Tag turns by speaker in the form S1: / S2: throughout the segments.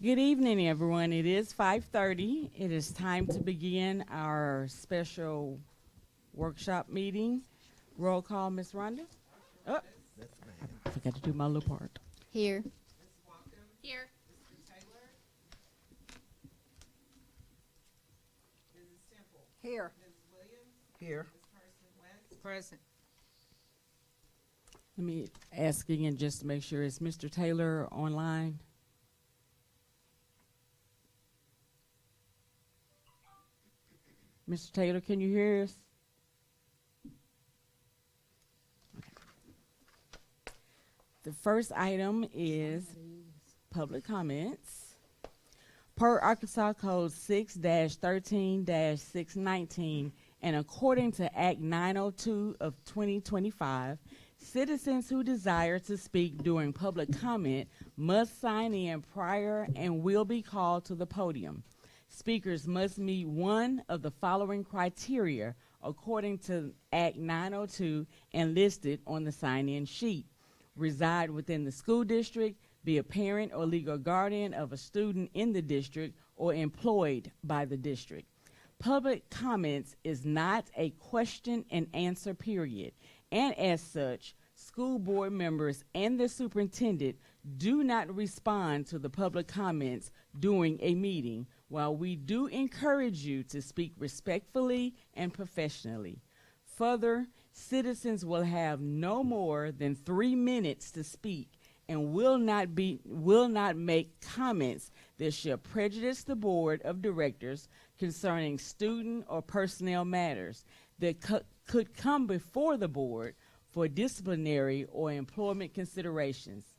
S1: Good evening, everyone. It is 5:30. It is time to begin our special workshop meeting. Roll call, Ms. Rhonda. Oh, I forgot to do my little part.
S2: Here.
S3: Here.
S4: Here. Here.
S3: Present.
S1: Let me ask again just to make sure. Is Mr. Taylor online? Mr. Taylor, can you hear us? Okay. The first item is public comments. Per Arkansas Code 6-13-619 and according to Act 902 of 2025, citizens who desire to speak during public comment must sign in prior and will be called to the podium. Speakers must meet one of the following criteria according to Act 902 and listed on the sign-in sheet. Reside within the school district, be a parent or legal guardian of a student in the district or employed by the district. Public comments is not a question and answer period, and as such, school board members and the superintendent do not respond to the public comments during a meeting, while we do encourage you to speak respectfully and professionally. Further, citizens will have no more than 3 minutes to speak and will not make comments that shall prejudice the board of directors concerning student or personnel matters that could come before the board for disciplinary or employment considerations,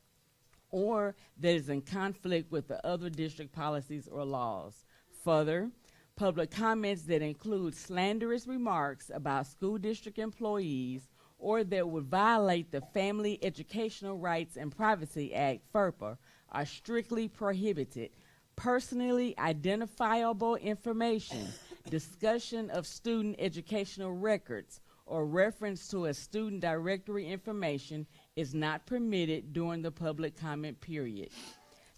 S1: or that is in conflict with the other district policies or laws. Further, public comments that include slanderous remarks about school district employees or that would violate the Family Educational Rights and Privacy Act, FERPA, are strictly prohibited. Personally identifiable information, discussion of student educational records, or reference to a student directory information is not permitted during the public comment period.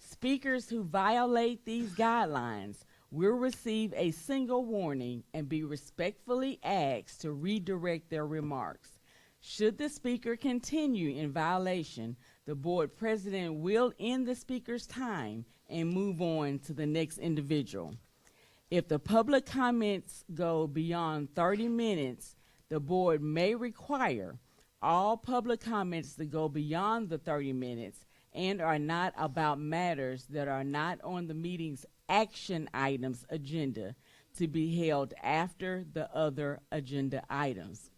S1: Speakers who violate these guidelines will receive a single warning and be respectfully asked to redirect their remarks. Should the speaker continue in violation, the board president will end the speaker's time and move on to the next individual. If the public comments go beyond 30 minutes, the board may require all public comments to go beyond the 30 minutes and are not about matters that are not on the meeting's action items agenda to be held after the other agenda items.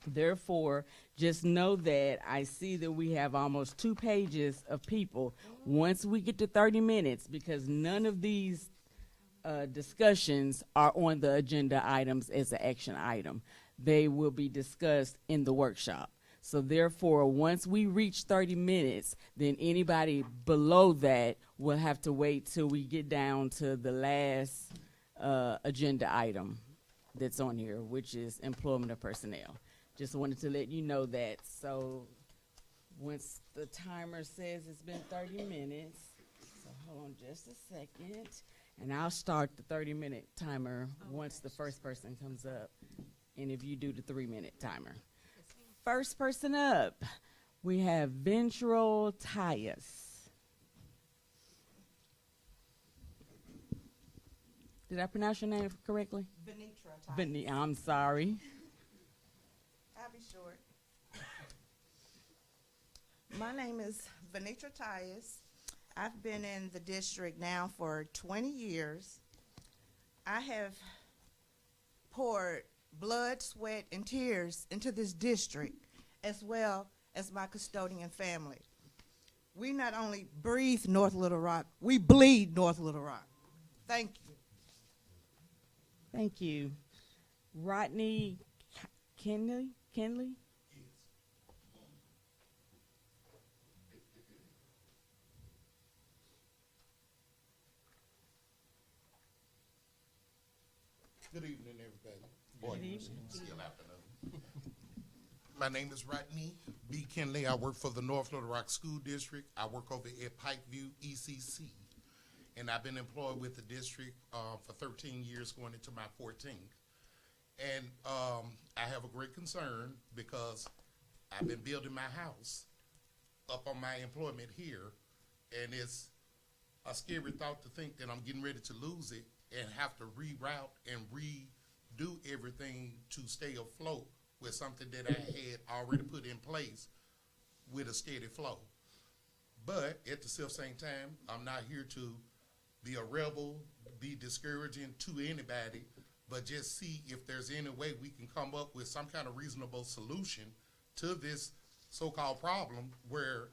S1: Therefore, just know that I see that we have almost 2 pages of people once we get to 30 minutes, because none of these discussions are on the agenda items as an action item. They will be discussed in the workshop. So therefore, once we reach 30 minutes, then anybody below that will have to wait till we get down to the last agenda item that's on here, which is employment of personnel. Just wanted to let you know that. So once the timer says it's been 30 minutes, so hold on just a second, and I'll start the 30-minute timer once the first person comes up, and if you do the 3-minute timer. First person up, we have Ventral Tyus. Did I pronounce your name correctly?
S4: Venitra.
S1: I'm sorry.
S4: I'll be short. My name is Venitra Tyus. I've been in the district now for 20 years. I have poured blood, sweat, and tears into this district, as well as my custodian family. We not only breathe North Little Rock, we bleed North Little Rock. Thank you.
S1: Thank you. Rodney Kinley?
S5: Good evening, everybody.
S1: Good evening.
S5: Still afternoon. My name is Rodney B. Kinley. I work for the North Little Rock School District. I work over at Pikeview ECC. and I've been employed with the district for 13 years, going into my 14th. And I have a great concern because I've been building my house up on my employment here, and it's a scary thought to think that I'm getting ready to lose it and have to reroute and redo everything to stay afloat with something that I had already put in place with a steady flow. But at the same time, I'm not here to be a rebel, be discouraging to anybody, but just see if there's any way we can come up with some kind of reasonable solution to this so-called problem where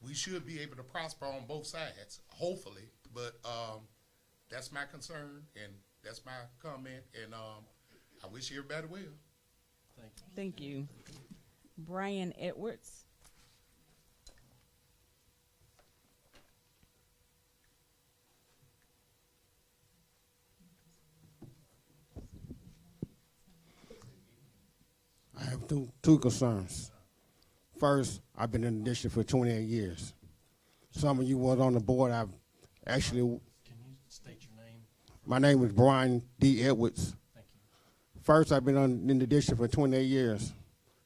S5: we should be able to prosper on both sides, hopefully. But that's my concern, and that's my comment, and I wish everybody well.
S2: Thank you.
S1: Thank you. Brian Edwards.
S6: I have two concerns. First, I've been in the district for 28 years. Some of you was on the board. I've actually,
S2: Can you state your name?
S6: my name is Brian D. Edwards.
S2: Thank you.
S6: First, I've been in the district for 28 years.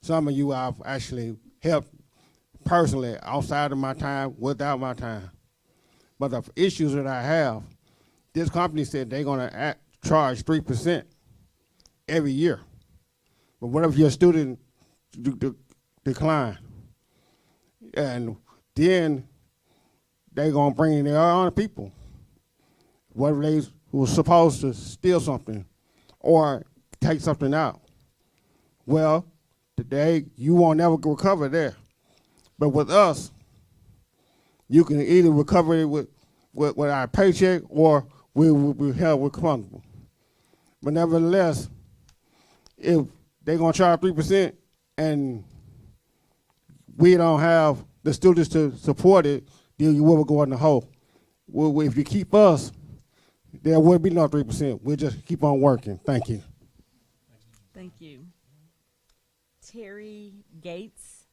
S6: Some of you I've actually helped personally outside of my time, without my time. But the issues that I have, this company said they're going to charge 3% every year. But what if your student decline? And then they're going to bring in their own people. What if they were supposed to steal something or take something out? Well, today you won't never recover there. But with us, you can either recover it with our paycheck or we'll be held responsible. But nevertheless, if they're going to charge 3% and we don't have the students to support it, then you will go in the hole. Well, if you keep us, there will be no 3%. We'll just keep on working. Thank you.
S1: Thank you. Terry Gates.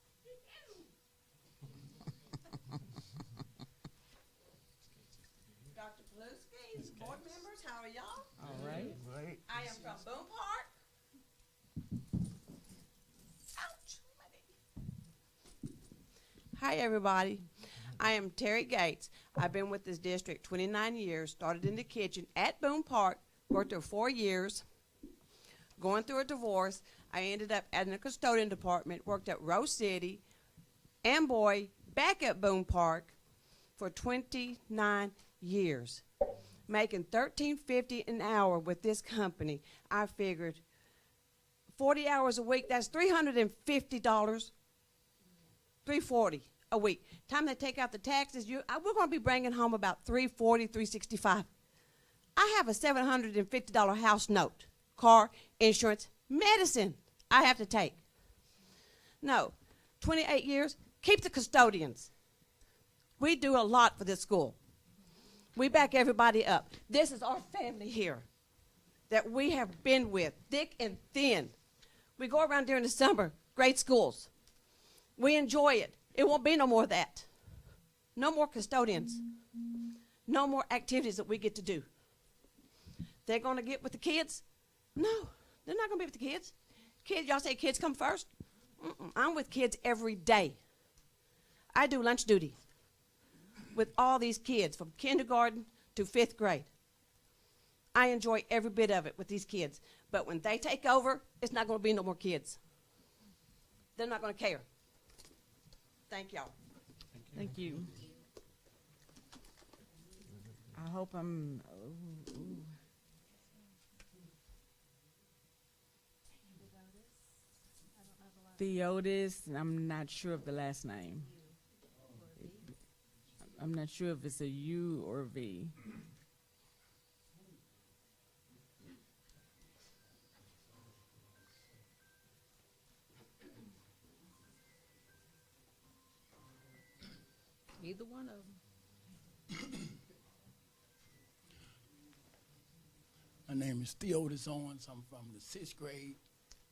S7: Dr. Paluski, board members, how are y'all?
S1: All right.
S7: I am from Boone Park. Ouch, my knee. Hi, everybody. I am Terry Gates. I've been with this district 29 years, started in the kitchen at Boone Park, worked there 4 years, going through a divorce. I ended up in the custodian department, worked at Rose City, Amboy, back at Boone Park for 29 years, making $13.50 an hour with this company. I figured 40 hours a week, that's $350, $340 a week. Time they take out the taxes, we're going to be bringing home about $340, $365. I have a $750 house note, car, insurance, medicine I have to take. No, 28 years, keep the custodians. We do a lot for this school. We back everybody up. This is our family here that we have been with, thick and thin. We go around during the summer, great schools. We enjoy it. It won't be no more of that. No more custodians. No more activities that we get to do. They're going to get with the kids? No, they're not going to be with the kids. Kids, y'all say kids come first? I'm with kids every day. I do lunch duty with all these kids from kindergarten to 5th grade. I enjoy every bit of it with these kids. But when they take over, it's not going to be no more kids. They're not going to care. Thank y'all.
S1: Thank you. I hope I'm. Theotis, I'm not sure of the last name. I'm not sure if it's a U or a V.
S3: Either one of them.
S8: My name is Theotis Owens. I'm from the 6th grade.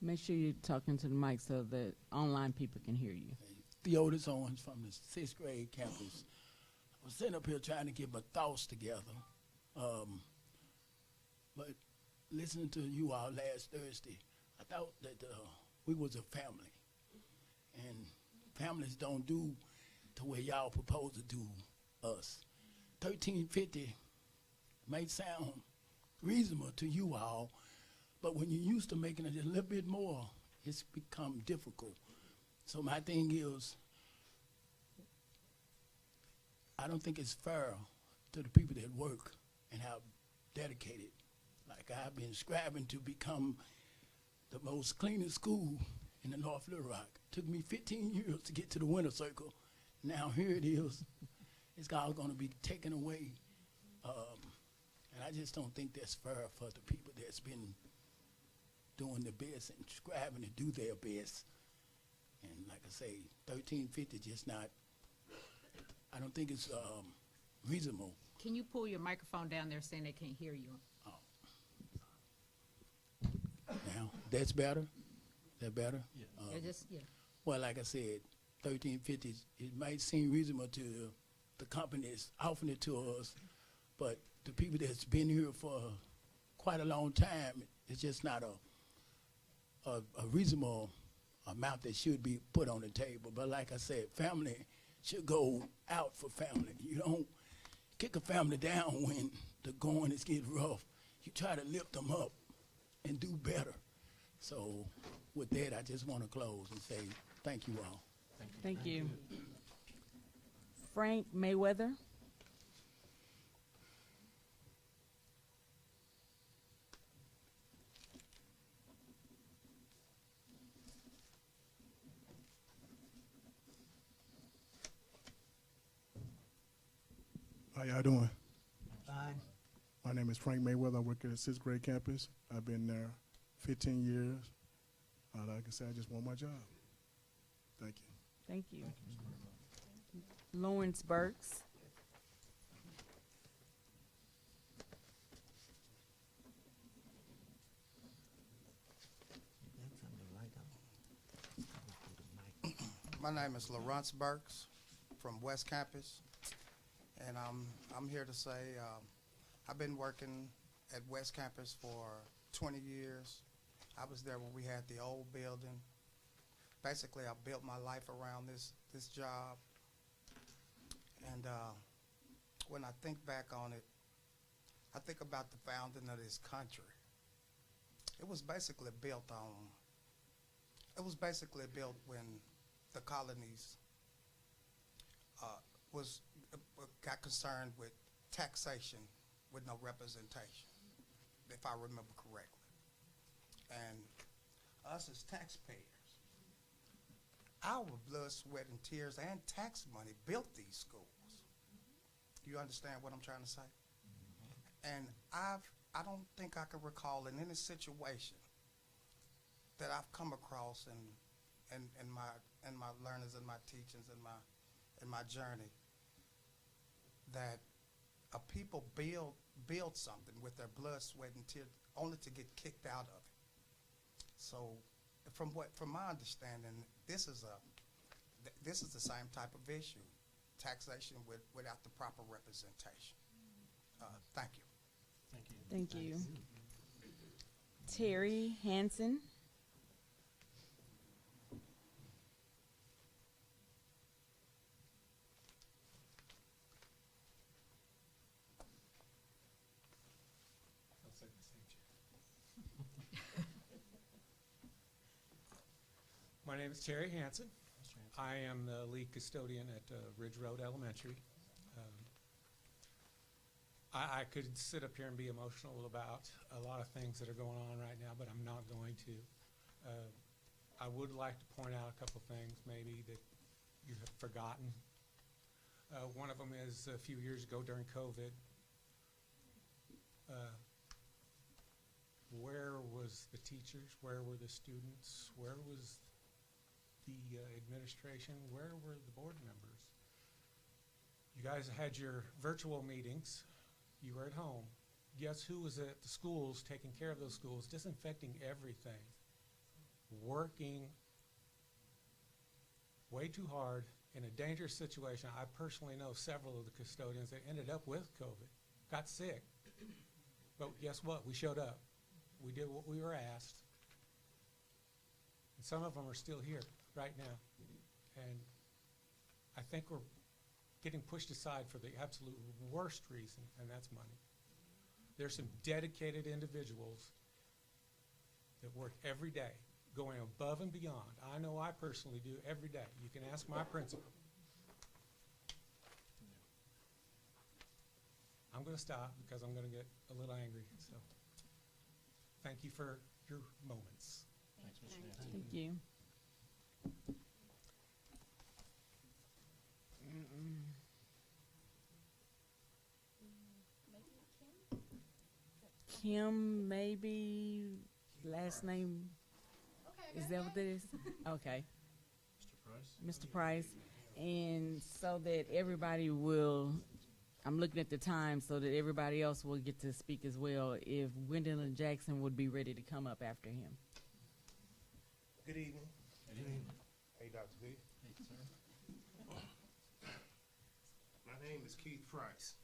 S1: Make sure you're talking to the mic so that online people can hear you.
S8: Theotis Owens from the 6th grade campus. was sitting up here trying to get my thoughts together. But listening to you all last Thursday, I thought that we was a family. And families don't do the way y'all propose to do us. 1350 may sound reasonable to you all, but when you're used to making it a little bit more, it's become difficult. So my thing is, I don't think it's fair to the people that work and how dedicated. Like I've been striving to become the most cleanest school in the North Little Rock. Took me 15 years to get to the winter circle. Now here it is. It's all going to be taken away. And I just don't think that's fair for the people that's been doing their best and striving to do their best. And like I say, 1350 just not, I don't think it's reasonable.
S3: Can you pull your microphone down there saying they can't hear you?
S8: Now, that's better? That better?
S3: Yeah.
S8: Well, like I said, 1350, it might seem reasonable to the company that's offering it to us, but the people that's been here for quite a long time, it's just not a reasonable amount that should be put on the table. But like I said, family should go out for family. You don't kick a family down when the going is getting rough. You try to lift them up and do better. So with that, I just want to close and say thank you all.
S1: Thank you. Frank Mayweather.
S9: How y'all doing?
S2: Fine.
S9: My name is Frank Mayweather. I work at the 6th grade campus. I've been there 15 years. Like I said, I just want my job. Thank you.
S1: Thank you. Lawrence Burks.
S10: My name is Lawrence Burks from West Campus, and I'm here to say I've been working at West Campus for 20 years. I was there when we had the old building. Basically, I built my life around this job, and when I think back on it, I think about the founding of this country. It was basically built when the colonies got concerned with taxation with no representation, if I remember correctly. And us as taxpayers, our blood, sweat, and tears and tax money built these schools. You understand what I'm trying to say? And I don't think I can recall in any situation that I've come across in my learnings and my teachings and my journey that a people build something with their blood, sweat, and tears only to get kicked out of it. So, from my understanding, this is the same type of issue, taxation without the proper representation. Thank you.
S2: Thank you.
S1: Thank you. Terry Hansen.
S11: My name is Terry Hansen. I am the lead custodian at Ridge Road Elementary. I could sit up here and be emotional about a lot of things that are going on right now, but I'm not going to. I would like to point out a couple things maybe that you have forgotten. One of them is a few years ago during COVID, where was the teachers? Where were the students? Where was the administration? Where were the board members? You guys had your virtual meetings. You were at home. Guess who was at the schools taking care of those schools, disinfecting everything, working way too hard in a dangerous situation. I personally know several of the custodians that ended up with COVID, got sick. But guess what? We showed up. We did what we were asked. And some of them are still here right now. And I think we're getting pushed aside for the absolute worst reason, and that's money. There's some dedicated individuals that work every day, going above and beyond. I know I personally do every day. You can ask my principal. I'm going to stop because I'm going to get a little angry. So thank you for your moments.
S2: Thanks, Mr. Nancy.
S1: Thank you. Kim, maybe last name. Is that what it is? Okay. Mr. Price. And so that everybody will, I'm looking at the time so that everybody else will get to speak as well, if Gwendolyn Jackson would be ready to come up after him.
S12: Good evening.
S2: Good evening.
S12: Hey, Dr. B.
S2: Hey, sir.
S12: My name is Keith Price.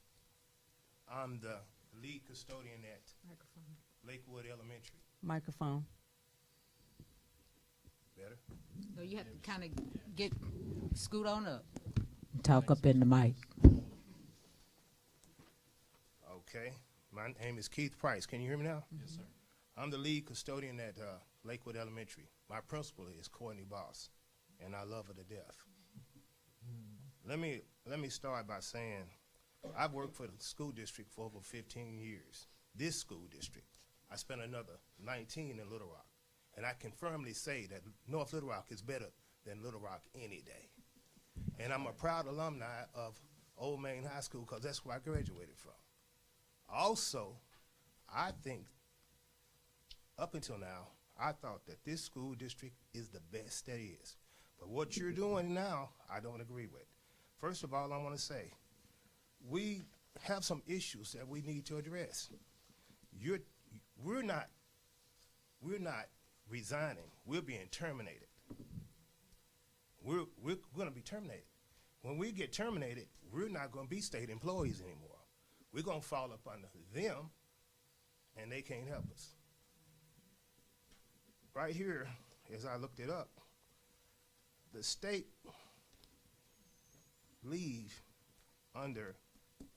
S12: I'm the lead custodian at
S3: Microphone.
S12: Lakewood Elementary.
S1: Microphone.
S12: Better?
S3: So you have to kind of scoot on up. Talk up in the mic.
S12: Okay. My name is Keith Price. Can you hear me now?
S2: Yes, sir.
S12: I'm the lead custodian at Lakewood Elementary. My principal is Courtney Boss, and I love her to death. Let me start by saying I've worked for the school district for over 15 years. This school district. I spent another 19 in Little Rock. And I can firmly say that North Little Rock is better than Little Rock any day. And I'm a proud alumni of Old Main High School because that's where I graduated from. Also, I think up until now, I thought that this school district is the best there is. But what you're doing now, I don't agree with. First of all, I want to say, we have some issues that we need to address. We're not resigning. We're being terminated. We're going to be terminated. When we get terminated, we're not going to be state employees anymore. We're going to fall up under them, and they can't help us. Right here, as I looked it up, the state leave under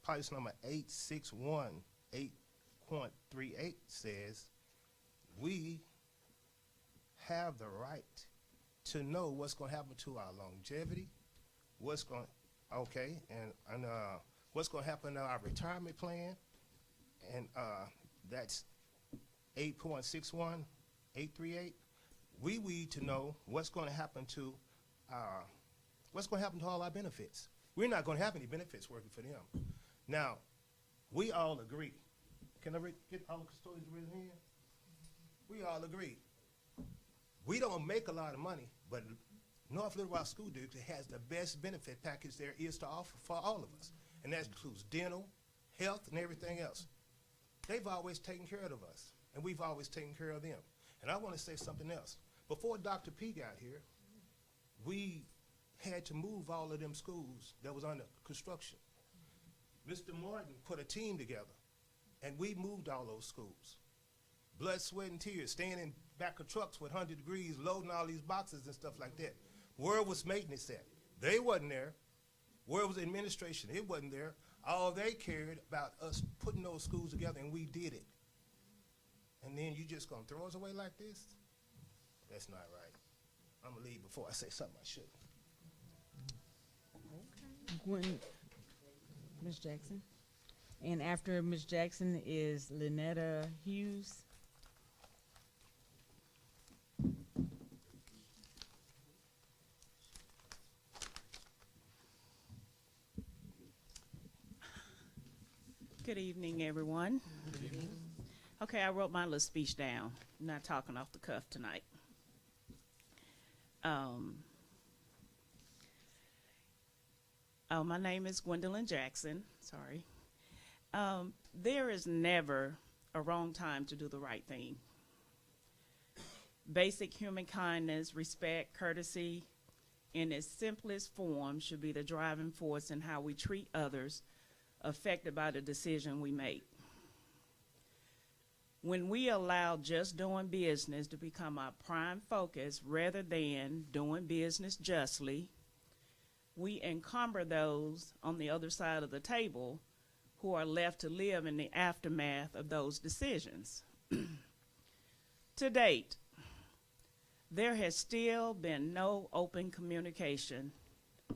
S12: policy number 861.8.38 says we have the right to know what's going to happen to our longevity, what's going to happen to our retirement plan, and that's 8.61.838. We need to know what's going to happen to all our benefits. We're not going to have any benefits working for them. Now, we all agree. Can I get all the custodians to raise their hand? We all agree. We don't make a lot of money, but North Little Rock School District has the best benefit package there is to offer for all of us. And that includes dental, health, and everything else. They've always taken care of us, and we've always taken care of them. And I want to say something else. Before Dr. P got here, we had to move all of them schools that was under construction. Mr. Martin put a team together, and we moved all those schools. Blood, sweat, and tears, staying in back of trucks with 100 degrees, loading all these boxes and stuff like that. Where was maintenance at? They wasn't there. Where was administration? It wasn't there. All they cared about us putting those schools together, and we did it. And then you just gonna throw us away like this? That's not right. I'm gonna leave before I say something I shouldn't.
S1: Ms. Jackson. And after Ms. Jackson is Lynetta Hughes.
S13: Good evening, everyone.
S2: Good evening.
S13: Okay, I wrote my little speech down. I'm not talking off the cuff tonight. My name is Gwendolyn Jackson. Sorry. There is never a wrong time to do the right thing. Basic human kindness, respect, courtesy, in its simplest form, should be the driving force in how we treat others affected by the decision we make. When we allow just doing business to become our prime focus rather than doing business justly, we encumber those on the other side of the table who are left to live in the aftermath of those decisions. To date, there has still been no open communication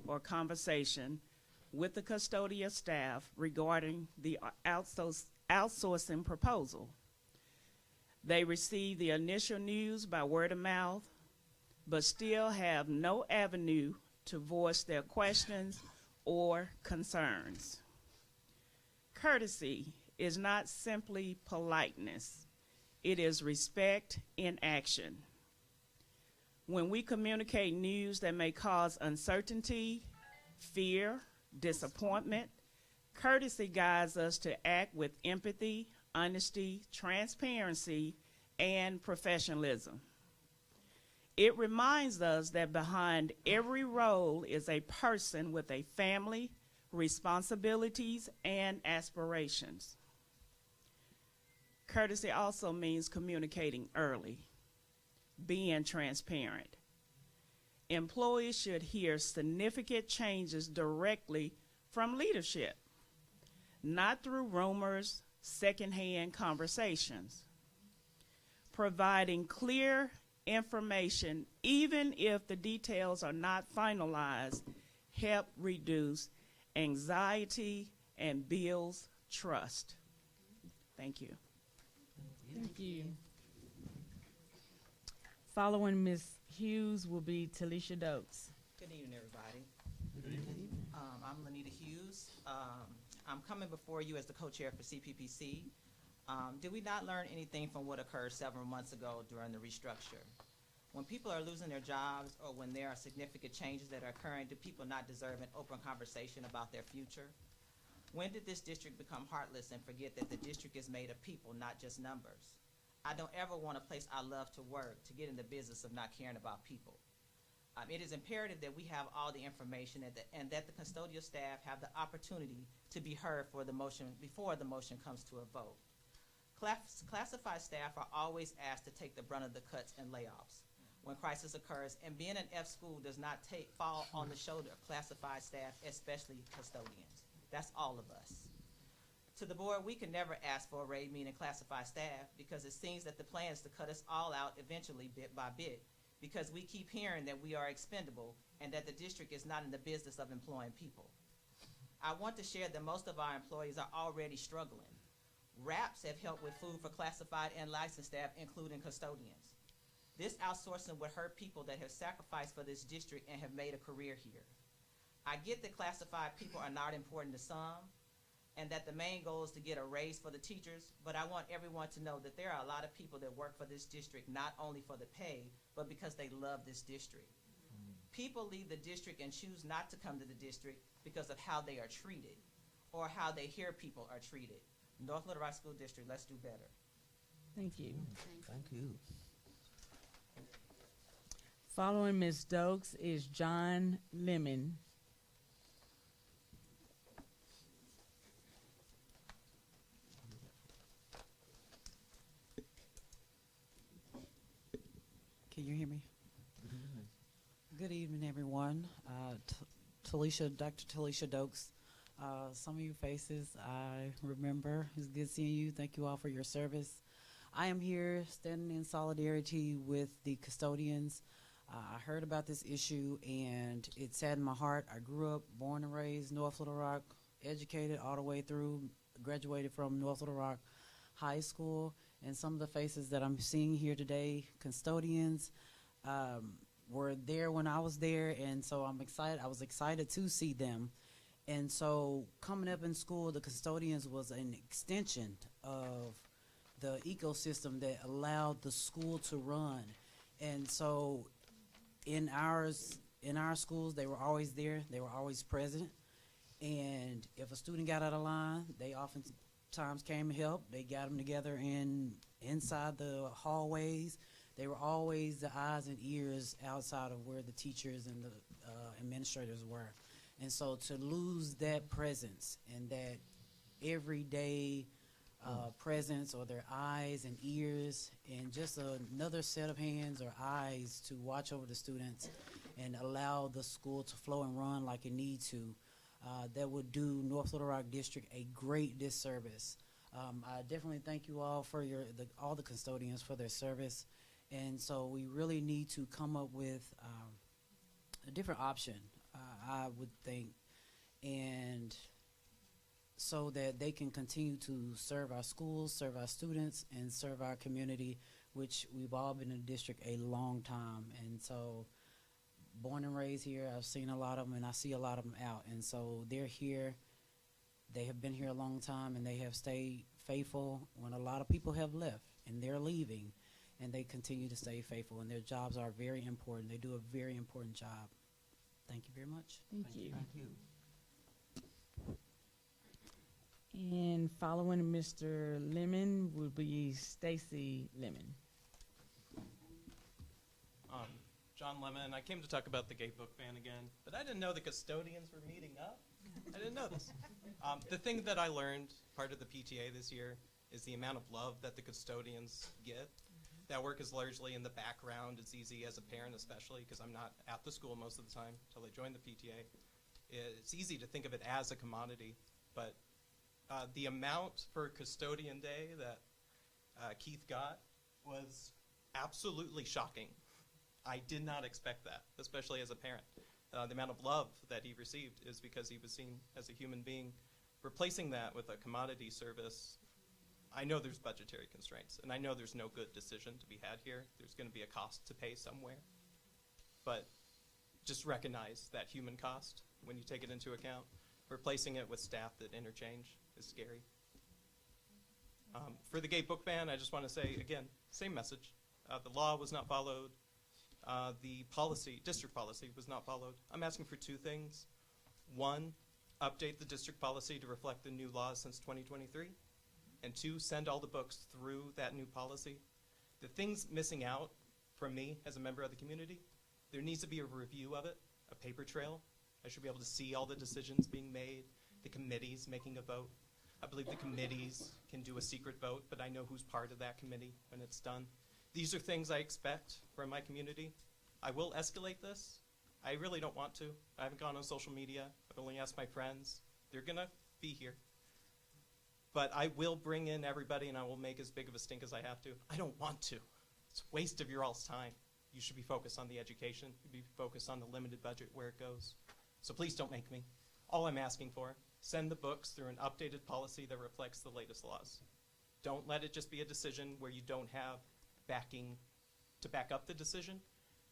S13: or conversation with the custodial staff regarding the outsourcing proposal. They receive the initial news by word of mouth, but still have no avenue to voice their questions or concerns. Courtesy is not simply politeness. It is respect in action. When we communicate news that may cause uncertainty, fear, disappointment, courtesy guides us to act with empathy, honesty, transparency, and professionalism. It reminds us that behind every role is a person with a family, responsibilities, and aspirations. Courtesy also means communicating early, being transparent. Employees should hear significant changes directly from leadership, not through rumors, secondhand conversations. Providing clear information, even if the details are not finalized, help reduce anxiety and builds trust. Thank you.
S1: Thank you. Following Ms. Hughes will be Talisha Dokes.
S14: Good evening, everybody. I'm Lanita Hughes. I'm coming before you as the co-chair for CPPC. Did we not learn anything from what occurred several months ago during the restructure? When people are losing their jobs or when there are significant changes that are occurring, do people not deserve an open conversation about their future? When did this district become heartless and forget that the district is made of people, not just numbers? I don't ever want a place I love to work to get in the business of not caring about people. It is imperative that we have all the information and that the custodial staff have the opportunity to be heard for the motion before the motion comes to a vote. Classified staff are always asked to take the brunt of the cuts and layoffs when crisis occurs, and being an F school does not fall on the shoulder of classified staff, especially custodians. That's all of us. To the board, we can never ask for a raid meeting classified staff because it seems that the plan is to cut us all out eventually bit by bit, because we keep hearing that we are expendable and that the district is not in the business of employing people. I want to share that most of our employees are already struggling. RAPs have helped with food for classified and licensed staff, including custodians. This outsourcing would hurt people that have sacrificed for this district and have made a career here. I get that classified people are not important to some, and that the main goal is to get a raise for the teachers, but I want everyone to know that there are a lot of people that work for this district not only for the pay, but because they love this district. People leave the district and choose not to come to the district because of how they are treated or how they hear people are treated. North Little Rock School District, let's do better.
S1: Thank you.
S2: Thank you.
S1: Following Ms. Dokes is John Lemon.
S15: Can you hear me? Good evening, everyone. Dr. Talisha Dokes. Some of you faces I remember. It's good seeing you. Thank you all for your service. I am here standing in solidarity with the custodians. I heard about this issue and it saddened my heart. I grew up, born and raised North Little Rock, educated all the way through, graduated from North Little Rock High School, and some of the faces that I'm seeing here today, custodians, were there when I was there, and so I'm excited. I was excited to see them. And so coming up in school, the custodians was an extension of the ecosystem that allowed the school to run. And so in our schools, they were always there. They were always present. And if a student got out of line, they oftentimes came and helped. They got them together inside the hallways. They were always the eyes and ears outside of where the teachers and the administrators were. And so to lose that presence and that everyday presence, or their eyes and ears, and just another set of hands or eyes to watch over the students and allow the school to flow and run like it needs to, that would do North Little Rock District a great disservice. I definitely thank you all for all the custodians for their service. And so we really need to come up with a different option, I would think, and so that they can continue to serve our schools, serve our students, and serve our community, which we've all been in the district a long time. And so, born and raised here, I've seen a lot of them, and I see a lot of them out. And so they're here. They have been here a long time, and they have stayed faithful when a lot of people have left, and they're leaving, and they continue to stay faithful. And their jobs are very important. They do a very important job. Thank you very much.
S1: Thank you.
S3: Thank you.
S1: And following Mr. Lemon will be Stacy Lemon.
S2: John Lemon. I came to talk about the gay book ban again, but I didn't know the custodians were meeting up. I didn't know this. The thing that I learned, part of the PTA this year, is the amount of love that the custodians get. That work is largely in the background. It's easy as a parent, especially because I'm not at the school most of the time until I join the PTA. It's easy to think of it as a commodity, but the amount for Custodian Day that Keith got was absolutely shocking. I did not expect that, especially as a parent. The amount of love that he received is because he was seen as a human being. Replacing that with a commodity service, I know there's budgetary constraints, and I know there's no good decision to be had here. There's going to be a cost to pay somewhere. But just recognize that human cost when you take it into account. Replacing it with staff that interchange is scary. For the gay book ban, I just want to say, again, same message. The law was not followed. The policy, district policy, was not followed. I'm asking for two things. One, update the district policy to reflect the new laws since 2023. And two, send all the books through that new policy. The things missing out from me as a member of the community, there needs to be a review of it, a paper trail. I should be able to see all the decisions being made, the committees making a vote. I believe the committees can do a secret vote, but I know who's part of that committee when it's done. These are things I expect from my community. I will escalate this. I really don't want to. I haven't gone on social media. I've only asked my friends. They're going to be here. But I will bring in everybody, and I will make as big of a stink as I have to. I don't want to. It's a waste of your all's time. You should be focused on the education. You should be focused on the limited budget where it goes. So please don't make me. All I'm asking for, send the books through an updated policy that reflects the latest laws. Don't let it just be a decision where you don't have backing to back up the decision,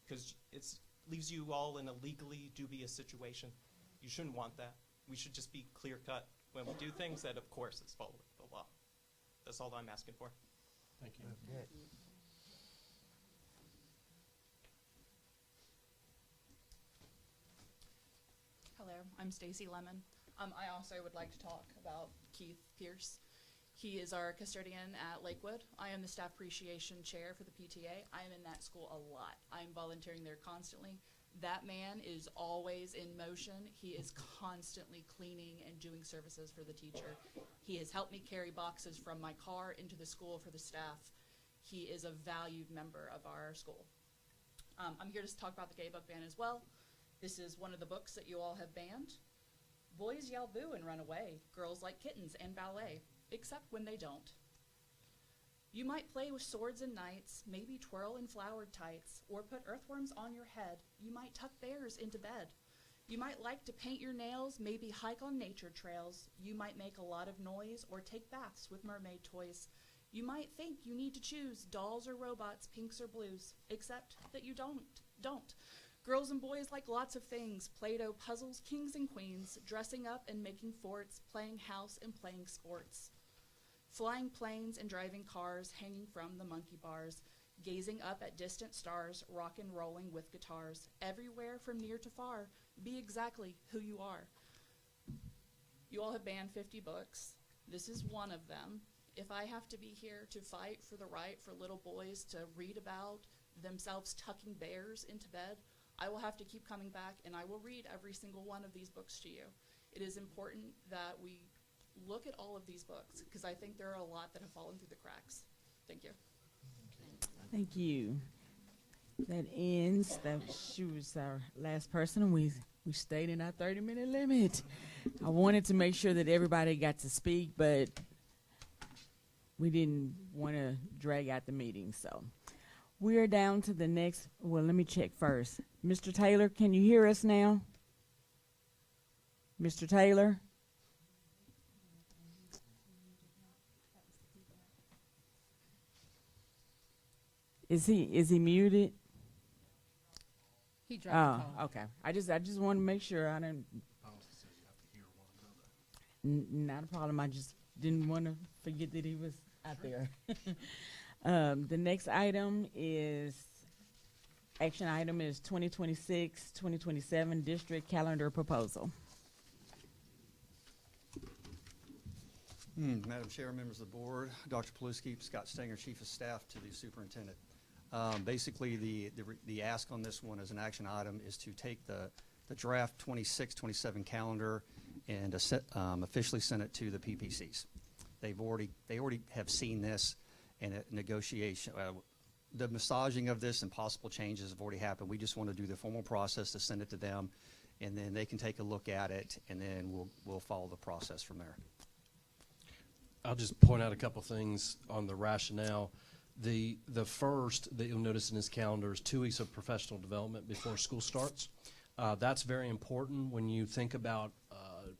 S2: because it leaves you all in a legally dubious situation. You shouldn't want that. We should just be clear-cut when we do things that, of course, it's following the law. That's all I'm asking for.
S12: Thank you. Okay.
S16: Hello, I'm Stacy Lemon. I also would like to talk about Keith Pierce. He is our custodian at Lakewood. I am the staff appreciation chair for the PTA. I am in that school a lot. I am volunteering there constantly. That man is always in motion. He is constantly cleaning and doing services for the teacher. He has helped me carry boxes from my car into the school for the staff. He is a valued member of our school. I'm here to talk about the gay book ban as well. This is one of the books that you all have banned. Boys yell boo and run away. Girls like kittens and ballet, except when they don't. You might play with swords and knights, maybe twirl in flowered tights, or put earthworms on your head. You might tuck bears into bed. You might like to paint your nails, maybe hike on nature trails. You might make a lot of noise or take baths with mermaid toys. You might think you need to choose dolls or robots, pinks or blues, except that you don't. Girls and boys like lots of things, Play-Doh puzzles, kings and queens, dressing up and making forts, playing house and playing sports. Flying planes and driving cars, hanging from the monkey bars, gazing up at distant stars, rock and rolling with guitars. Everywhere from near to far, be exactly who you are. You all have banned 50 books. This is one of them. If I have to be here to fight for the right for little boys to read about themselves tucking bears into bed, I will have to keep coming back and I will read every single one of these books to you. It is important that we look at all of these books because I think there are a lot that have fallen through the cracks. Thank you.
S1: Thank you. That ends. She was our last person. We stayed in our 30-minute limit. I wanted to make sure that everybody got to speak, but we didn't want to drag out the meeting. So we are down to the next. Well, let me check first. Mr. Taylor, can you hear us now? Mr. Taylor? Is he muted?
S3: He dropped the call.
S1: Okay. I just want to make sure I didn't. Not a problem. I just didn't want to forget that he was out there. The next item is action item is 2026-2027 district calendar proposal.
S17: Madam Chair, members of the board, Dr. Paluski, Scott Stenger, Chief of Staff to the Superintendent. Basically, the ask on this one as an action item is to take the draft 26-27 calendar and officially send it to the PPCs. They already have seen this, and a negotiation, the massaging of this and possible changes have already happened. We just want to do the formal process to send it to them, and then they can take a look at it, and then we'll follow the process from there.
S18: I'll just point out a couple things on the rationale. The first that you'll notice in this calendar is 2 weeks of professional development before school starts. That's very important when you think about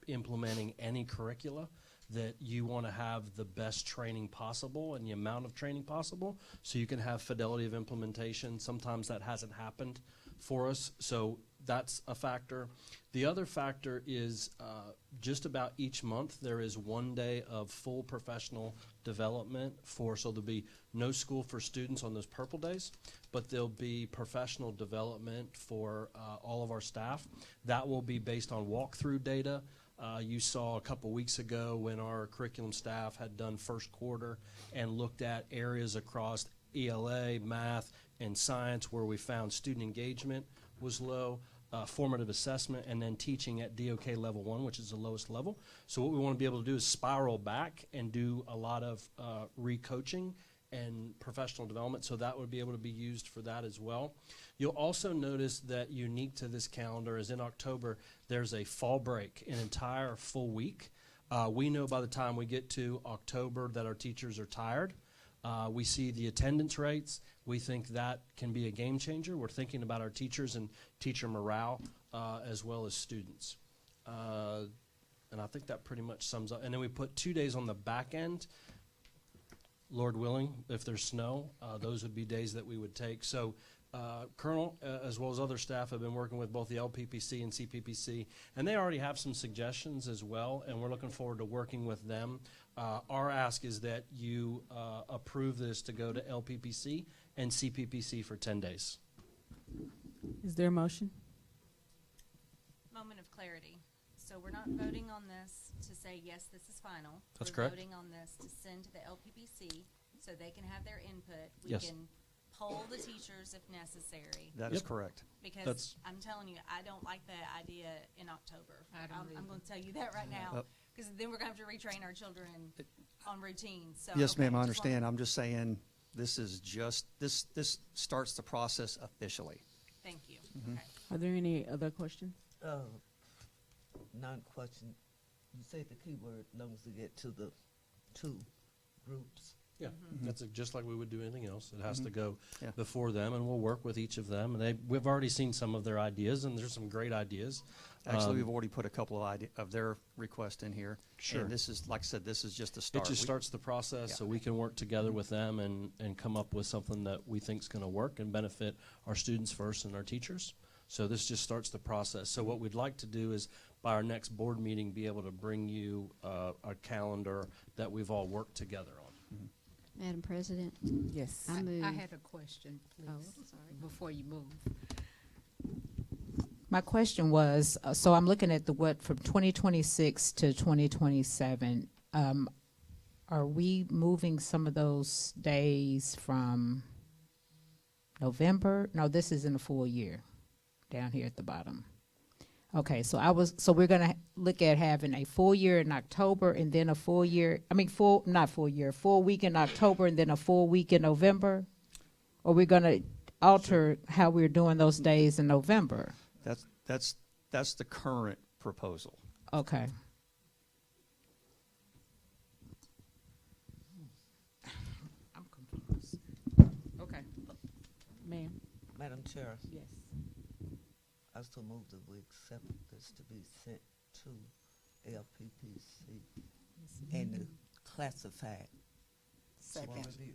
S18: implementing any curricula, that you want to have the best training possible and the amount of training possible so you can have fidelity of implementation. Sometimes that hasn't happened for us, so that's a factor. The other factor is just about each month there is 1 day of full professional development so there'll be no school for students on those purple days, but there'll be professional development for all of our staff. That will be based on walkthrough data. You saw a couple weeks ago when our curriculum staff had done first quarter and looked at areas across ELA, math, and science where we found student engagement was low, formative assessment, and then teaching at DOK level 1, which is the lowest level. So what we want to be able to do is spiral back and do a lot of re-coaching and professional development, so that would be able to be used for that as well. You'll also notice that unique to this calendar is in October, there's a fall break, an entire full week. We know by the time we get to October that our teachers are tired. We see the attendance rates. We think that can be a game changer. We're thinking about our teachers and teacher morale as well as students. And I think that pretty much sums up. And then we put 2 days on the back end. Lord willing, if there's snow, those would be days that we would take. So Colonel, as well as other staff, have been working with both the LPPC and CPPC, and they already have some suggestions as well, and we're looking forward to working with them. Our ask is that you approve this to go to LPPC and CPPC for 10 days.
S1: Is there a motion?
S19: Moment of clarity. So we're not voting on this to say, yes, this is final.
S18: That's
S19: we're
S18: correct.
S19: Voting on this to send to the LPPC so they can have their input. We
S18: Yes.
S19: can poll the teachers if necessary.
S17: That is correct.
S19: Because I'm telling you, I don't like that idea in October. I'm going to tell you that right now. Because then we're going to have to retrain our children on routine. So
S17: Yes, ma'am, I understand. I'm just saying this is just, this starts the process officially.
S19: Thank you.
S17: Mhm.
S19: Okay.
S1: Are there any other questions?
S20: Non-question. You say the key word long as we get to the 2 groups.
S18: Yeah, that's just like we would do anything else. It has
S17: Mhm.
S18: to go
S17: Yeah.
S18: before them, and we'll work with each of them. And we've already seen some of their ideas, and there's some great ideas.
S17: Actually, we've already put a couple of their requests in here.
S18: Sure.
S17: And this is, like I said, this is just a start.
S18: It just starts the process, so we can work together with them and come up with something that we think is going to work and benefit our students first and our teachers. So this just starts the process. So what we'd like to do is, by our next board meeting, be able to bring you a calendar that we've all worked together on.
S21: Madam President?
S1: Yes.
S3: I
S21: move.
S3: had a question, please,
S21: sorry.
S3: before you move. My question was, so I'm looking at from 2026 to 2027. Are we moving some of those days from November. No, this is in a full year. Down here at the bottom. Okay, so we're gonna look at having a full year in October and then a full year. I mean, full week in October and then a full week in November. Or we're gonna alter how we're doing those days in November.
S17: That's the current proposal.
S3: Okay. I'm confused. Okay.
S1: Ma'am.
S20: Madam Chair,
S1: Yes.
S20: I still move that we accept this to be sent to LPPC and the classified.
S3: Second.
S20: Review.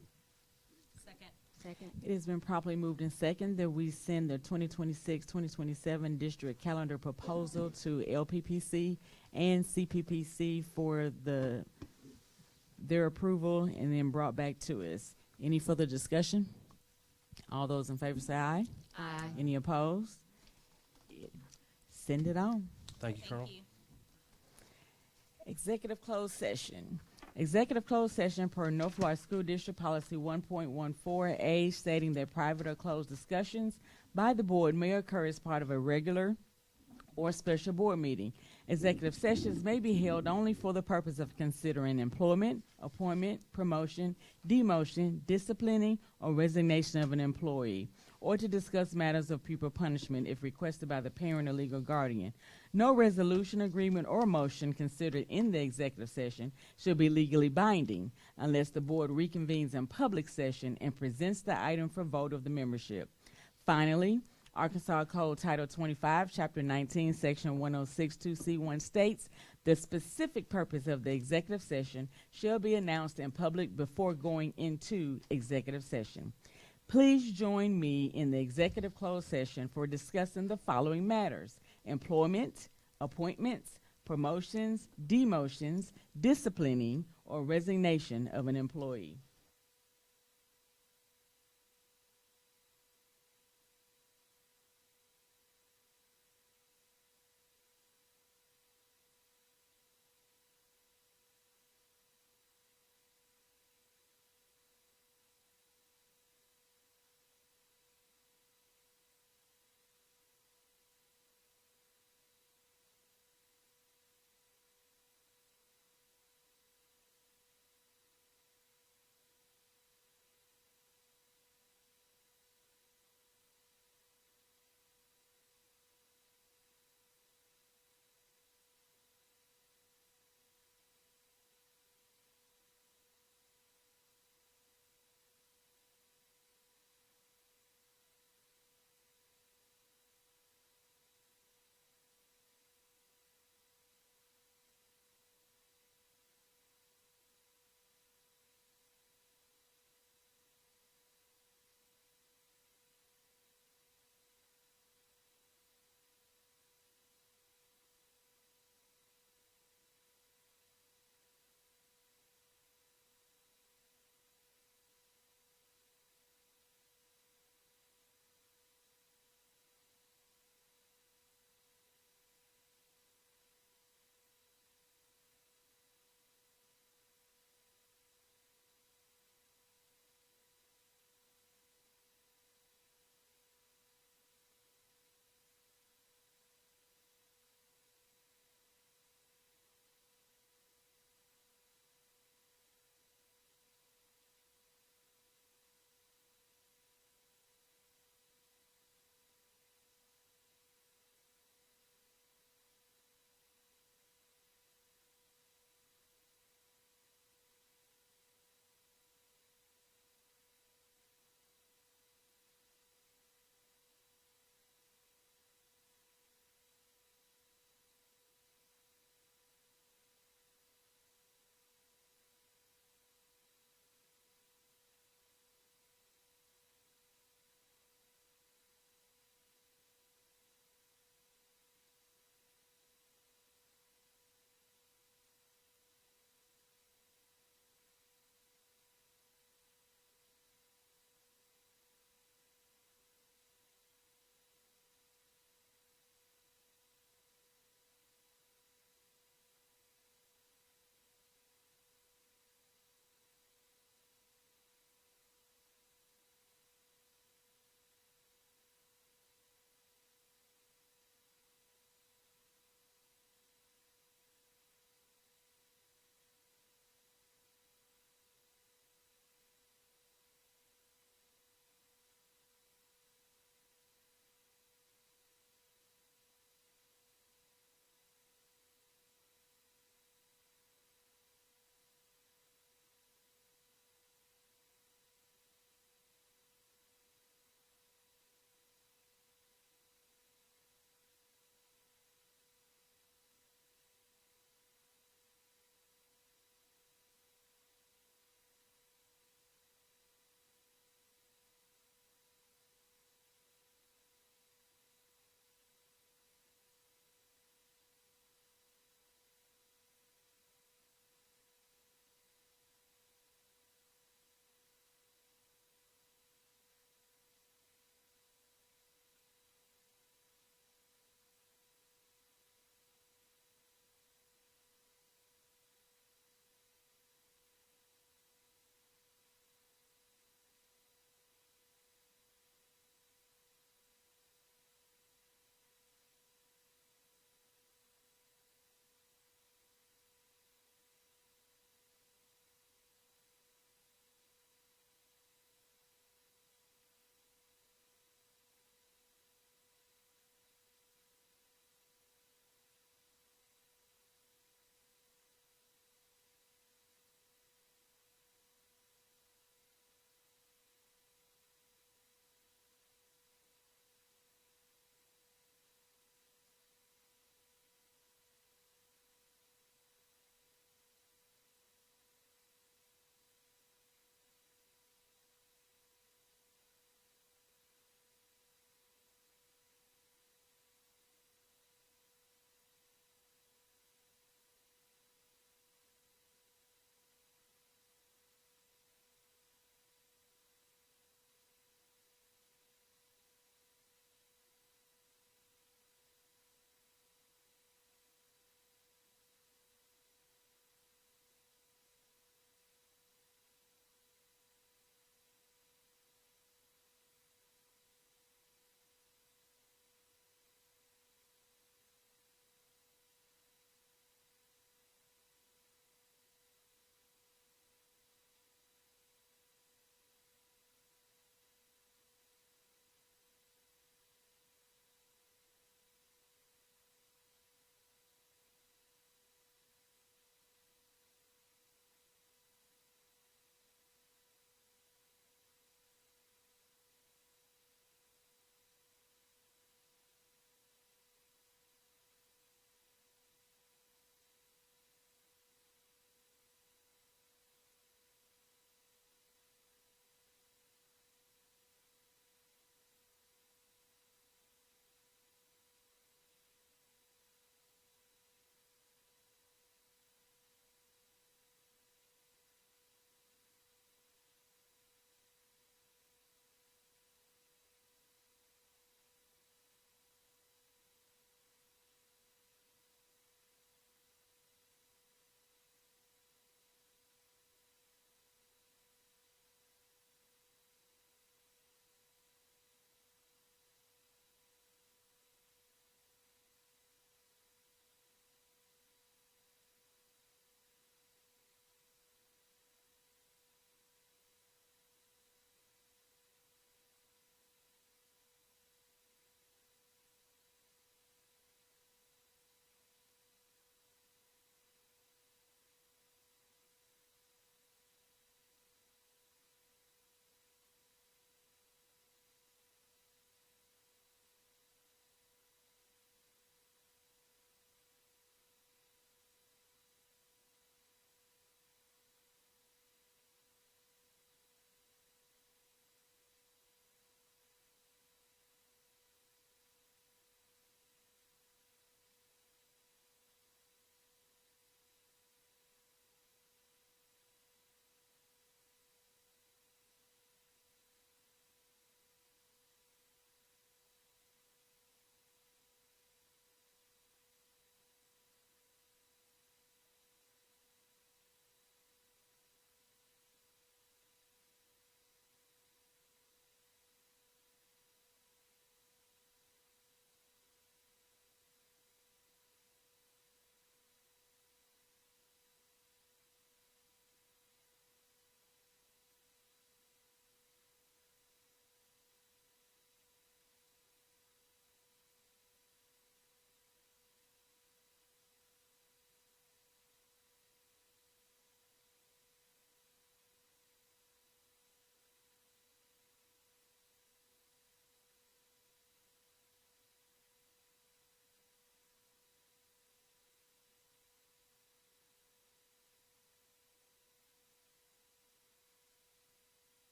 S19: Second.
S1: It has been properly moved in second that we send the 2026-2027 district calendar proposal to LPPC and CPPC for their approval and then brought back to us. Any further discussion? All those in favor say aye.
S19: Aye.
S1: Any opposed? Send it on.
S18: Thank you, Colonel.
S1: Executive closed session. Executive closed session per North Florida School District Policy 1.14A stating that private or closed discussions by the board may occur as part of a regular or special board meeting. Executive sessions may be held only for the purpose of considering employment, appointment, promotion, demotion, disciplining, or resignation of an employee, or to discuss matters of pupil punishment if requested by the parent or legal guardian. No resolution, agreement, or motion considered in the executive session should be legally binding unless the board reconvenes in public session and presents the item for vote of the membership. Finally, Arkansas Code Title 25, Chapter 19, Section 1062C1 states the specific purpose of the executive session shall be announced in public before going into executive session. Please join me in the executive closed session for discussing the following matters: employment, appointments, promotions, demotions, disciplining, or resignation of an employee.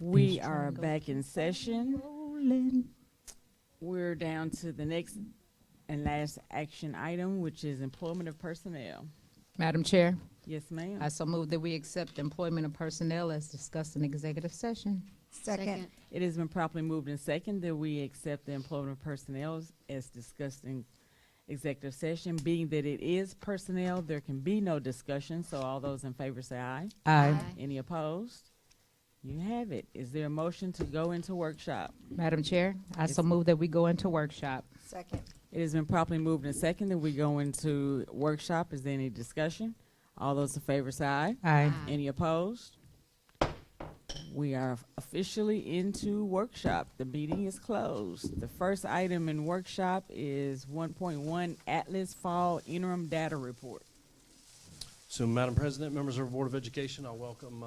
S1: We are back in session. We're down to the next and last action item, which is employment of personnel.
S3: Madam Chair,
S1: Yes, ma'am.
S3: I so move that we accept employment of personnel as discussed in executive session.
S21: Second.
S1: It has been properly moved and second that we accept the employment of personnel as discussed in executive session. Being that it is personnel, there can be no discussion, so all those in favor say aye.
S3: Aye.
S1: Any opposed? You have it. Is there a motion to go into workshop?
S3: Madam Chair, I so move that we go into workshop.
S21: Second.
S1: It has been properly moved and second that we go into workshop. Is there any discussion? All those in favor say aye.
S3: Aye.
S1: Any opposed? We are officially into workshop. The meeting is closed. The first item in workshop is 1.1 Atlas Fall Interim Data Report.
S18: So, Madam President, members of our Board of Education, I welcome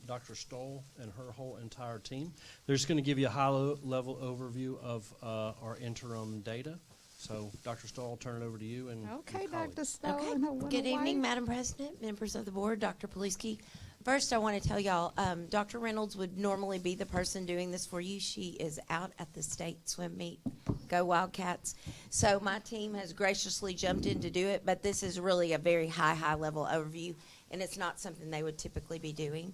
S18: Dr. Stoll and her whole entire team. They're just going to give you a high-level overview of our interim data. So, Dr. Stoll, I'll turn it over to you. And
S3: Okay,
S18: your colleagues.
S3: Dr. Stoll.
S4: Okay.
S3: and her wonderful
S4: Good evening,
S3: wife.
S4: Madam President, members of the board, Dr. Poliski. First, I want to tell y'all, Dr. Reynolds would normally be the person doing this for you. She is out at the state swim meet. Go Wildcats. So my team has graciously jumped in to do it, but this is really a very high-level overview, and it's not something they would typically be doing.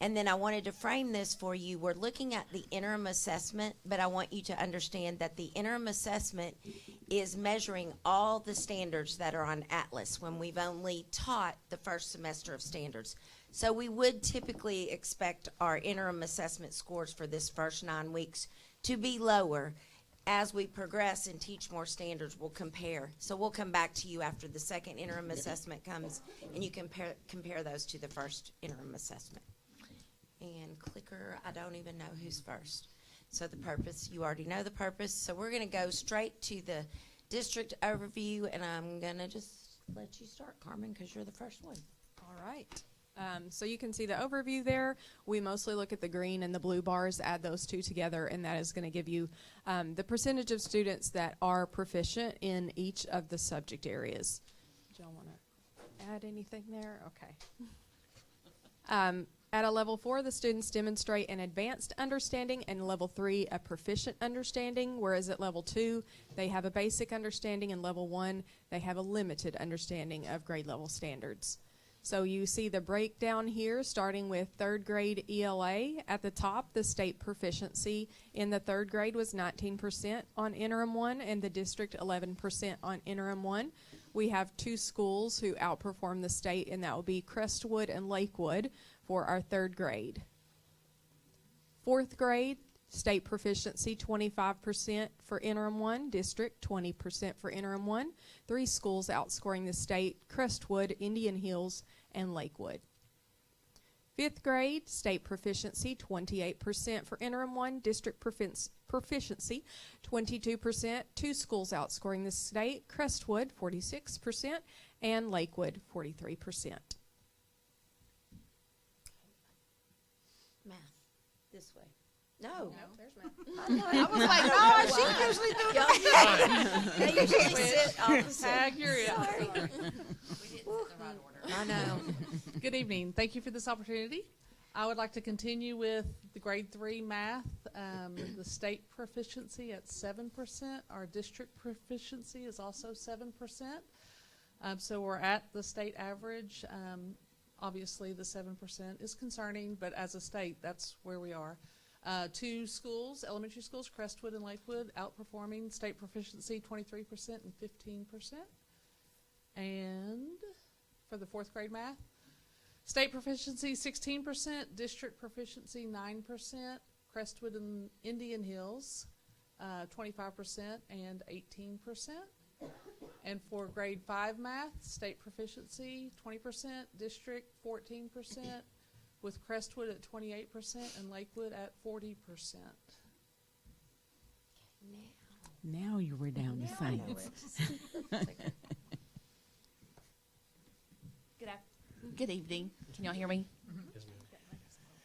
S4: And then I wanted to frame this for you. We're looking at the interim assessment, but I want you to understand that the interim assessment is measuring all the standards that are on Atlas when we've only taught the first semester of standards. So we would typically expect our interim assessment scores for this first 9 weeks to be lower. As we progress and teach more standards, we'll compare. So we'll come back to you after the second interim assessment comes, and you compare those to the first interim assessment. And clicker, I don't even know who's first. So the purpose, you already know the purpose. So we're going to go straight to the district overview, and I'm going to just let you start, Carmen, because you're the first one.
S22: All right. So you can see the overview there. We mostly look at the green and the blue bars, add those two together, and that is going to give you the percentage of students that are proficient in each of the subject areas. Do y'all want to add anything there? Okay. At a level 4, the students demonstrate an advanced understanding, and level 3, a proficient understanding, whereas at level 2, they have a basic understanding, and level 1, they have a limited understanding of grade level standards. So you see the breakdown here, starting with 3rd grade ELA. At the top, the state proficiency in the 3rd grade was 19% on interim 1, and the district 11% on interim 1. We have 2 schools who outperform the state, and that will be Crestwood and Lakewood for our 3rd grade. 4th grade, state proficiency 25% for interim 1, district 20% for interim 1. 3 schools outscoring the state: Crestwood, Indian Hills, and Lakewood. 5th grade, state proficiency 28% for interim 1, district proficiency 22%. 2 schools outscoring the state: Crestwood 46% and Lakewood 43%.
S4: Math, this way. No.
S22: There's math.
S4: I was like, no, she usually do that. They usually sit opposite.
S23: Accurate.
S4: Sorry.
S23: We didn't sit in the right order.
S4: I know.
S23: Good evening. Thank you for this opportunity. I would like to continue with the grade 3 math. The state proficiency at 7%. Our district proficiency is also 7%. So we're at the state average. Obviously, the 7% is concerning, but as a state, that's where we are. 2 schools, elementary schools, Crestwood and Lakewood, outperforming state proficiency 23% and 15%. And for the 4th grade math, state proficiency 16%, district proficiency 9%, Crestwood and Indian Hills 25% and 18%. And for grade 5 math, state proficiency 20%, district 14%, with Crestwood at 28% and Lakewood at 40%.
S1: Now you were down to science.
S24: Good evening. Can y'all hear me?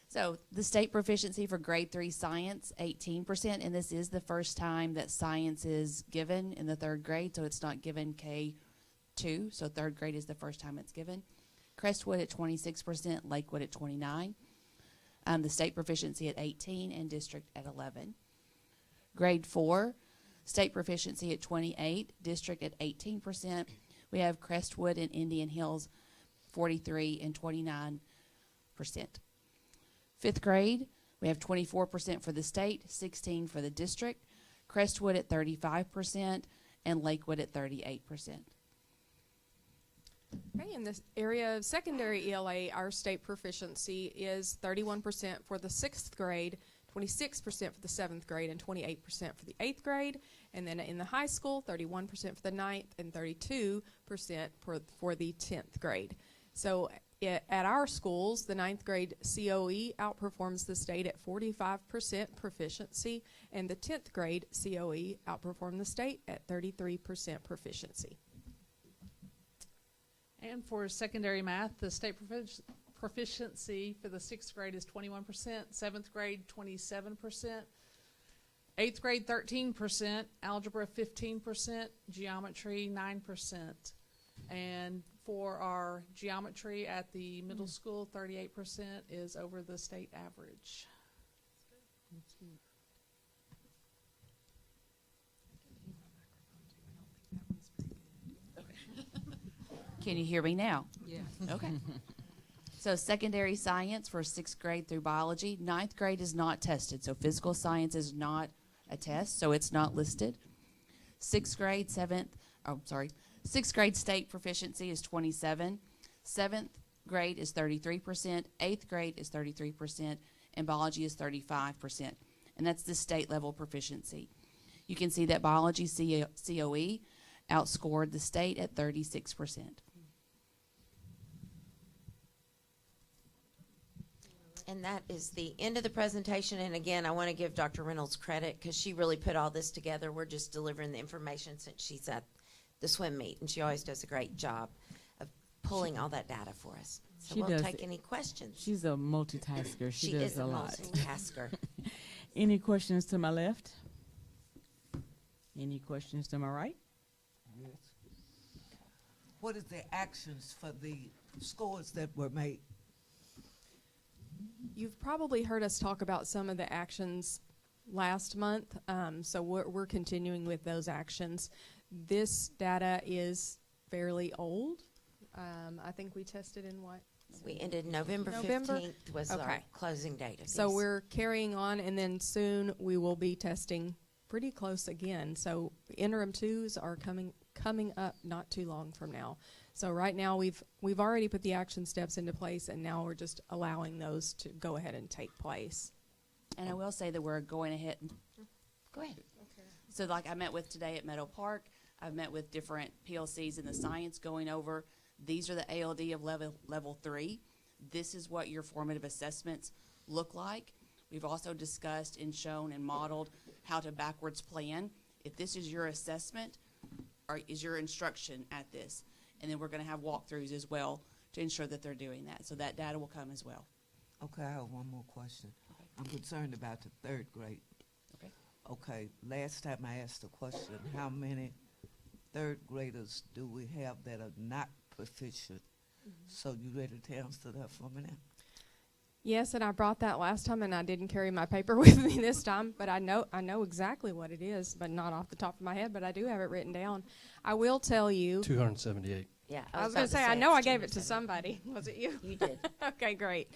S24: So the state proficiency for grade 3 science, 18%, and this is the first time that science is given in the 3rd grade, so it's not given K2, so 3rd grade is the first time it's given. Crestwood at 26%, Lakewood at 29%. The state proficiency at 18 and district at 11. Grade 4, state proficiency at 28, district at 18%. We have Crestwood and Indian Hills 43 and 29%. 5th grade, we have 24% for the state, 16 for the district. Crestwood at 35% and Lakewood at 38%.
S22: Okay, in this area of secondary ELA, our state proficiency is 31% for the 6th grade, 26% for the 7th grade, and 28% for the 8th grade. And then in the high school, 31% for the 9th and 32% for the 10th grade. So at our schools, the 9th grade COE outperforms the state at 45% proficiency, and the 10th grade COE outperformed the state at 33% proficiency.
S23: And for secondary math, the state proficiency for the 6th grade is 21%, 7th grade 27%, 8th grade 13%, algebra 15%, geometry 9%. And for our geometry at the middle school, 38% is over the state average.
S24: Can you hear me now?
S3: Yeah.
S24: Okay. So secondary science for 6th grade through biology. 9th grade is not tested, so physical science is not a test, so it's not listed. 6th grade, 6th grade state proficiency is 27. 7th grade is 33%. 8th grade is 33%. And biology is 35%. And that's the state level proficiency. You can see that biology COE outscored the state at 36%.
S4: And that is the end of the presentation. And again, I want to give Dr. Reynolds credit because she really put all this together. We're just delivering the information since she's at the swim meet, and she always does a great job of pulling all that data for us. So we'll take any questions.
S1: She's a multitasker. She does
S4: is a
S1: lot.
S4: multitasker.
S1: Any questions to my left? Any questions to my right?
S20: Yes. What is the actions for the scores that were made?
S22: You've probably heard us talk about some of the actions last month, so we're continuing with those actions. This data is fairly old. I think we tested in what?
S4: We ended November 15th was our closing date of
S22: So
S4: these.
S22: we're carrying on, and then soon we will be testing pretty close again. So interim twos are coming up not too long from now. So right now we've already put the action steps into place, and now we're just allowing those to go ahead and take place.
S24: And I will say that we're going ahead.
S4: Go ahead.
S24: Okay. So like I met with today at Meadow Park, I've met with different PLCs in the science going over, these are the ALD of level 3. This is what your formative assessments look like. We've also discussed and shown and modeled how to backwards plan. If this is your assessment, or is your instruction at this. And then we're going to have walkthroughs as well to ensure that they're doing that. So that data will come as well.
S20: Okay, I have one more question. Okay. I'm concerned about the 3rd grade.
S24: Okay.
S20: Okay, last time I asked the question, how many 3rd graders do we have that are not proficient? So you ready to answer that for me now?
S22: Yes, and I brought that last time, and I didn't carry my paper with me this time, but I know exactly what it is, but not off the top of my head, but I do have it written down. I will tell you.
S18: 278.
S4: Yeah,
S22: I was going to say, I know I gave it to somebody. Was it you?
S4: You did.
S22: Okay, great.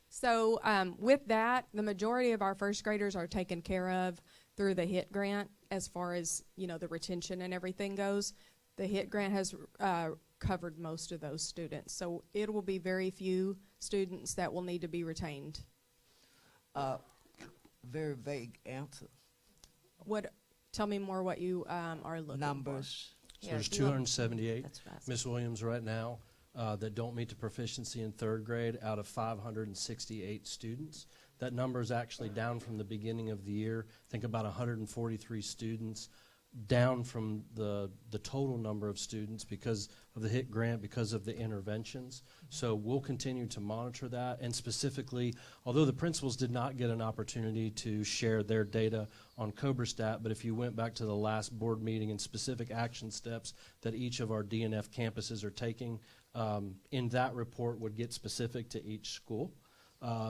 S22: So with that, the majority of our first graders are taken care of through the HIT grant as far as, the retention and everything goes. The HIT grant has covered most of those students. So it will be very few students that will need to be retained.
S20: Very vague answer.
S22: Tell me more what you are looking
S20: Numbers.
S18: So there's 278, Ms. Williams, right now that don't meet the proficiency in 3rd grade out of 568 students. That number is actually down from the beginning of the year. Think about 143 students, down from the total number of students because of the HIT grant, because of the interventions. So we'll continue to monitor that, and specifically, although the principals did not get an opportunity to share their data on CobraStat, but if you went back to the last board meeting and specific action steps that each of our DNF campuses are taking, in that report would get specific to each school.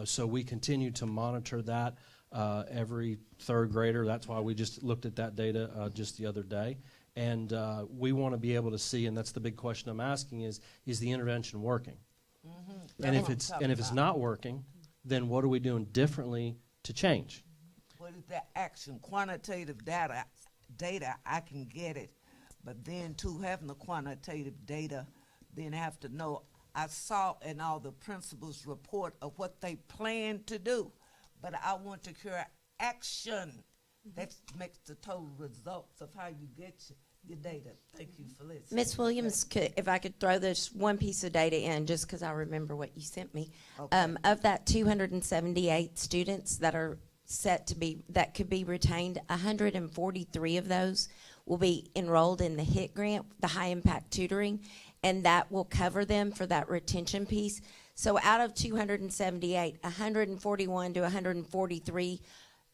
S18: So we continue to monitor that every third grader. That's why we just looked at that data just the other day. And we want to be able to see, and that's the big question I'm asking is the intervention working? And if it's not working, then what are we doing differently to change?
S20: What is the action? Quantitative data, I can get it. But then, too, having the quantitative data, then have to know. I saw in all the principals' report of what they plan to do, but I want to hear action. That makes the total results of how you get your data. Thank you for listening.
S4: Ms. Williams, if I could throw this one piece of data in, just because I remember what you sent me.
S20: Okay.
S4: Of that 278 students that are set to be, that could be retained, 143 of those will be enrolled in the HIT grant, the high impact tutoring, and that will cover them for that retention piece. So out of 278, 141 to 143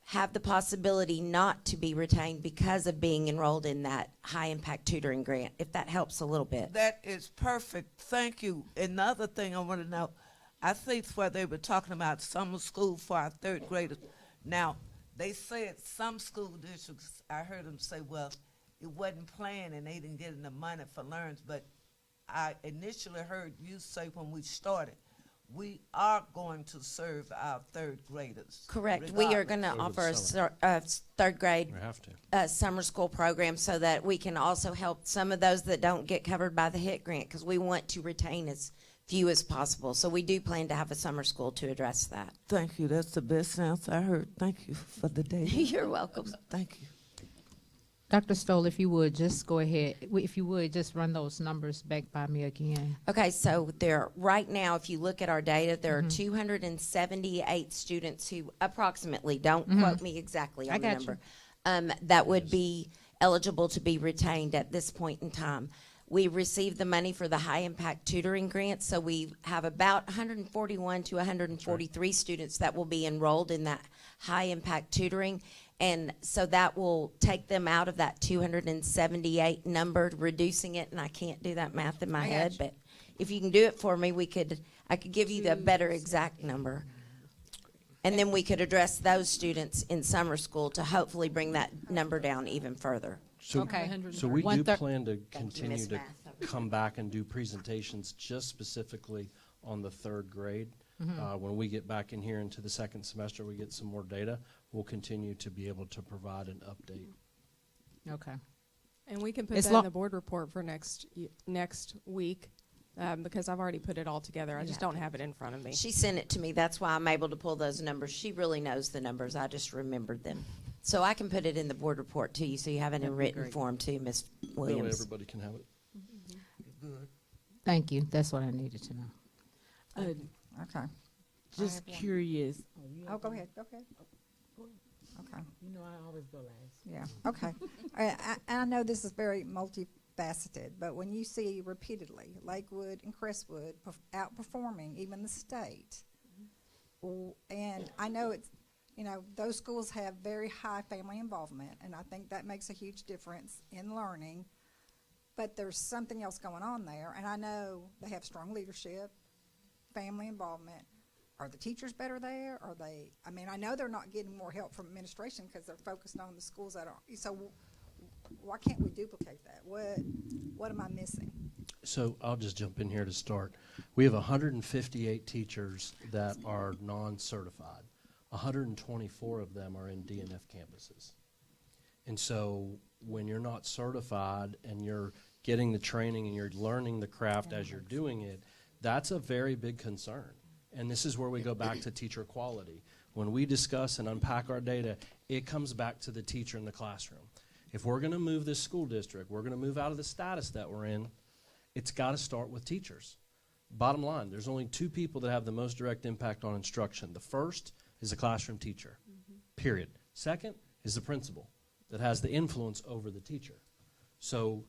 S4: have the possibility not to be retained because of being enrolled in that high impact tutoring grant, if that helps a little bit.
S20: That is perfect. Thank you. Another thing I want to know, I think where they were talking about summer school for our third graders. Now, they said some school districts, I heard them say, well, it wasn't planned and they didn't get enough money for learns, but I initially heard you say when we started, we are going to serve our third graders.
S4: Correct. We are going to offer a third grade
S18: We have to.
S4: summer school program so that we can also help some of those that don't get covered by the HIT grant, because we want to retain as few as possible. So we do plan to have a summer school to address that.
S20: Thank you. That's the best answer I heard. Thank you for the data.
S4: You're welcome.
S20: Thank you.
S3: Dr. Stoll, if you would, just go ahead. If you would, just run those numbers back by me again.
S4: Okay, so there, right now, if you look at our data, there are 278 students who approximately, don't quote me exactly on the number, that would be eligible to be retained at this point in time. We received the money for the high impact tutoring grant, so we have about 141 to 143 students that will be enrolled in that high impact tutoring. And so that will take them out of that 278 number, reducing it, and I can't do that math in my head, but if you can do it for me, I could give you the better exact number. And then we could address those students in summer school to hopefully bring that number down even further.
S18: So,
S3: Okay.
S18: so we do plan to
S4: Thank you,
S18: continue
S4: Miss
S18: to
S4: Math.
S18: come back and do presentations just specifically on the third grade. When we get back in here into the second semester, we get some more data. We'll continue to be able to provide an update.
S3: Okay.
S22: And we can put
S3: As
S22: that
S3: lo-
S22: in the board report for next week, because I've already put it all together. I just don't have it in front of me.
S4: She sent it to me, that's why I'm able to pull those numbers. She really knows the numbers, I just remembered them. So I can put it in the board report to you, so you have it in written form too, Ms.
S18: That way
S4: Williams.
S18: everybody can have it.
S20: Good.
S3: Thank you. That's what I needed to know.
S5: Okay.
S1: Just curious.
S5: Oh, go ahead. Okay. Okay.
S1: You know I always go last.
S5: Yeah. Okay. I know this is very multifaceted, but when you see repeatedly Lakewood and Crestwood outperforming even the state, and I know it's, those schools have very high family involvement, and I think that makes a huge difference in learning. But there's something else going on there, and I know they have strong leadership, family involvement. Are the teachers better there? Are they? I mean, I know they're not getting more help from administration because they're focused on the schools that are. So, why can't we duplicate that? What am I missing?
S18: So I'll just jump in here to start. We have 158 teachers that are non-certified. 124 of them are in DNF campuses. And so when you're not certified and you're getting the training and you're learning the craft as you're doing it, that's a very big concern. And this is where we go back to teacher quality. When we discuss and unpack our data, it comes back to the teacher in the classroom. If we're going to move this school district, we're going to move out of the status that we're in, it's got to start with teachers. Bottom line, there's only two people that have the most direct impact on instruction. The first is the classroom teacher, period. Second is the principal that has the influence over the teacher. So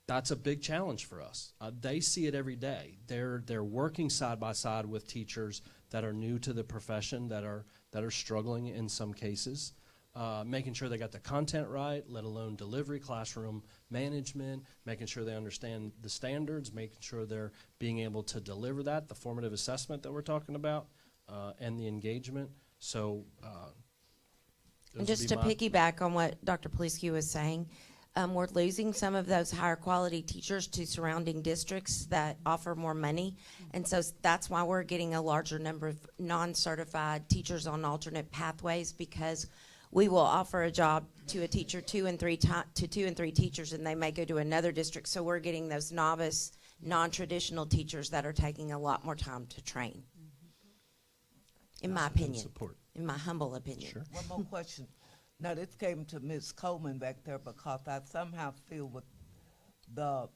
S18: that's a big challenge for us. They see it every day. They're working side by side with teachers that are new to the profession, that are struggling in some cases. making sure they got the content right, let alone delivery, classroom management, making sure they understand the standards, making sure they're being able to deliver that, the formative assessment that we're talking about, and the engagement. So,
S4: and just to piggyback on what Dr. Polisky was saying, we're losing some of those higher quality teachers to surrounding districts that offer more money. And so that's why we're getting a larger number of non-certified teachers on alternate pathways, because we will offer a job to a teacher two and three teachers, and they may go to another district. So we're getting those novice, non-traditional teachers that are taking a lot more time to train, in my opinion, in my humble opinion.
S18: Sure.
S20: One more question. Now, this came to Ms. Coleman back there because I somehow feel with the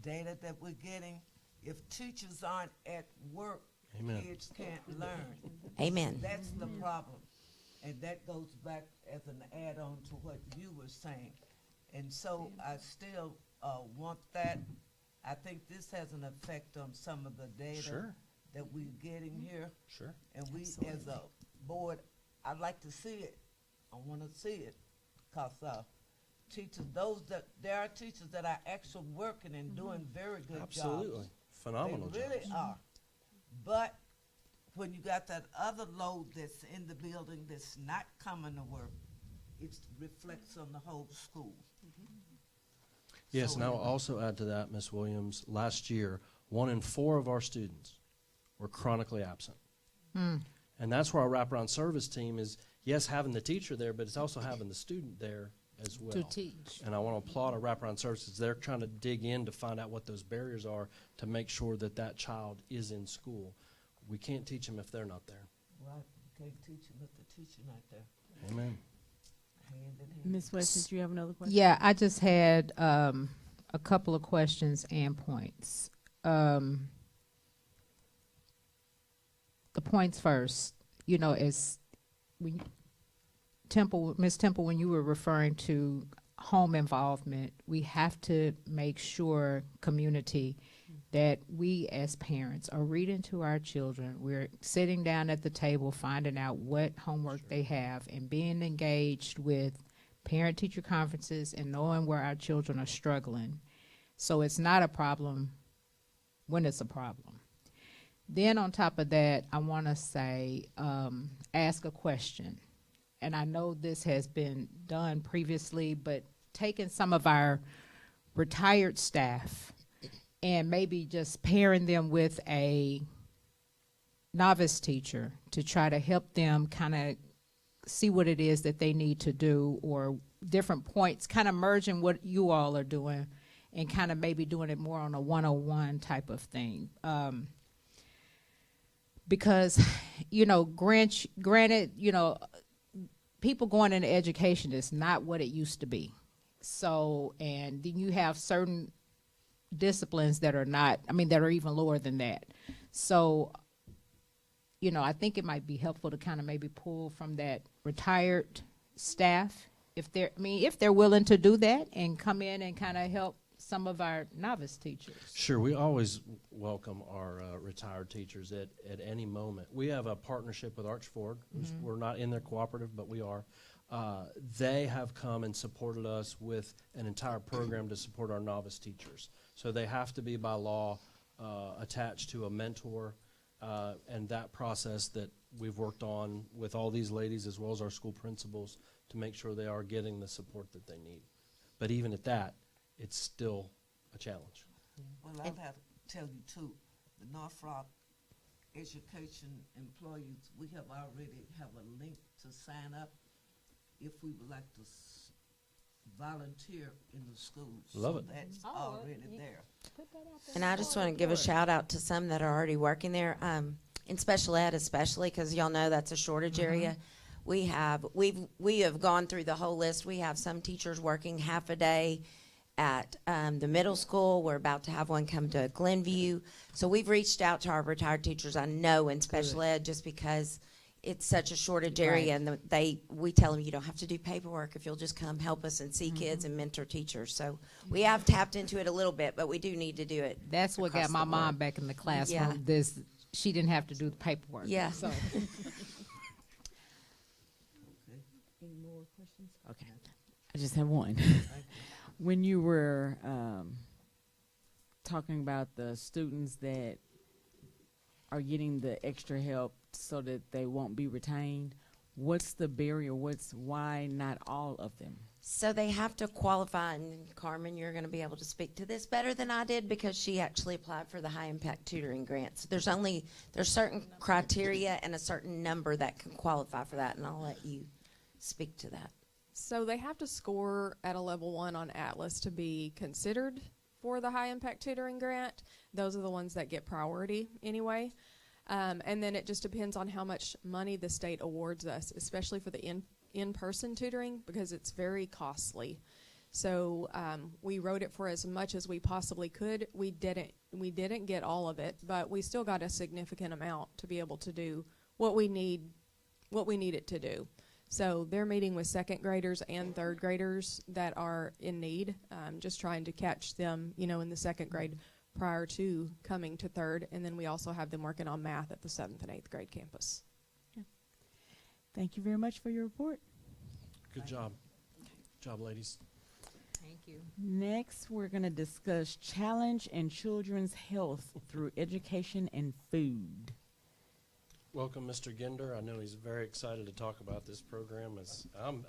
S20: data that we're getting, if teachers aren't at work,
S18: Amen.
S20: kids can't learn.
S4: Amen.
S20: That's the problem. And that goes back as an add-on to what you were saying. And so I still want that. I think this has an effect on some of the data that we're getting here.
S18: Sure.
S20: And we, as a board, I'd like to see it. I want to see it, because teachers, there are teachers that are actually working and doing very good jobs.
S18: Absolutely. Phenomenal
S20: They really
S18: jobs.
S20: are. But when you got that other load that's in the building that's not coming to work, it reflects on the whole school.
S18: Yes,
S20: So
S18: and I'll
S20: anyway.
S18: also add to that, Ms. Williams, last year, 1 in 4 of our students were chronically absent. And that's where our wraparound service team is, yes, having the teacher there, but it's also having the student there as well.
S3: To teach.
S18: And I want to applaud our wraparound services. They're trying to dig in to find out what those barriers are to make sure that that child is in school. We can't teach them if they're not there.
S20: Right, you can't teach them if the teacher not there.
S18: Amen.
S20: Hand in hand.
S1: Ms. West, did you have another question?
S3: Yeah, I just had a couple of questions and points. The points first, as Ms. Temple, when you were referring to home involvement, we have to make sure, community, that we as parents are reading to our children. We're sitting down at the table, finding out what homework they have, and being engaged with parent-teacher conferences and knowing where our children are struggling. So it's not a problem when it's a problem. Then on top of that, I want to say, ask a question. And I know this has been done previously, but taking some of our retired staff and maybe just pairing them with a novice teacher to try to help them kind of see what it is that they need to do, or different points, kind of merging what you all are doing and kind of maybe doing it more on a 101 type of thing. Because, granted, people going into education is not what it used to be. So, and then you have certain disciplines that are not, that are even lower than that. So, I think it might be helpful to kind of maybe pull from that retired staff, if they're willing to do that and come in and kind of help some of our novice teachers.
S18: Sure, we always welcome our retired teachers at any moment. We have a partnership with Archford. We're not in their cooperative, but we are. They have come and supported us with an entire program to support our novice teachers. So they have to be by law attached to a mentor, and that process that we've worked on with all these ladies as well as our school principals to make sure they are getting the support that they need. But even at that, it's still a challenge.
S20: Well, I'll have to tell you too, the Norfolk education employees, we have already have a link to sign up if we would like to volunteer in the schools.
S18: Love it.
S20: That's already there.
S4: And I just want to give a shout out to some that are already working there, in special ed especially, because y'all know that's a shortage area. We have gone through the whole list. We have some teachers working half a day at the middle school. We're about to have one come to Glenview. So we've reached out to our retired teachers, I know, in special ed, just because it's such a shortage area, and we tell them you don't have to do paperwork if you'll just come help us and see kids and mentor teachers. So we have tapped into it a little bit, but we do need to do it.
S3: That's what got my mom back in the classroom.
S4: Yeah.
S3: She didn't have to do the paperwork.
S4: Yeah.
S3: So.
S20: Any more
S23: questions?
S1: Okay. I just have one. When you were talking about the students that are getting the extra help so that they won't be retained, what's the barrier? Why not all of them?
S4: So they have to qualify, and Carmen, you're going to be able to speak to this better than I did because she actually applied for the high impact tutoring grants. There's certain criteria and a certain number that can qualify for that, and I'll let you speak to that.
S22: So they have to score at a level 1 on Atlas to be considered for the high impact tutoring grant. Those are the ones that get priority anyway. And then it just depends on how much money the state awards us, especially for the in-person tutoring, because it's very costly. So we wrote it for as much as we possibly could. We didn't get all of it, but we still got a significant amount to be able to do what we need it to do. So they're meeting with second graders and third graders that are in need, just trying to catch them, in the second grade prior to coming to third. And then we also have them working on math at the 7th and 8th grade campus.
S1: Thank you very much for your report.
S18: Good job. Good job, ladies.
S3: Thank you.
S1: Next, we're going to discuss challenge in children's health through education and food.
S18: Welcome, Mr. Ginder. I know he's very excited to talk about this program.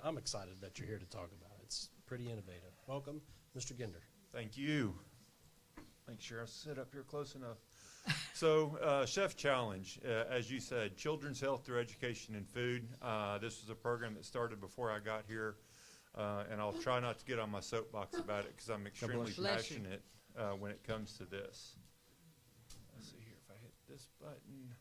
S18: I'm excited that you're here to talk about it. It's pretty innovative. Welcome, Mr. Ginder.
S6: Thank you. Make sure I sit up here close enough. So, Chef Challenge, as you said, children's health through education and food. This was a program that started before I got here, and I'll try not to get on my soapbox about it because I'm extremely passionate when it comes to this. Let's see here if I hit this button.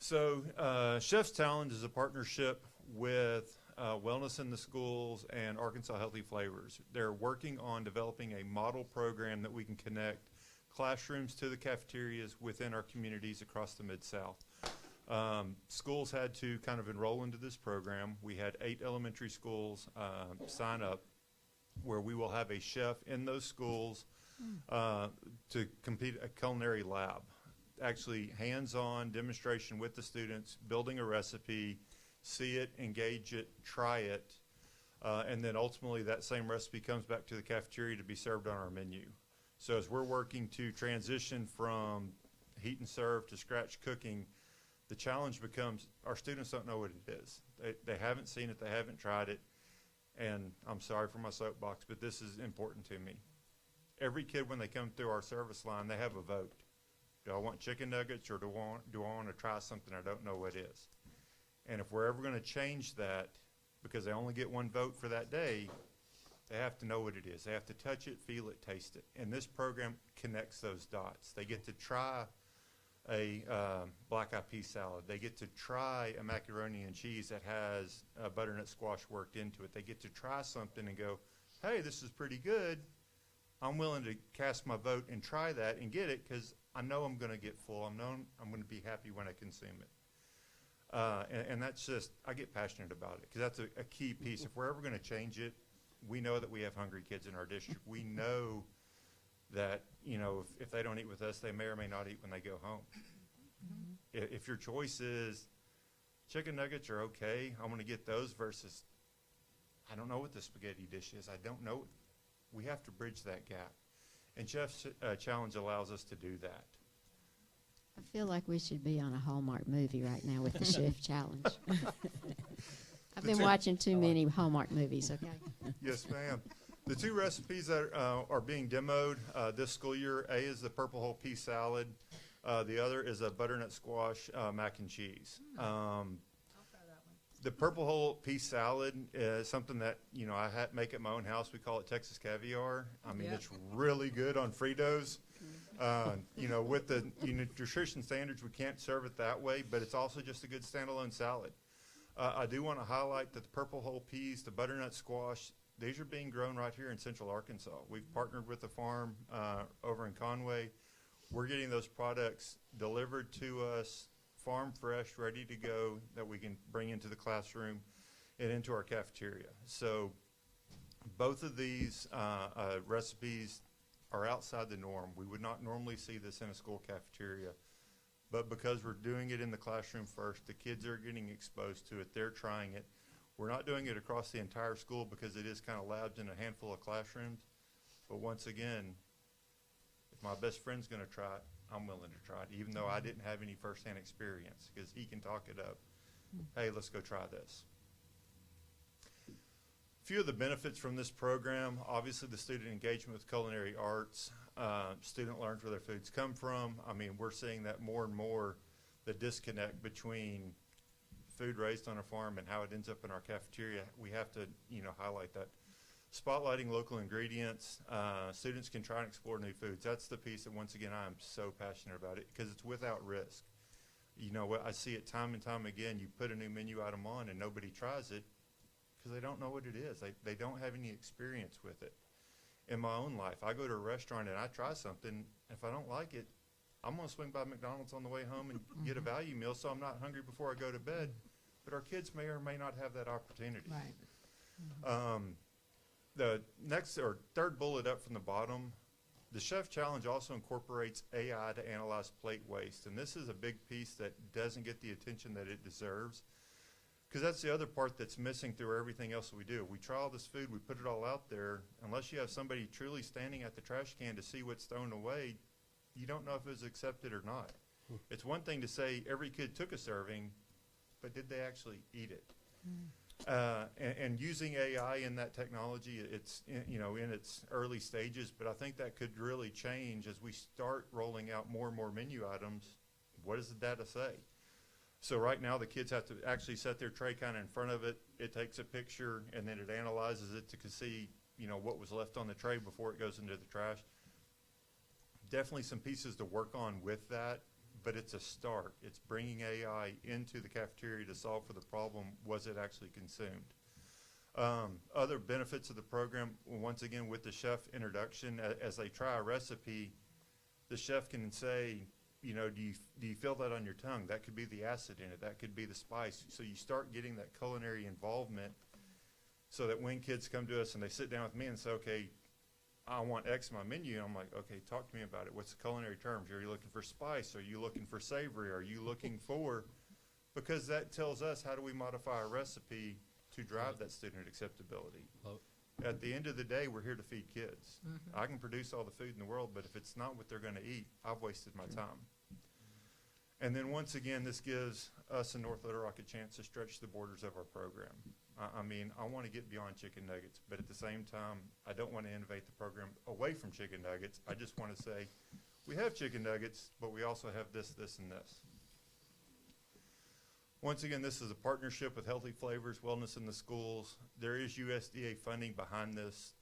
S6: So, Chef's Challenge is a partnership with Wellness in the Schools and Arkansas Healthy Flavors. They're working on developing a model program that we can connect classrooms to the cafeterias within our communities across the Mid-South. Schools had to kind of enroll into this program. We had 8 elementary schools sign up where we will have a chef in those schools to compete a culinary lab. Actually hands-on demonstration with the students, building a recipe, see it, engage it, try it, and then ultimately that same recipe comes back to the cafeteria to be served on our menu. So as we're working to transition from heat and serve to scratch cooking, the challenge becomes our students don't know what it is. They haven't seen it, they haven't tried it, and I'm sorry for my soapbox, but this is important to me. Every kid, when they come through our service line, they have a vote. Do I want chicken nuggets or do I want to try something I don't know what is? And if we're ever going to change that, because they only get one vote for that day, they have to know what it is. They have to touch it, feel it, taste it. And this program connects those dots. They get to try a black-eyed pea salad. They get to try a macaroni and cheese that has butternut squash worked into it. They get to try something and go, hey, this is pretty good. I'm willing to cast my vote and try that and get it because I know I'm going to get full. I'm going to be happy when I consume it. And that's just, I get passionate about it because that's a key piece. If we're ever going to change it, we know that we have hungry kids in our district. We know that, if they don't eat with us, they may or may not eat when they go home. If your choice is chicken nuggets are okay, I'm going to get those versus I don't know what the spaghetti dish is. I don't know. We have to bridge that gap. And Chef's Challenge allows us to do that.
S21: I feel like we should be on a Hallmark movie right now with the Chef Challenge. I've been watching too many Hallmark movies, okay?
S6: Yes, ma'am. The 2 recipes that are being demoed this school year, A is the purple whole pea salad. The other is a butternut squash mac and cheese. The purple whole pea salad is something that, I make at my own house. We call it Texas caviar. I mean, It's really good on Fritos. With the nutrition standards, we can't serve it that way, but it's also just a good standalone salad. I do want to highlight that the purple whole peas, the butternut squash, these are being grown right here in Central Arkansas. We've partnered with a farm over in Conway. We're getting those products delivered to us, farm fresh, ready to go, that we can bring into the classroom and into our cafeteria. So both of these recipes are outside the norm. We would not normally see this in a school cafeteria. But because we're doing it in the classroom first, the kids are getting exposed to it, they're trying it. We're not doing it across the entire school because it is kind of labs in a handful of classrooms. But once again, if my best friend's going to try it, I'm willing to try it, even though I didn't have any firsthand experience, because he can talk it up. Hey, let's go try this. A few of the benefits from this program, obviously the student engagement with culinary arts. Student learns where their foods come from. I mean, we're seeing that more and more, the disconnect between food raised on a farm and how it ends up in our cafeteria. We have to, highlight that. Spotlighting local ingredients. Students can try and explore new foods. That's the piece that, once again, I'm so passionate about it because it's without risk. You know what? I see it time and time again. You put a new menu item on and nobody tries it because they don't know what it is. They don't have any experience with it. In my own life, I go to a restaurant and I try something. If I don't like it, I'm going to swing by McDonald's on the way home and get a value meal so I'm not hungry before I go to bed. But our kids may or may not have that opportunity.
S3: Right.
S6: The next or third bullet up from the bottom, the Chef Challenge also incorporates AI to analyze plate waste. And this is a big piece that doesn't get the attention that it deserves, because that's the other part that's missing through everything else that we do. We try all this food, we put it all out there. Unless you have somebody truly standing at the trash can to see what's thrown away, you don't know if it was accepted or not. It's one thing to say every kid took a serving, but did they actually eat it? And using AI in that technology, it's in its early stages, but I think that could really change as we start rolling out more and more menu items. What does the data say? So right now the kids have to actually set their tray kind of in front of it. It takes a picture and then it analyzes it to see what was left on the tray before it goes into the trash. Definitely some pieces to work on with that, but it's a start. It's bringing AI into the cafeteria to solve for the problem, was it actually consumed? Other benefits of the program, once again with the chef introduction, as they try a recipe, the chef can say, do you feel that on your tongue? That could be the acid in it, that could be the spice. So you start getting that culinary involvement so that when kids come to us and they sit down with me and say, okay, I want X in my menu. I'm like, okay, talk to me about it. What's the culinary terms? Are you looking for spice? Are you looking for savory? Are you looking for, because that tells us how do we modify a recipe to drive that student acceptability. At the end of the day, we're here to feed kids. I can produce all the food in the world, but if it's not what they're going to eat, I've wasted my time. And then once again, this gives us in North Little Rock a chance to stretch the borders of our program. I mean, I want to get beyond chicken nuggets, but at the same time, I don't want to innovate the program away from chicken nuggets. I just want to say, we have chicken nuggets, but we also have this, this, and this. Once again, this is a partnership with Healthy Flavors, Wellness in the Schools. There is USDA funding behind this.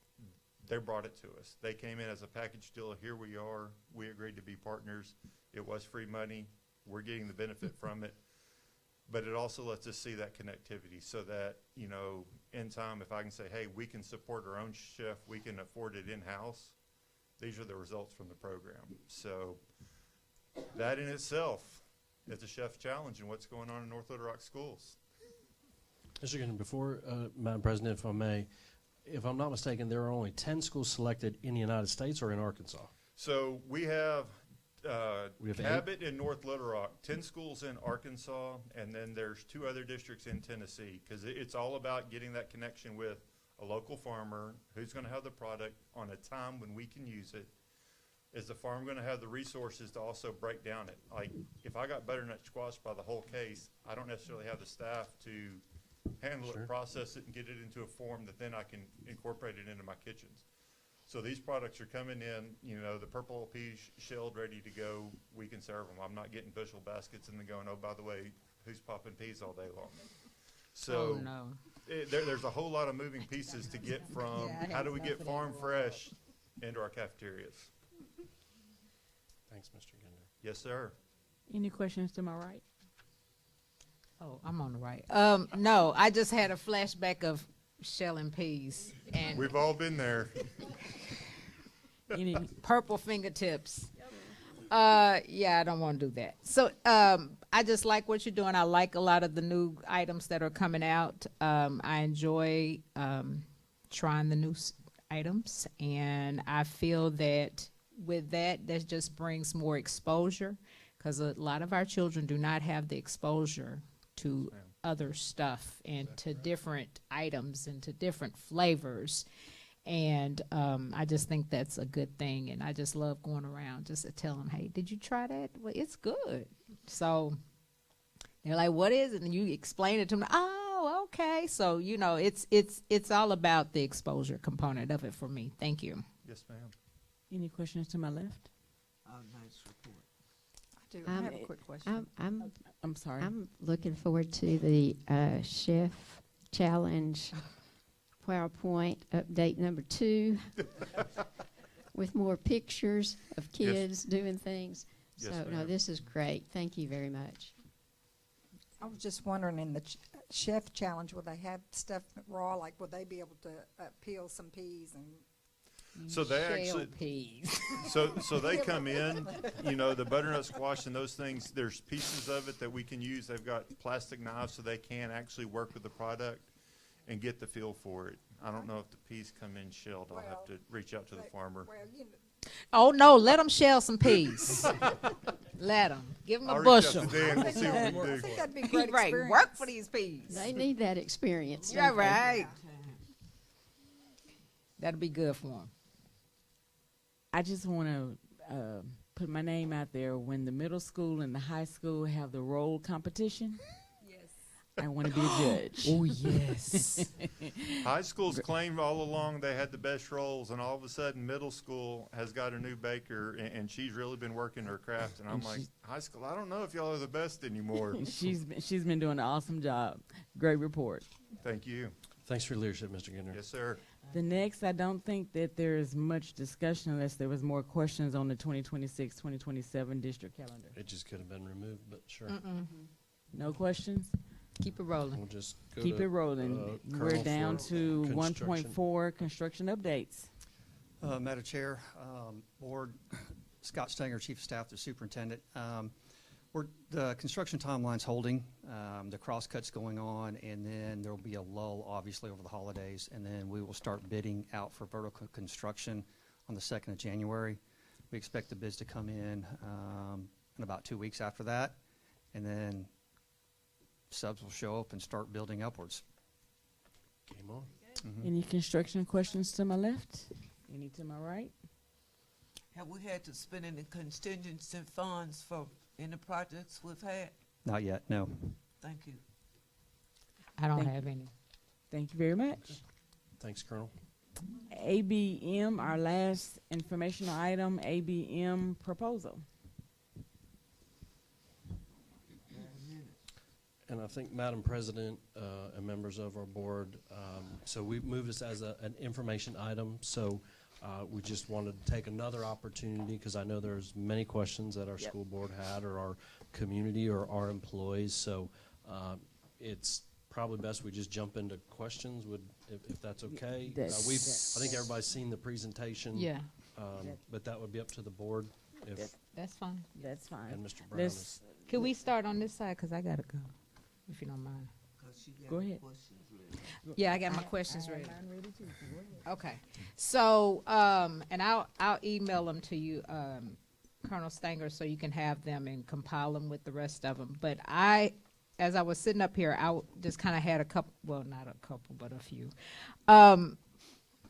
S6: They brought it to us. They came in as a package deal. Here we are. We agreed to be partners. It was free money. We're getting the benefit from it. But it also lets us see that connectivity so that, in time, if I can say, hey, we can support our own chef, we can afford it in-house, these are the results from the program. So that in itself is a chef challenge in what's going on in North Little Rock schools.
S18: Mr. Gunn, before, Madam President, if I may, if I'm not mistaken, there are only 10 schools selected in the United States or in Arkansas?
S6: So we have Cabot
S18: 8?
S6: in North Little Rock, 10 schools in Arkansas, and then there's 2 other districts in Tennessee, because it's all about getting that connection with a local farmer who's going to have the product on a time when we can use it. Is the farm going to have the resources to also break down it? Like, if I got butternut squash by the whole case, I don't necessarily have the staff to handle it, process it, and get it into a form that then I can incorporate it into my kitchens. So these products are coming in, the purple peas shelled, ready to go. We can serve them. I'm not getting bushel baskets and then going, oh, by the way, who's popping peas all day long? So there's a whole lot of moving pieces to get from how do we get farm fresh into our cafeterias.
S18: Thanks, Mr. Ginder.
S6: Yes, sir.
S1: Any questions to my right?
S3: Oh, I'm on the right. No, I just had a flashback of shelling peas. And
S6: we've all been there.
S3: Purple fingertips. Yeah, I don't want to do that. So I just like what you're doing. I like a lot of the new items that are coming out. I enjoy trying the new items, and I feel that with that just brings more exposure, because a lot of our children do not have the exposure to other stuff and to different items and to different flavors. And I just think that's a good thing. And I just love going around just to tell them, hey, did you try that? Well, it's good. So they're like, what is it? And you explain it to them. Oh, okay. So, you know, it's all about the exposure component of it for me. Thank you.
S6: Yes, ma'am.
S1: Any questions to my left?
S20: Nice report.
S5: I have a quick question.
S1: I'm sorry.
S21: I'm looking forward to the Chef Challenge PowerPoint update number 2 with more pictures of kids doing things.
S6: Yes,
S21: So, no,
S6: ma'am.
S21: this is great. Thank you very much.
S5: I was just wondering, in the chef challenge, will they have stuff raw? Like, will they be able to peel some peas and
S6: So they
S5: shell
S6: actually,
S5: peas?
S6: so they come in, you know, the butternut squash and those things, there's pieces of it that we can use. They've got plastic knives so they can actually work with the product and get the feel for it. I don't know if the peas come in shelled. I'll have to reach out to the farmer.
S5: Well, you know,
S3: Oh, no, let them shell some peas. Let them. Give them
S6: I'll
S3: a
S6: reach out
S3: bushel.
S6: to Dan. We'll see what we
S5: I
S6: can do.
S5: think that'd be a great
S3: Right,
S5: experience.
S3: work for these peas.
S21: They need that experience.
S3: Yeah,
S21: don't they?
S3: right. That'll be good for them.
S1: I just want to put my name out there. When the middle school and the high school have the roll competition, I want to be a judge.
S3: Oh, yes.
S6: High school's claimed all along they had the best rolls, and all of a sudden middle school has got a new baker, and she's really been working her craft. And I'm like, high school, I don't know if y'all are the best anymore.
S1: She's been doing an awesome job. Great report.
S6: Thank you.
S18: Thanks for your leadership, Mr. Ginner.
S6: Yes, sir.
S1: The next, I don't think that there is much discussion unless there was more questions on the 2026-2027 district calendar.
S18: It just could have been removed, but sure.
S1: No questions?
S3: Keep it rolling.
S18: We'll just go
S1: Keep
S18: to,
S1: it rolling. We're
S18: Colonel
S1: down
S18: for
S1: to
S18: construction.
S1: 1.4 construction updates.
S17: Madam Chair, Board, Scott Stanger, Chief of Staff, the Superintendent. The construction timeline's holding. The cross-cut's going on, and then there will be a lull, obviously, over the holidays, and then we will start bidding out for vertical construction on the 2nd of January. We expect the bids to come in about 2 weeks after that, and then subs will show up and start building upwards.
S18: Game on.
S1: Any construction questions to my left? Any to my right?
S20: Have we had to spend any contingency funds for any projects we've had?
S17: Not yet, no.
S20: Thank you.
S3: I don't
S1: Thank
S3: have any.
S1: Thank you very much.
S18: Thanks, Colonel.
S1: ABM, our last informational item, ABM proposal.
S18: And I think, Madam President and members of our board, so we moved this as an information item. So we just wanted to take another opportunity, because I know there's many questions that our school board had, or our community, or our employees. So it's probably best we just jump into questions, if that's okay. I think everybody's seen the presentation.
S3: Yeah.
S18: But that would be up to the board.
S3: That's fine.
S1: That's fine.
S18: And Mr. Brown is.
S3: Could we start on this side? Because I got to go, if you don't mind.
S1: Go ahead.
S3: Yeah, I got my questions ready. Okay. So, and I'll email them to you, Colonel Stanger, so you can have them and compile them with the rest of them. But as I was sitting up here, I just kind of had a couple, well, not a couple, but a few.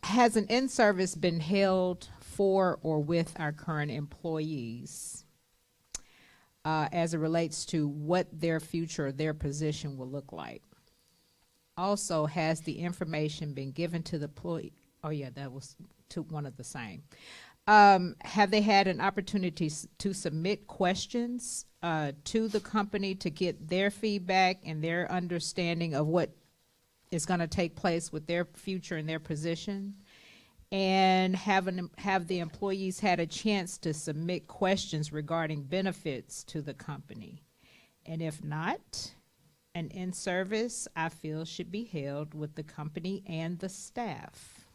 S3: Has an in-service been held for or with our current employees as it relates to what their future, their position will look like? Also, has the information been given to the employee? Oh, yeah, that was one of the same. Have they had an opportunity to submit questions to the company to get their feedback and their understanding of what is going to take place with their future and their position? And have the employees had a chance to submit questions regarding benefits to the company? And if not, an in-service, I feel, should be held with the company and the staff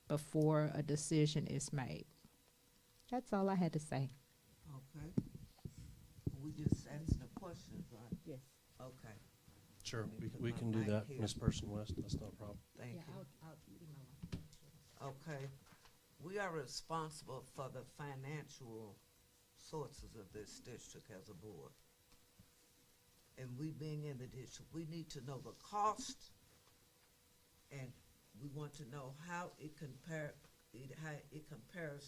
S3: before a decision is made. That's all I had to say.
S20: Okay. We just answer the questions, right?
S1: Yes.
S20: Okay.
S18: Sure, we can do that, Ms. Person West. That's no problem.
S20: Thank you. Okay. We are responsible for the financial sources of this district as a board. and we being in the district, we need to know the cost, and we want to know how it compares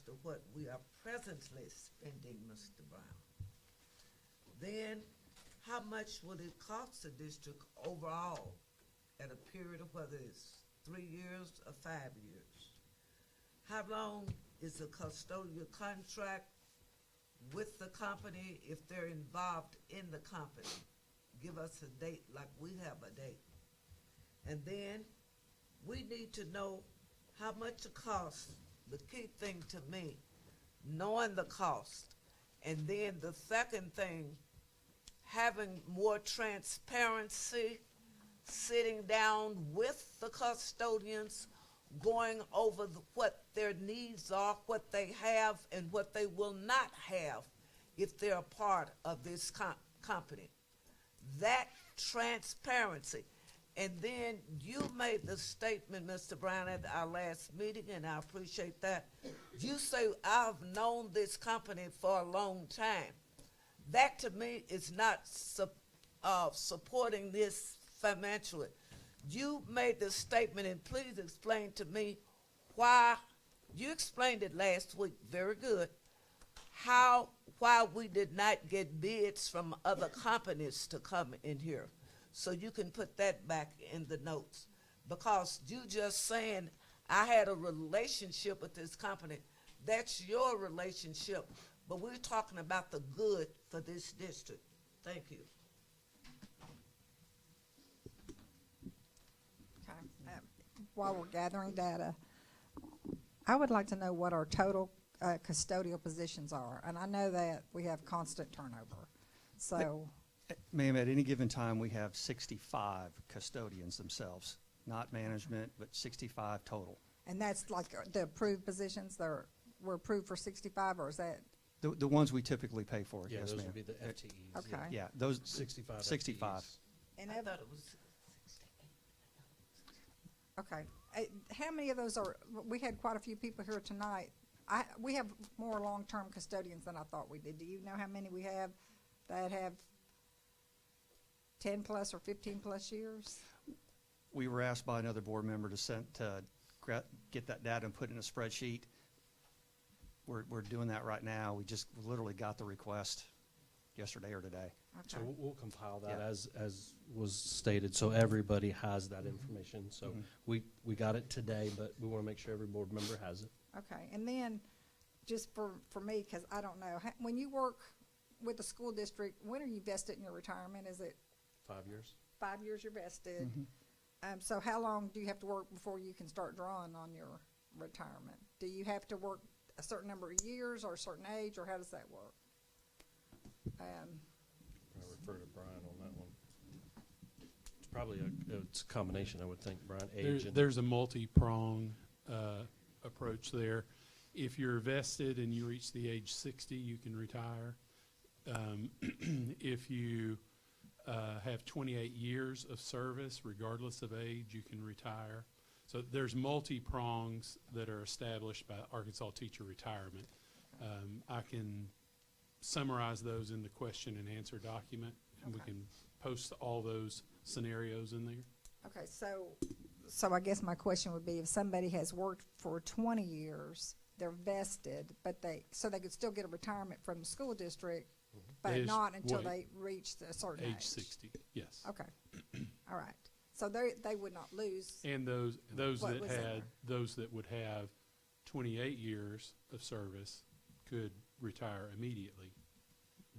S20: to what we are presently spending, Mr. Brown. Then, how much would it cost the district overall at a period of whether it's 3 years or 5 years? How long is a custodial contract with the company if they're involved in the company? Give us a date like we have a date. And then we need to know how much it costs. The key thing to me, knowing the cost. And then the second thing, having more transparency, sitting down with the custodians, going over what their needs are, what they have, and what they will not have if they're a part of this company. That transparency. And then you made the statement, Mr. Brown, at our last meeting, and I appreciate that. You say, I've known this company for a long time. That to me is not supporting this financially. You made the statement, and please explain to me why, you explained it last week, very good, why we did not get bids from other companies to come in here. So you can put that back in the notes. Because you just saying, I had a relationship with this company, that's your relationship, but we're talking about the good for this district. Thank you.
S5: Okay. While we're gathering data, I would like to know what our total custodial positions are. And I know that we have constant turnover. So,
S17: Ma'am, at any given time, we have 65 custodians themselves, not management, but 65 total.
S5: and that's like the approved positions that were approved for 65, or is that?
S17: The ones we typically pay for,
S18: Yeah,
S17: yes,
S18: those
S17: ma'am.
S18: would be the FTEs.
S5: Okay.
S17: Yeah, those
S18: 65
S17: 65.
S18: FTEs.
S5: And
S20: I thought it was
S5: okay. How many of those are? We had quite a few people here tonight. We have more long-term custodians than I thought we did. Do you know how many we have that have 10 plus or 15 plus years?
S17: We were asked by another board member to get that data and put it in a spreadsheet. We're doing that right now. We just literally got the request yesterday or today.
S18: So
S5: Okay.
S18: we'll compile that
S17: Yeah.
S18: as was stated, so everybody has that information. So we got it today, but we want to make sure every board member has it.
S5: Okay, and then just for me, because I don't know, when you work with the school district, when are you vested in your retirement? Is it
S18: 5 years.
S5: 5 years you're vested? So how long do you have to work before you can start drawing on your retirement? Do you have to work a certain number of years or a certain age, or how does that work?
S18: I refer to Brian on that one. It's probably it's a combination, I would think, Brian, age and.
S11: There's a multi-prong approach there. If you're vested and you reach the age 60, you can retire. If you have 28 years of service, regardless of age, you can retire. So there's multi-prongs that are established by Arkansas Teacher Retirement. I can summarize those in the question and answer document, and we can post all those scenarios in there.
S5: Okay, so I guess my question would be, if somebody has worked for 20 years, they're vested, but they could still get a retirement from the school district, but
S11: They
S5: not until
S11: would.
S5: they reach a certain age.
S11: Age 60, yes.
S5: Okay, all right. So they would not lose.
S11: And those
S5: What
S11: that
S5: was in
S11: had,
S5: there?
S11: those that would have 28 years of service could retire immediately.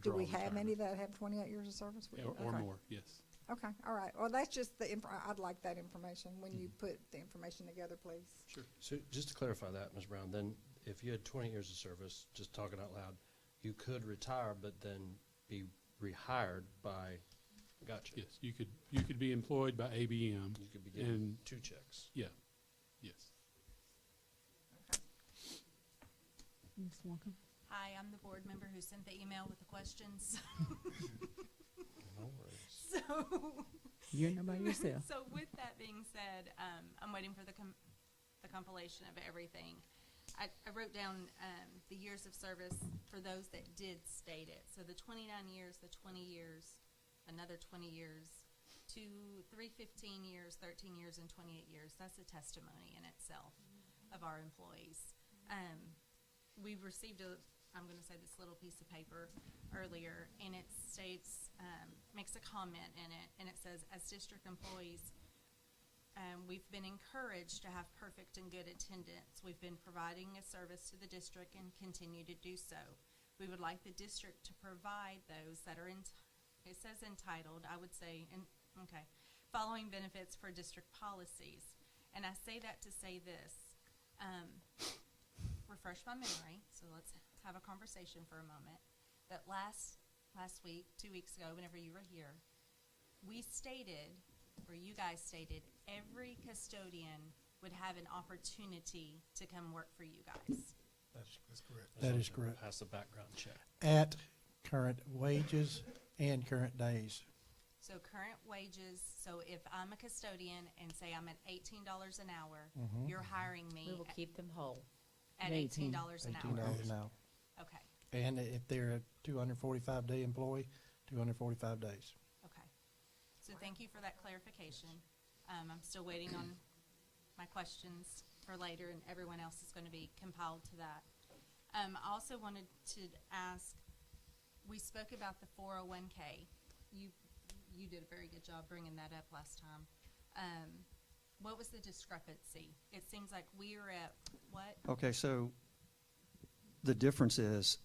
S5: Do
S11: draw
S5: we have
S11: retirement.
S5: any that have 28 years of service?
S11: Or
S5: Okay.
S11: more, yes.
S5: Okay, all right. Well, that's just I'd like that information when you put the information together, please.
S11: Sure.
S18: So just to clarify that, Ms. Brown, then if you had 20 years of service, just talking out loud, you could retire but then be rehired by, gotcha.
S11: Yes, you could be employed by ABM.
S18: You could be getting
S11: And
S18: 2 checks.
S11: yeah, yes.
S1: Ms. Walker?
S19: Hi, I'm the board member who sent the email with the questions.
S18: No worries.
S19: So,
S1: You're not by yourself.
S19: So with that being said, I'm waiting for the compilation of everything. I wrote down the years of service for those that did state it. So the 29 years, the 20 years, another 20 years, 3 15 years, 13 years, and 28 years. That's a testimony in itself of our employees. We received I'm going to say this little piece of paper earlier, and it states, makes a comment in it, and it says, as district employees, we've been encouraged to have perfect and good attendance. We've been providing a service to the district and continue to do so. We would like the district to provide those that are it says entitled, I would say, following benefits for district policies. And I say that to say this, refresh my memory, so let's have a conversation for a moment. That last week, 2 weeks ago, whenever you were here, we stated, or you guys stated, every custodian would have an opportunity to come work for you guys.
S7: That's correct.
S18: That is correct. Pass the background check.
S7: At current wages and current days.
S19: So current wages, so if I'm a custodian and say I'm at $18 an hour,
S7: Mhm.
S19: you're hiring me.
S8: We will keep them whole.
S19: At $18 an hour.
S7: $18 an hour.
S19: Okay.
S7: And if they're a 245-day employee, 245 days.
S19: Okay. So thank you for that clarification. I'm still waiting on my questions for later, and everyone else is going to be compiled to that. I also wanted to ask, we spoke about the 401k. You did a very good job bringing that up last time. What was the discrepancy? It seems like we are at what?
S17: Okay, so the difference is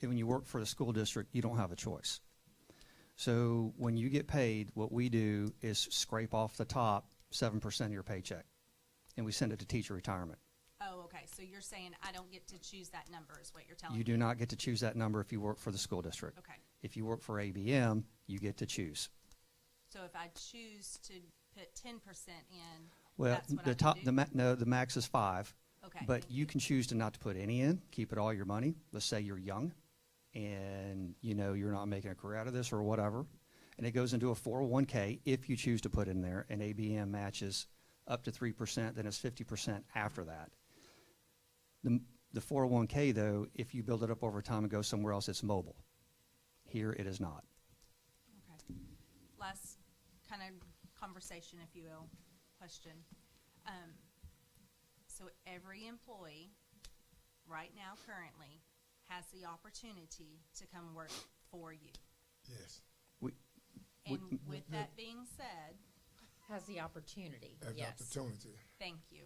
S17: when you work for the school district, you don't have a choice. So when you get paid, what we do is scrape off the top 7% of your paycheck, and we send it to teacher retirement.
S19: Oh, okay. So you're saying I don't get to choose that number is what you're telling me?
S17: You do not get to choose that number if you work for the school district.
S19: Okay.
S17: If you work for ABM, you get to choose.
S19: So if I choose to put 10% in,
S17: Well,
S19: that's what
S17: the
S19: I
S17: top,
S19: can do?
S17: the max is 5.
S19: Okay.
S17: But you can choose to not to put any in, keep it all your money. Let's say you're young and you're not making a career out of this or whatever. And it goes into a 401k if you choose to put in there, and ABM matches up to 3%, then it's 50% after that. The 401k, though, if you build it up over time and go somewhere else, it's mobile. Here it is not.
S19: Okay. Last kind of conversation, if you will, question. So every employee right now currently has the opportunity to come work for you.
S7: Yes.
S19: And with that being said,
S8: Has the opportunity,
S7: Has the
S8: yes.
S7: opportunity.
S19: thank you.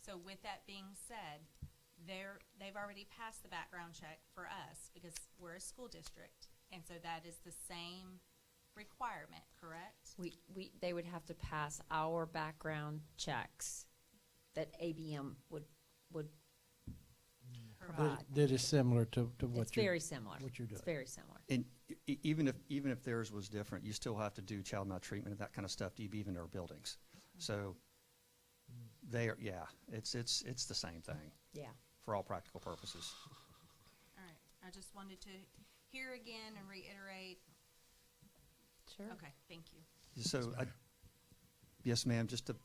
S19: So with that being said, they've already passed the background check for us because we're a school district, and so that is the same requirement, correct?
S8: They would have to pass our background checks that ABM would provide.
S7: That is similar to what
S8: It's very similar.
S7: what you're doing.
S8: It's very similar.
S17: And even if theirs was different, you still have to do child maltreatment and that kind of stuff to even their buildings. So it's the same thing.
S8: Yeah.
S17: For all practical purposes.
S19: All right. I just wanted to hear again and reiterate.
S8: Sure.
S19: Okay, thank you.
S17: So, yes, ma'am, just to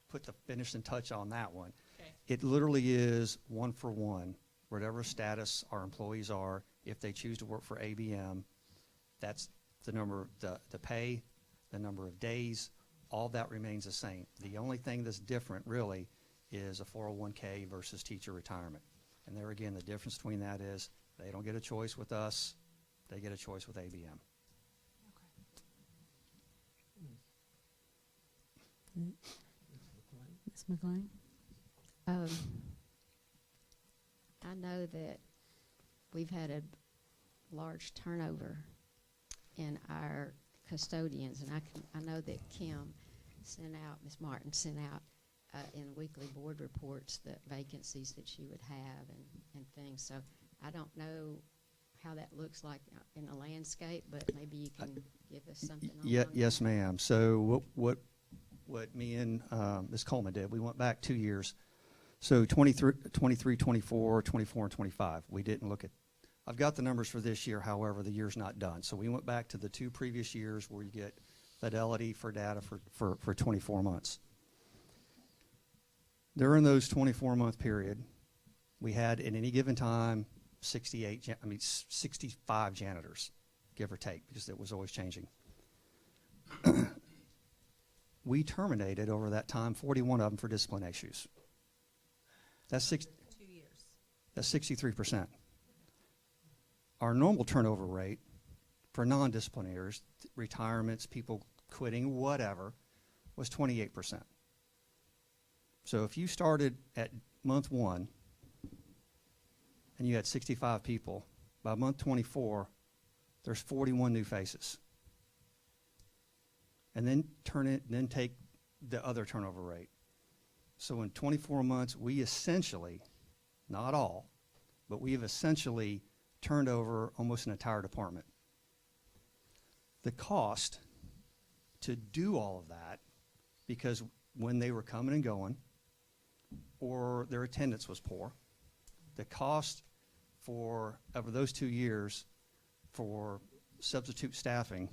S17: put the finishing touch on that one.
S19: Okay.
S17: It literally is one for one, whatever status our employees are. If they choose to work for ABM, that's the number, the pay, the number of days, all that remains the same. The only thing that's different really is a 401k versus teacher retirement. And there again, the difference between that is they don't get a choice with us, they get a choice with ABM.
S1: Ms. McLean?
S21: I know that we've had a large turnover in our custodians, and I know that Kim sent out, Ms. Martin sent out in weekly board reports the vacancies that she would have and things. So I don't know how that looks like in the landscape, but maybe you can give us something on
S17: Yes, ma'am. So what me and Ms. Coleman did, we went back 2 years. So 23, 24, 24, and 25. We didn't look at, I've got the numbers for this year, however, the year's not done. So we went back to the 2 previous years where you get fidelity for data for 24 months. During those 24-month period, we had at any given time 65 janitors. give or take, because it was always changing. We terminated over that time 41 of them for discipline issues. That's 2 years. That's 63%. Our normal turnover rate for non-disciplinaries, retirements, people quitting, whatever, was 28%. So if you started at month 1 and you had 65 people, by month 24, there's 41 new faces. And then then take the other turnover rate. So in 24 months, we essentially, not all, but we have essentially turned over almost an entire department. The cost to do all of that, because when they were coming and going, or their attendance was poor, the cost for, over those 2 years, for substitute staffing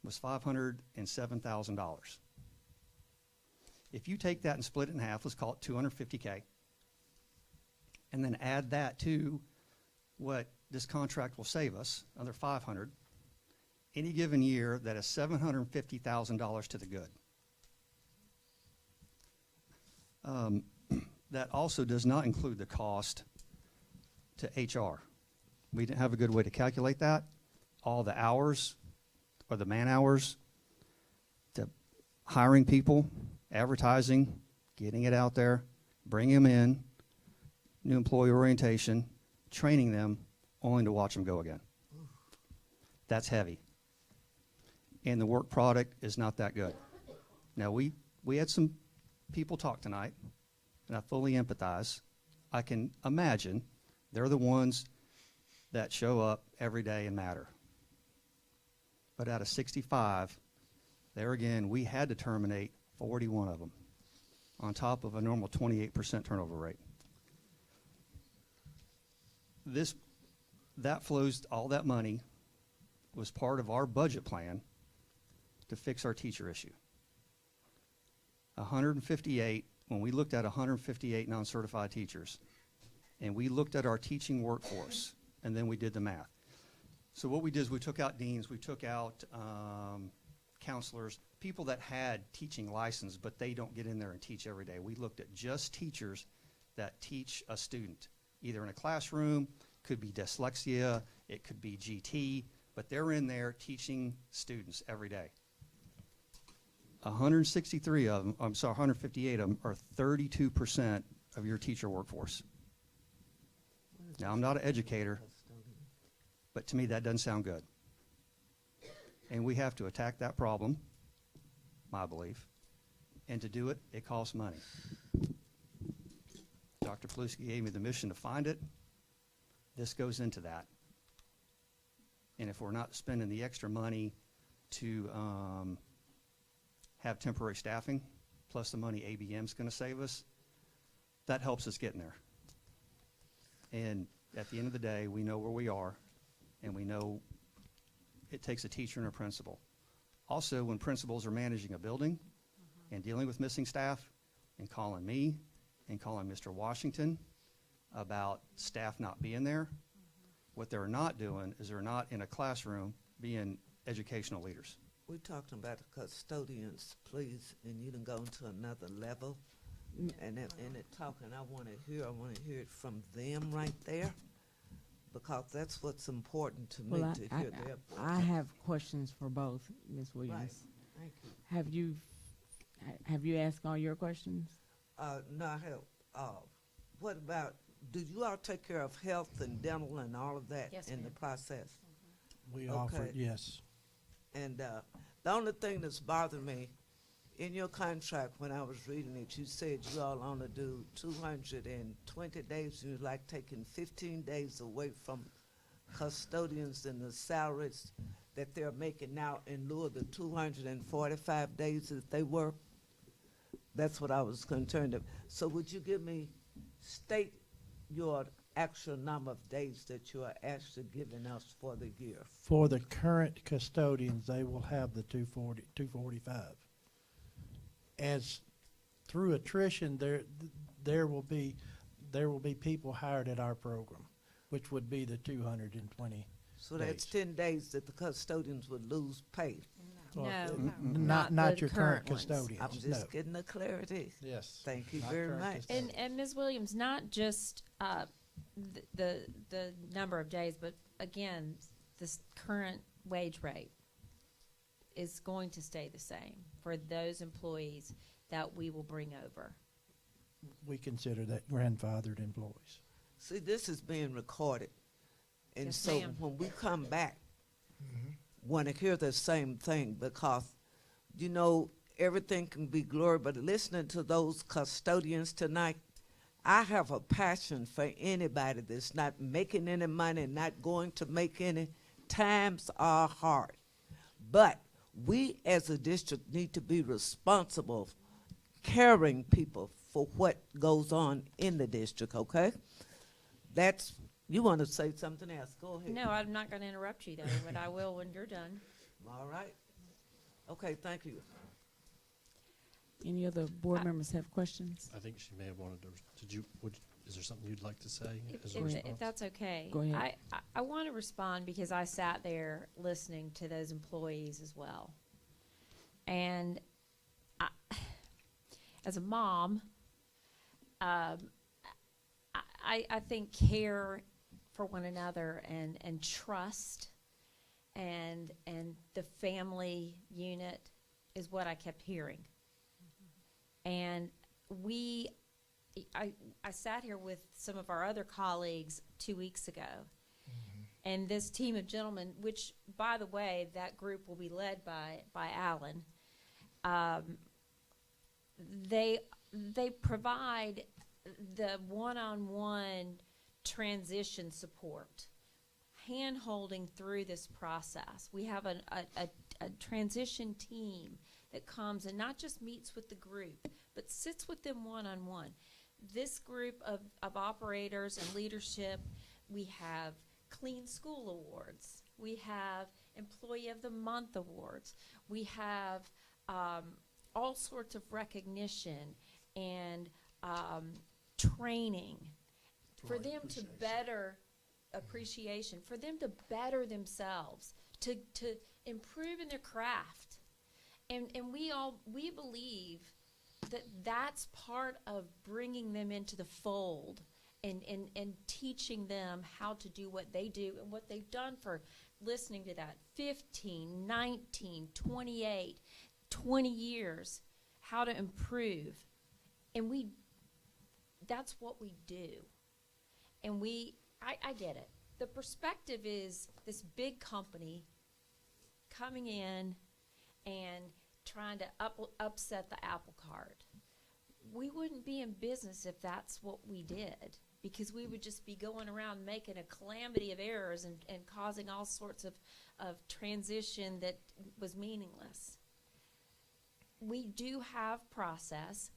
S17: was $507,000. If you take that and split it in half, let's call it $250K, and then add that to what this contract will save us, another $500, any given year, that is $750,000 to the good. That also does not include the cost to HR. We didn't have a good way to calculate that. All the hours, or the man hours, to hiring people, advertising, getting it out there, bringing them in, new employee orientation, training them, only to watch them go again. That's heavy. And the work product is not that good. Now, we had some people talk tonight, and I fully empathize. I can imagine they're the ones that show up every day and matter. But out of 65, there again, we had to terminate 41 of them, on top of a normal 28% turnover rate. That flows, all that money was part of our budget plan to fix our teacher issue. 158, when we looked at 158 non-certified teachers, and we looked at our teaching workforce, and then we did the math. So what we did is we took out deans, we took out counselors, people that had teaching license, but they don't get in there and teach every day. We looked at just teachers that teach a student, either in a classroom, could be dyslexia, it could be GT, but they're in there teaching students every day. 158 of them are 32% of your teacher workforce. Now, I'm not an educator, but to me that doesn't sound good. And we have to attack that problem, my belief, and to do it, it costs money. Dr. Paluski gave me the mission to find it. This goes into that. And if we're not spending the extra money to have temporary staffing, plus the money ABM's going to save us, that helps us get in there. And at the end of the day, we know where we are, and we know it takes a teacher and a principal. Also, when principals are managing a building and dealing with missing staff and calling me and calling Mr. Washington about staff not being there, what they're not doing is they're not in a classroom being educational leaders.
S20: We're talking about the custodians, please, and you done gone to another level. And it talking, I want to hear it from them right there, because that's what's important to me, to hear their voice.
S1: I have questions for both, Ms. Williams.
S20: Right. Thank you.
S1: Have you asked all your questions?
S20: No, I have. What about, do you all take care of health and dental and all of that
S8: Yes,
S20: in the
S8: ma'am.
S20: process?
S7: We offer, yes.
S20: And the only thing that's bothered me, in your contract, when I was reading it, you said you all only do 220 days. You're like taking 15 days away from custodians and the salaries that they're making now in lieu of the 245 days that they work. That's what I was concerned of. So would you state your actual number of days that you are actually giving us for the year?
S7: For the current custodians, they will have the 245. As through attrition, there will be people hired at our program, which would be the 220
S20: So that's
S7: days.
S20: 10 days that the custodians would lose pay.
S7: Well,
S8: No,
S7: not
S8: the
S7: your
S8: current
S7: current
S8: ones.
S7: custodians.
S20: I'm just
S7: no.
S20: getting the clarity.
S7: Yes.
S20: Thank you
S7: Not
S20: very
S7: current
S20: much.
S7: custodians.
S8: And Ms. Williams, not just the number of days, but again, this current wage rate is going to stay the same for those employees that we will bring over.
S7: We consider that grandfathered employees.
S20: See, this is being recorded. And
S8: Yes,
S20: so
S8: ma'am.
S20: when we come back, want to hear the same thing because, you know, everything can be glory, but listening to those custodians tonight, I have a passion for anybody that's not making any money, not going to make any. Times are hard. But we as a district need to be responsible, caring people for what goes on in the district, okay? That's, you want to say something else? Go ahead.
S8: No, I'm not going to interrupt you though, but I will when you're done.
S20: All right. Okay, thank you.
S1: Any other board members have questions?
S18: I think she may have wanted to, is there something you'd like to say as a
S8: If
S18: response?
S8: that's okay.
S1: Go ahead.
S8: I want to respond because I sat there listening to those employees as well. And as a mom, I think care for one another and trust and the family unit is what I kept hearing. And I sat here with some of our other colleagues 2 weeks ago, and this team of gentlemen, which, by the way, that group will be led by Alan. They provide the one-on-one transition support, hand-holding through this process. We have a transition team that comes and not just meets with the group, but sits with them one-on-one. This group of operators and leadership, we have Clean School Awards. We have Employee of the Month Awards. We have all sorts of recognition and training for them to better appreciation, for them to better themselves, to improve in their craft. And we believe that that's part of bringing them into the fold and teaching them how to do what they do and what they've done for, listening to that, 15, 19, 28, 20 years, how to improve. And that's what we do. And I get it. The perspective is this big company coming in and trying to upset the apple cart. We wouldn't be in business if that's what we did, because we would just be going around making a calamity of errors and causing all sorts of transition that was meaningless. We do have process.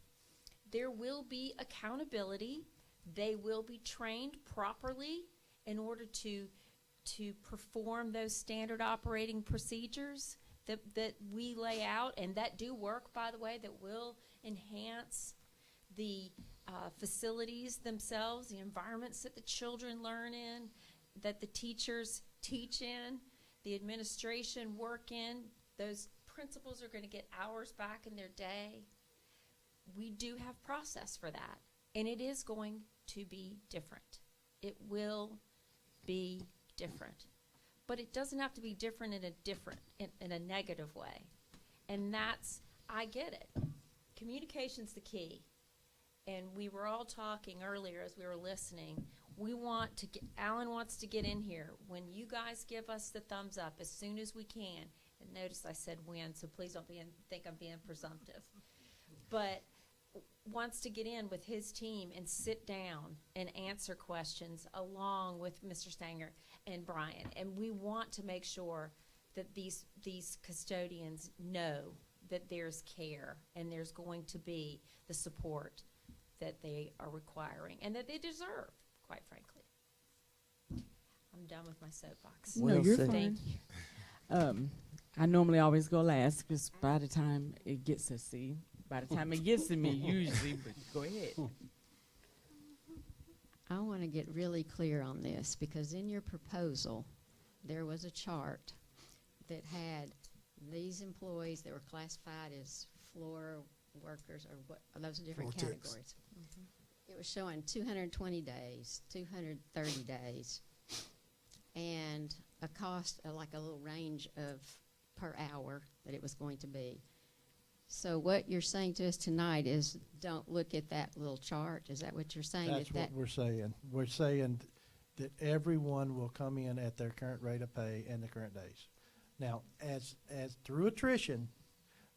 S8: There will be accountability. They will be trained properly in order to perform those standard operating procedures that we lay out, and that do work, by the way, that will enhance the facilities themselves, the environments that the children learn in, that the teachers teach in, the administration work in. Those principals are going to get hours back in their day. We do have process for that, and it is going to be different. It will be different. But it doesn't have to be different in a negative way. And that's, I get it. Communication's the key. And we were all talking earlier as we were listening. Alan wants to get in here. When you guys give us the thumbs up as soon as we can, and notice I said when, so please don't think I'm being presumptive. But wants to get in with his team and sit down and answer questions along with Mr. Stanger and Brian. And we want to make sure that these custodians know that there's care and there's going to be the support that they are requiring and that they deserve, quite frankly. I'm done with my soapbox.
S1: No, you're fine.
S8: Thank you.
S1: I normally always go last because by the time it gets to me, usually, but go ahead.
S21: I want to get really clear on this, because in your proposal, there was a chart that had these employees that were classified as floor workers or what, those different
S9: Floor techs.
S21: categories. It was showing 220 days, 230 days, and a cost, like a little range of per hour that it was going to be. So what you're saying to us tonight is don't look at that little chart. Is that what you're saying?
S7: That's
S21: that
S7: what we're saying. We're saying that everyone will come in at their current rate of pay and the current days. Now, as through attrition,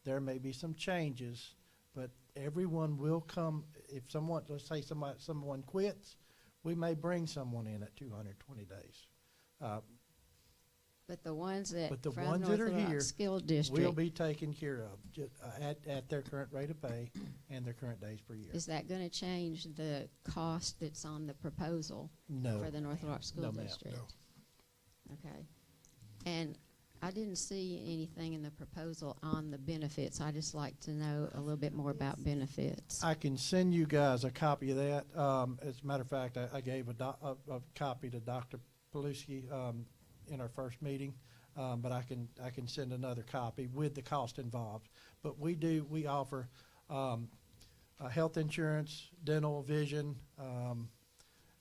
S7: there may be some changes, but everyone will come. If someone, let's say someone quits, we may bring someone in at 220 days.
S21: But the ones that
S7: But the
S21: from
S7: ones
S21: North
S7: that are
S21: Little Rock
S7: here
S21: School District,
S7: will be taken care of at their current rate of pay and their current days per year.
S21: is that going to change the cost that's on the proposal
S7: No.
S21: for the North Little Rock School
S7: No, ma'am.
S21: District? Okay. And I didn't see anything in the proposal on the benefits. I just like to know a little bit more about benefits.
S7: I can send you guys a copy of that. As a matter of fact, I gave a copy to Dr. Paluski in our first meeting, but I can send another copy with the cost involved. But we offer health insurance, dental, vision,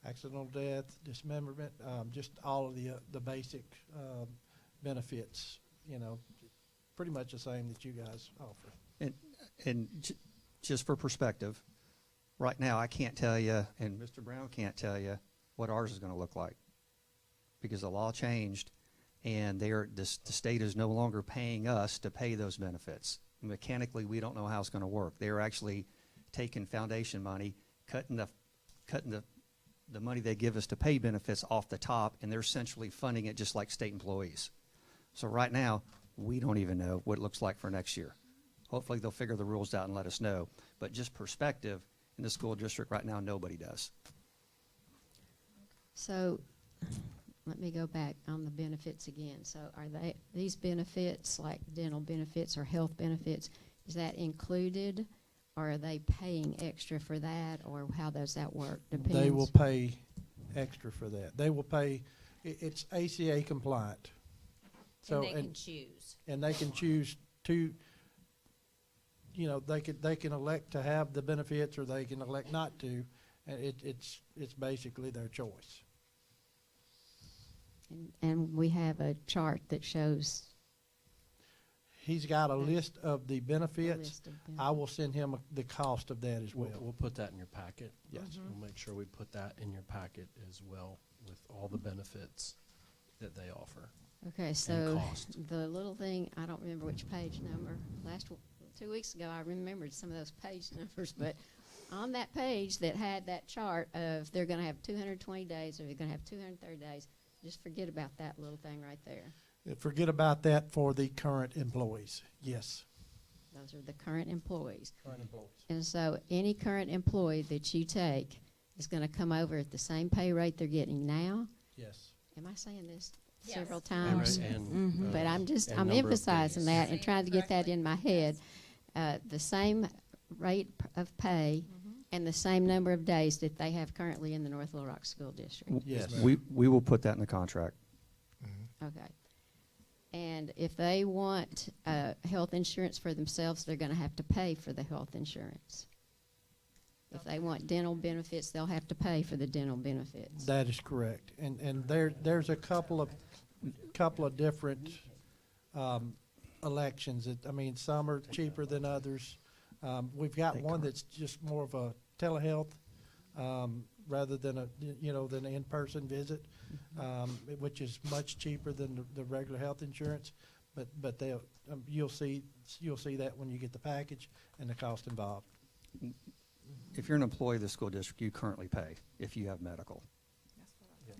S7: accidental death, dismemberment, just all of the basic benefits. Pretty much the same that you guys offer.
S17: Just for perspective, right now I can't tell you, and Mr. Brown can't tell you what ours is going to look like, because the law changed, and the state is no longer paying us to pay those benefits. Mechanically, we don't know how it's going to work. They're actually taking foundation money, cutting the money they give us to pay benefits off the top, and they're essentially funding it just like state employees. So right now, we don't even know what it looks like for next year. Hopefully they'll figure the rules out and let us know. But just perspective, in the school district right now, nobody does.
S21: So let me go back on the benefits again. So are these benefits, like dental benefits or health benefits, is that included, or are they paying extra for that, or how does that work? Depends.
S7: They will pay extra for that. They will pay. It's ACA compliant. So
S4: and they can choose.
S7: And they can choose to. They can elect to have the benefits, or they can elect not to. And it's basically their choice.
S21: And we have a chart that shows.
S7: He's got a list of the benefits.
S21: List of benefits.
S7: I will send him the cost of that as well.
S18: We'll put that in your packet.
S7: Yes.
S18: We'll make sure we put that in your packet as well with all the benefits that they offer.
S21: Okay, so the little thing, I don't remember which page number. 2 weeks ago, I remembered some of those page numbers, but on that page that had that chart of they're going to have 220 days or they're going to have 230 days, just forget about that little thing right there.
S7: Forget about that for the current employees. Yes.
S21: Those are the current employees.
S7: Current employees.
S21: And so any current employee that you take is going to come over at the same pay rate they're getting now.
S7: Yes.
S21: Am I saying this
S4: Yes.
S21: several times? But I'm
S18: number of
S21: emphasizing
S18: days.
S21: that and trying to get that in my head. The same rate of pay and the same number of days that they have currently in the North Little Rock School District.
S7: Yes.
S17: We will put that in the contract.
S21: Okay. And if they want health insurance for themselves, they're going to have to pay for the health insurance. If they want dental benefits, they'll have to pay for the dental benefits.
S7: That is correct. And there's a couple of different elections. Some are cheaper than others. We've got one that's just more of a telehealth rather than an in-person visit, which is much cheaper than the regular health insurance. But you'll see that when you get the package and the cost involved.
S17: If you're an employee of the school district, you currently pay if you have medical.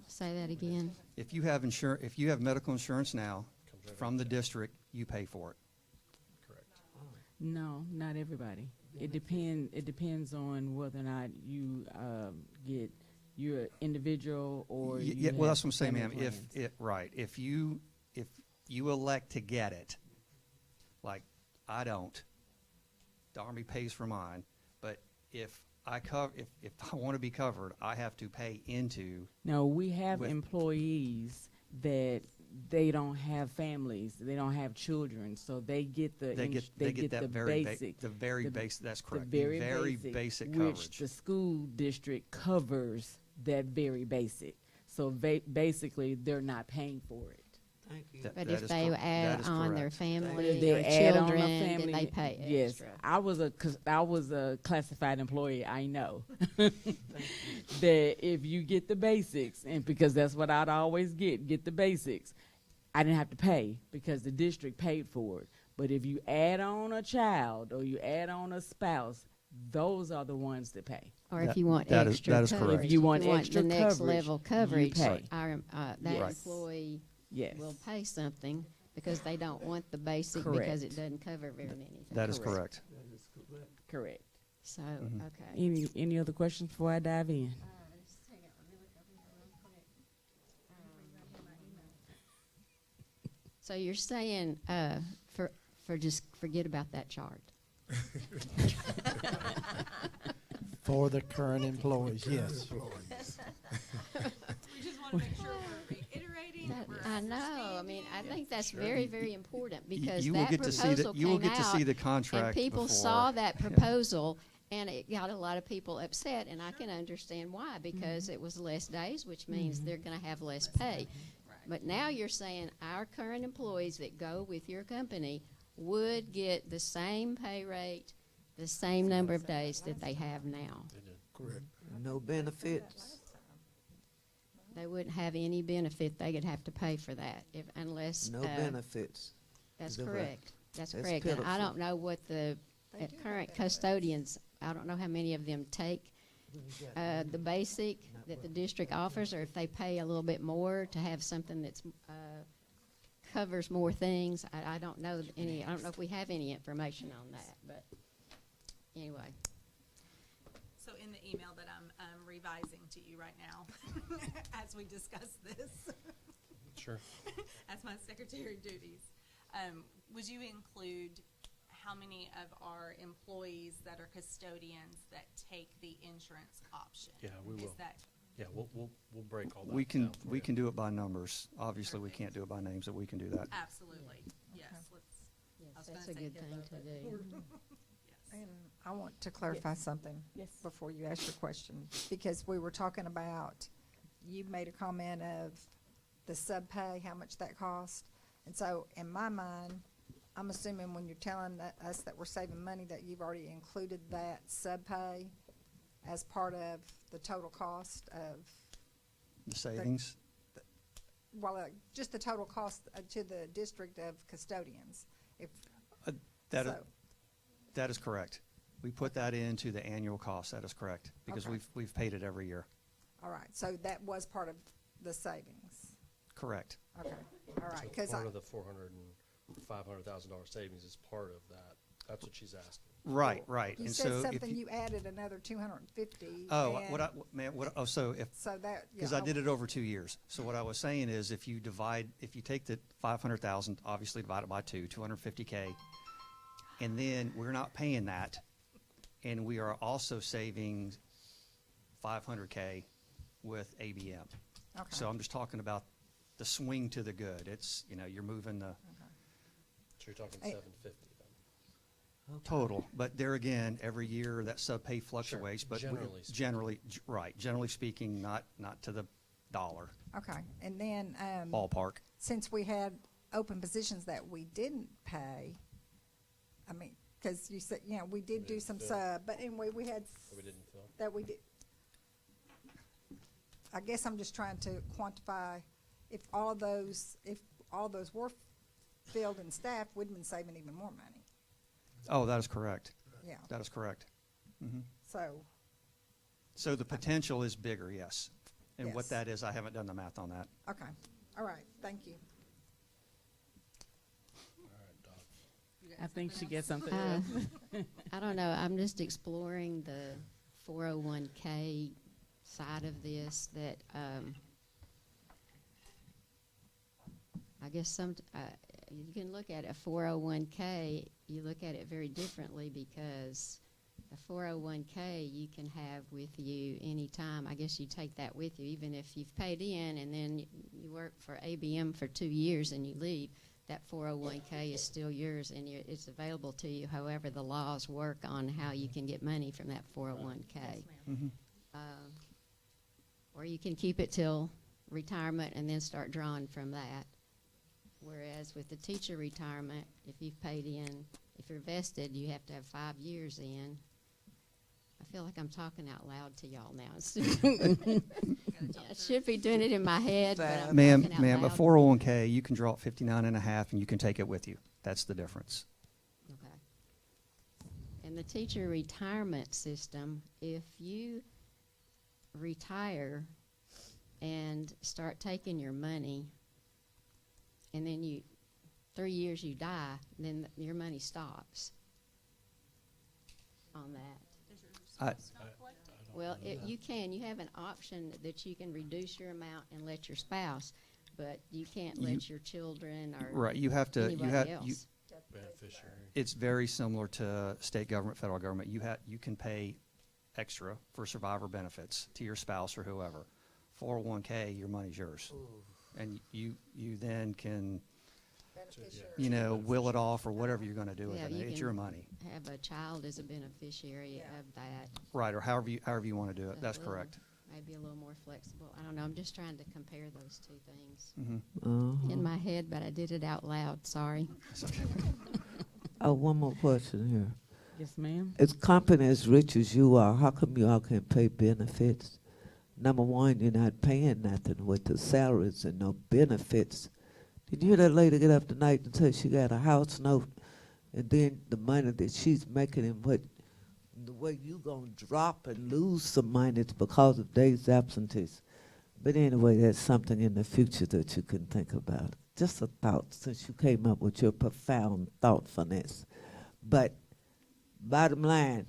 S21: Say that again.
S17: If you have medical insurance now from the district, you pay for it.
S1: No, not everybody. It depends on whether or not you get your individual or
S17: Yeah, well, that's what I'm saying, ma'am. If you elect to get it, like I don't, the Army pays for mine. But if I want to be covered, I have to pay into.
S1: No, we have employees that they don't have families, they don't have children, so they get the
S17: They get that
S1: the
S17: very
S1: basic,
S17: the very basic. That's correct.
S1: the very,
S17: basic
S1: which
S17: coverage.
S1: the school district covers that very basic. So basically, they're not paying for it.
S20: Thank you.
S3: But
S17: that
S3: if
S17: is
S3: they
S17: that
S3: add
S17: is
S3: on their
S17: correct.
S3: family
S1: If they
S3: or
S1: add on a
S3: children,
S1: family,
S3: then they pay
S1: yes,
S3: extra.
S1: I was a classified employee. I know that if you get the basics, and because that's what I'd always get the basics, I didn't have to pay because the district paid for it. But if you add on a child or you add on a spouse, those are the ones that pay.
S3: Or if
S17: That-
S3: you want
S17: that is-
S3: extra
S17: that is
S3: coverage,
S17: correct.
S1: If you want extra
S3: the next
S1: coverage,
S3: level
S1: you
S3: coverage,
S1: pay.
S3: that
S1: Yes.
S3: employee
S1: Yes.
S3: will pay something because they don't want the basic
S1: Correct.
S3: because it doesn't cover very many things.
S17: That is correct.
S1: Correct.
S3: So,
S17: Mhm.
S3: okay.
S1: Any other questions before I dive in?
S3: So you're saying for just forget about that chart.
S7: For the current employees, yes.
S19: We just want to make sure we're reiterating.
S3: I know. I mean, I think that's very, very important because
S17: you will
S3: that
S17: get to see
S3: proposal
S17: you will
S3: came
S17: get to
S3: out,
S17: see the contract
S3: and people
S17: before.
S3: saw that proposal, and it got a lot of people upset, and I can understand why because it was less days, which means they're going to have less pay. But now you're saying our current employees that go with your company would get the same pay rate, the same number of days that they have now.
S20: Correct. No benefits.
S3: They wouldn't have any benefit. They would have to pay for that unless.
S20: No benefits.
S3: That's
S20: Is that right?
S3: correct. That's
S20: That's
S3: correct. And I
S20: pitiful.
S3: don't know what the current custodians, I don't know how many of them take the basic that the district offers, or if they pay a little bit more to have something that's covers more things. I don't know any. I don't know if we have any information on that. But anyway,
S19: So in the email that I'm revising to you right now, as we discuss this,
S18: Sure.
S19: as my secretary duties, would you include how many of our employees that are custodians that take the insurance option?
S18: Yeah, we will.
S19: Is that
S18: Yeah, we'll break all that.
S17: We can
S18: down for
S17: we
S18: you.
S17: can do it by numbers. Obviously, we can't do it by names, but we can do that.
S19: absolutely yes? Let's. I was
S3: that's
S19: gonna
S3: a
S19: say
S3: good
S19: give
S3: thing
S19: up,
S3: to
S19: but-
S3: do.
S19: Yes.
S5: And I want to clarify something before you ask your question, because we were talking about, you made a comment of the sub-pay, how much that cost. And so in my mind, I'm assuming when you're telling us that we're saving money, that you've already included that sub-pay as part of the total cost of,
S17: The savings.
S5: just the total cost to the district of custodians. If
S17: That
S5: so.
S17: that is correct. We put that into the annual cost. That is correct because
S5: Okay.
S17: we've paid it every year.
S5: All right, so that was part of the savings.
S17: Correct.
S5: Okay, all right,
S18: So
S5: because
S18: part of the $500,000 savings is part of that. That's what she's asking.
S17: Right, right.
S5: you
S17: And
S5: said
S17: so if
S5: something, you added another 250.
S17: oh,
S5: and
S17: what I man, what oh, so if
S5: so that
S17: because I did it over 2 years. So what I was saying is, if you take the 500,000, obviously divide it by 250K, and then we're not paying that, and we are also saving 500K with ABM.
S5: Okay.
S17: So I'm just talking about the swing to the good. It's you're moving the
S18: So you're talking
S5: Hey.
S18: 750 then.
S17: total, but there again, every year that sub pay fluctuates. But
S18: generally
S17: generally speaking, not to the dollar
S5: Okay, and then
S17: ballpark.
S5: since we had open positions that we didn't pay, I mean, because you said we did do
S18: didn't
S5: some
S18: fill.
S5: sub, but anyway, we had
S18: That we didn't fill.
S5: that we did. I guess I'm just trying to quantify if all those were filled and staffed, we'd been saving even more money.
S17: Oh, that is correct.
S5: Yeah.
S17: That is correct. Hmm.
S5: So,
S17: The potential is bigger, yes. And what
S5: Yes.
S17: that is, I haven't done the math on that.
S5: okay, all right, thank you.
S1: I think she gets something.
S3: I don't know. I'm just exploring the 401k side of this. That I guess you can look at a 401k. You look at it very differently because
S21: A 401k you can have with you anytime. I guess you take that with you, even if you've paid in and then you work for ABM for 2 years and you leave. That 401k is still yours and it's available to you. However, the laws work on how you can get money from that 401k. Or you can keep it till retirement and then start drawing from that. Whereas with the teacher retirement, if you've paid in, if you're vested, you have to have 5 years in. I feel like I'm talking out loud to y'all now. I should be doing it in my head, but I'm talking out
S17: Ma'am, a
S21: loud.
S17: 401k, you can draw at 59 and a half and you can take it with you. That's the difference.
S21: Okay. In the teacher retirement system, if you retire and start taking your money, and then 3 years you die, then your money stops on that. Well, you have an option that you can reduce your amount and let your spouse, but you can't let your children or
S17: Right, you have to.
S21: anybody else.
S18: Beneficiary.
S17: It's very similar to state government, federal government. You can pay extra for survivor benefits to your spouse or whoever. 401k, your money's yours, and you then can, will it off or whatever you're going to do with it. It's your money.
S21: Have a child as a beneficiary of that.
S17: Right, or however you want to do it. That's correct.
S21: Maybe a little more flexible. I don't know. I'm just trying to compare those two things
S17: Mm-hmm.
S21: in my head, but I did it out loud. Sorry.
S9: Oh, one more question here.
S1: Yes, ma'am.
S9: As company as rich as you are, how come you all can't pay benefits? Number one, you're not paying nothing with the salaries and no benefits. Did you hear that lady get up tonight and say she got a house note, and then the money that she's making and the way you gonna drop and lose some money is because of days absentees. But anyway, that's something in the future that you can think about. Just a thought, since you came up with your profound thoughtfulness. But bottom line,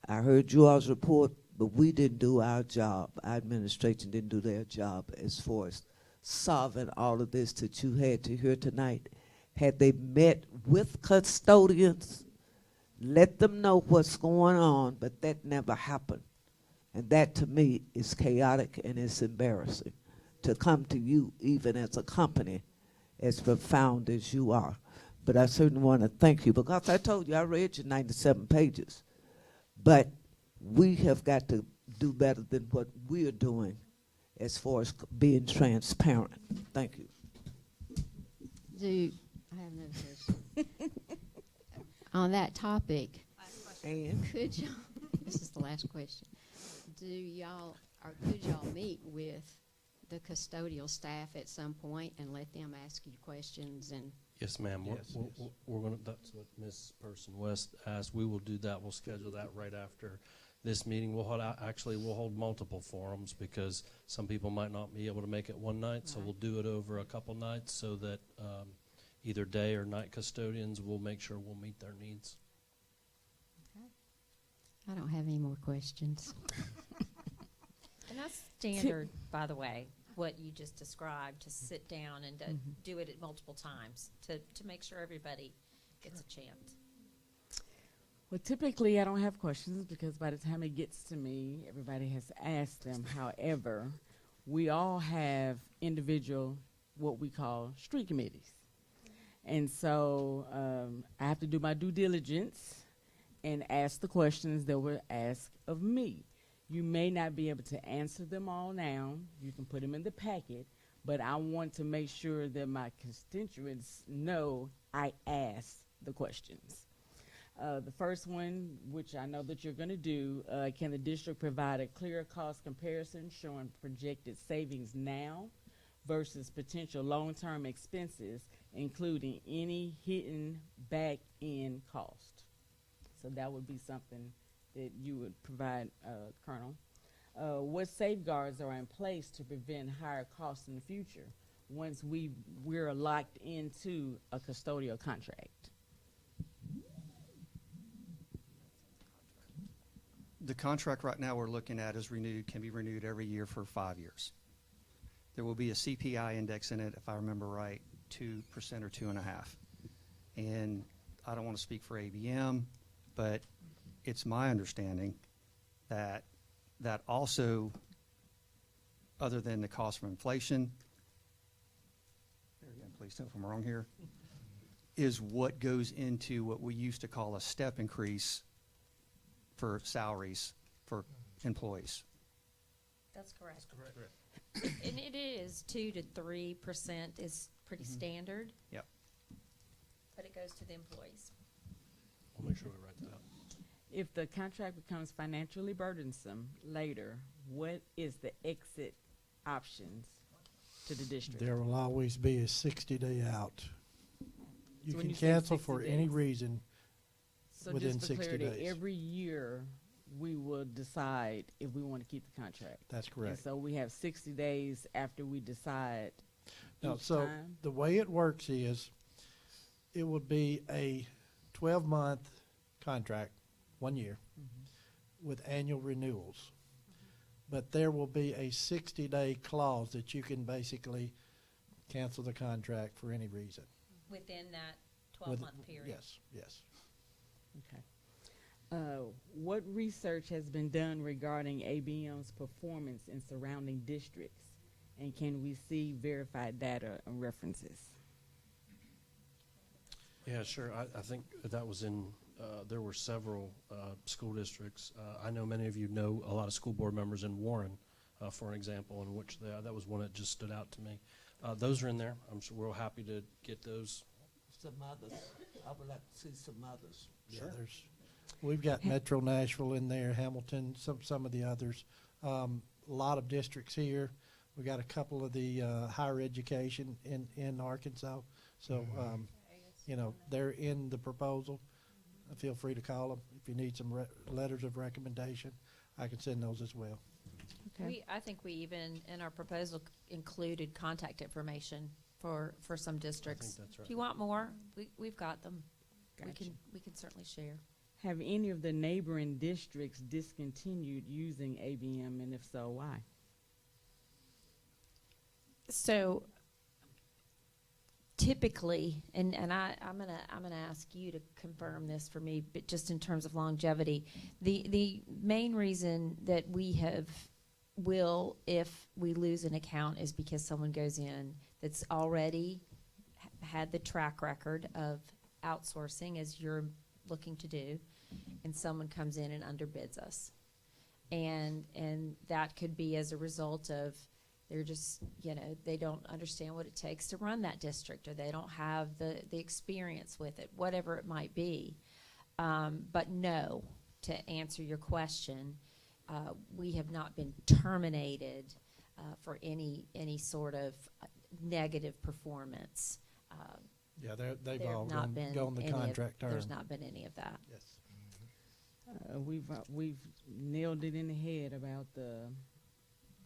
S9: I heard you all's report, but we didn't do our job. Our administration didn't do their job as far as solving all of this that you had to hear tonight. Had they met with custodians, let them know what's going on, but that never happened. And that to me is chaotic and it's embarrassing to come to you even as a company as profound as you are. But I certainly want to thank you because I told you I read your 97 pages. But we have got to do better than what we're doing as far as being transparent. Thank you.
S21: I have another question. On that topic, could y'all, this is the last question, could y'all meet with the custodial staff at some point and let them ask you questions? And
S18: Yes, ma'am. We're going to, that's what Ms. Person West asked. We will do that. We'll schedule that right after this meeting. We'll hold multiple forums because some people might not be able to make it one night, so we'll do it over a couple nights so that either day or night custodians will make sure we'll meet their needs.
S21: I don't have any more questions.
S10: And that's standard, by the way, what you just described, to sit down and to do it at multiple times to make sure everybody gets a chance.
S1: Well, typically I don't have questions because by the time it gets to me, everybody has asked them. However, we all have individual, what we call street committees. And so I have to do my due diligence and ask the questions that were asked of me. You may not be able to answer them all now. You can put them in the packet, but I want to make sure that my constituents know I asked the questions. The first one, which I know that you're going to do, can the district provide a clear cost comparison showing projected savings now versus potential long-term expenses, including any hidden back-end cost? So that would be something that you would provide, Colonel. What safeguards are in place to prevent higher costs in the future once we're locked into a custodial contract?
S17: The contract right now we're looking at can be renewed every year for 5 years. There will be a CPI index in it, if I remember right, 2% or 2.5%. And I don't want to speak for ABM, but it's my understanding that also, other than the cost from inflation, there again, please tell if I'm wrong here, is what goes into what we used to call a step increase for salaries for employees.
S10: That's correct. And it is 2 to 3% is pretty standard.
S17: Yep.
S10: But it goes to the employees.
S18: We'll make sure we write that out.
S1: If the contract becomes financially burdensome later, what is the exit options to the district?
S7: There will always be a 60-day out. You
S1: So when
S7: can
S1: you say
S7: cancel
S1: 60
S7: for any
S1: days.
S7: reason
S1: So
S7: within
S1: just for
S7: 60
S1: clarity,
S7: days.
S1: every year we will decide if we want to keep the contract.
S7: That's
S1: And
S7: correct.
S1: so we have 60 days after we decide
S7: No,
S1: each
S7: so
S1: time.
S7: the way it works is it would be a 12-month contract, 1 year, with annual renewals. But there will be a 60-day clause that you can basically cancel the contract for any reason.
S10: Within that
S7: With-
S10: 12-month period.
S7: Yes, yes.
S1: Okay. What research has been done regarding ABM's performance in surrounding districts? And can we see verified data and references?
S18: Yeah, sure. I think that was in, there were several school districts. I know many of you know a lot of school board members in Warren, for an example, in which that was one that just stood out to me. Those are in there. I'm sure we're happy to get those.
S9: Some others. I would like to see some others.
S7: Yeah, we've got Metro Nashville in there, Hamilton, some of the others. A lot of districts here. We got a couple of the higher education in Arkansas. So, you know, they're in the proposal. Feel free to call them if you need some letters of recommendation. I can send those as well.
S1: Okay.
S10: I think we even, in our proposal, included contact information for some districts.
S18: that's right.
S10: If you want more, we've got them.
S1: Gotcha.
S10: We can certainly share.
S1: Have any of the neighboring districts discontinued using ABM, and if so, why?
S10: So typically, and I'm gonna ask you to confirm this for me, but just in terms of longevity, the main reason that we will, if we lose an account, is because someone goes in that's already had the track record of outsourcing, as you're looking to do, and someone comes in and underbids us, and that could be as a result of they're just, they don't understand what it takes to run that district, or they don't have the experience with it, whatever it might be. But no, to answer your question, we have not been terminated for any sort of negative performance.
S7: Yeah, they've
S10: There
S7: all
S10: have not been
S7: gone the
S10: any of-
S7: contract term.
S10: There's not been any of that.
S7: Yes.
S1: We've nailed it in the head about the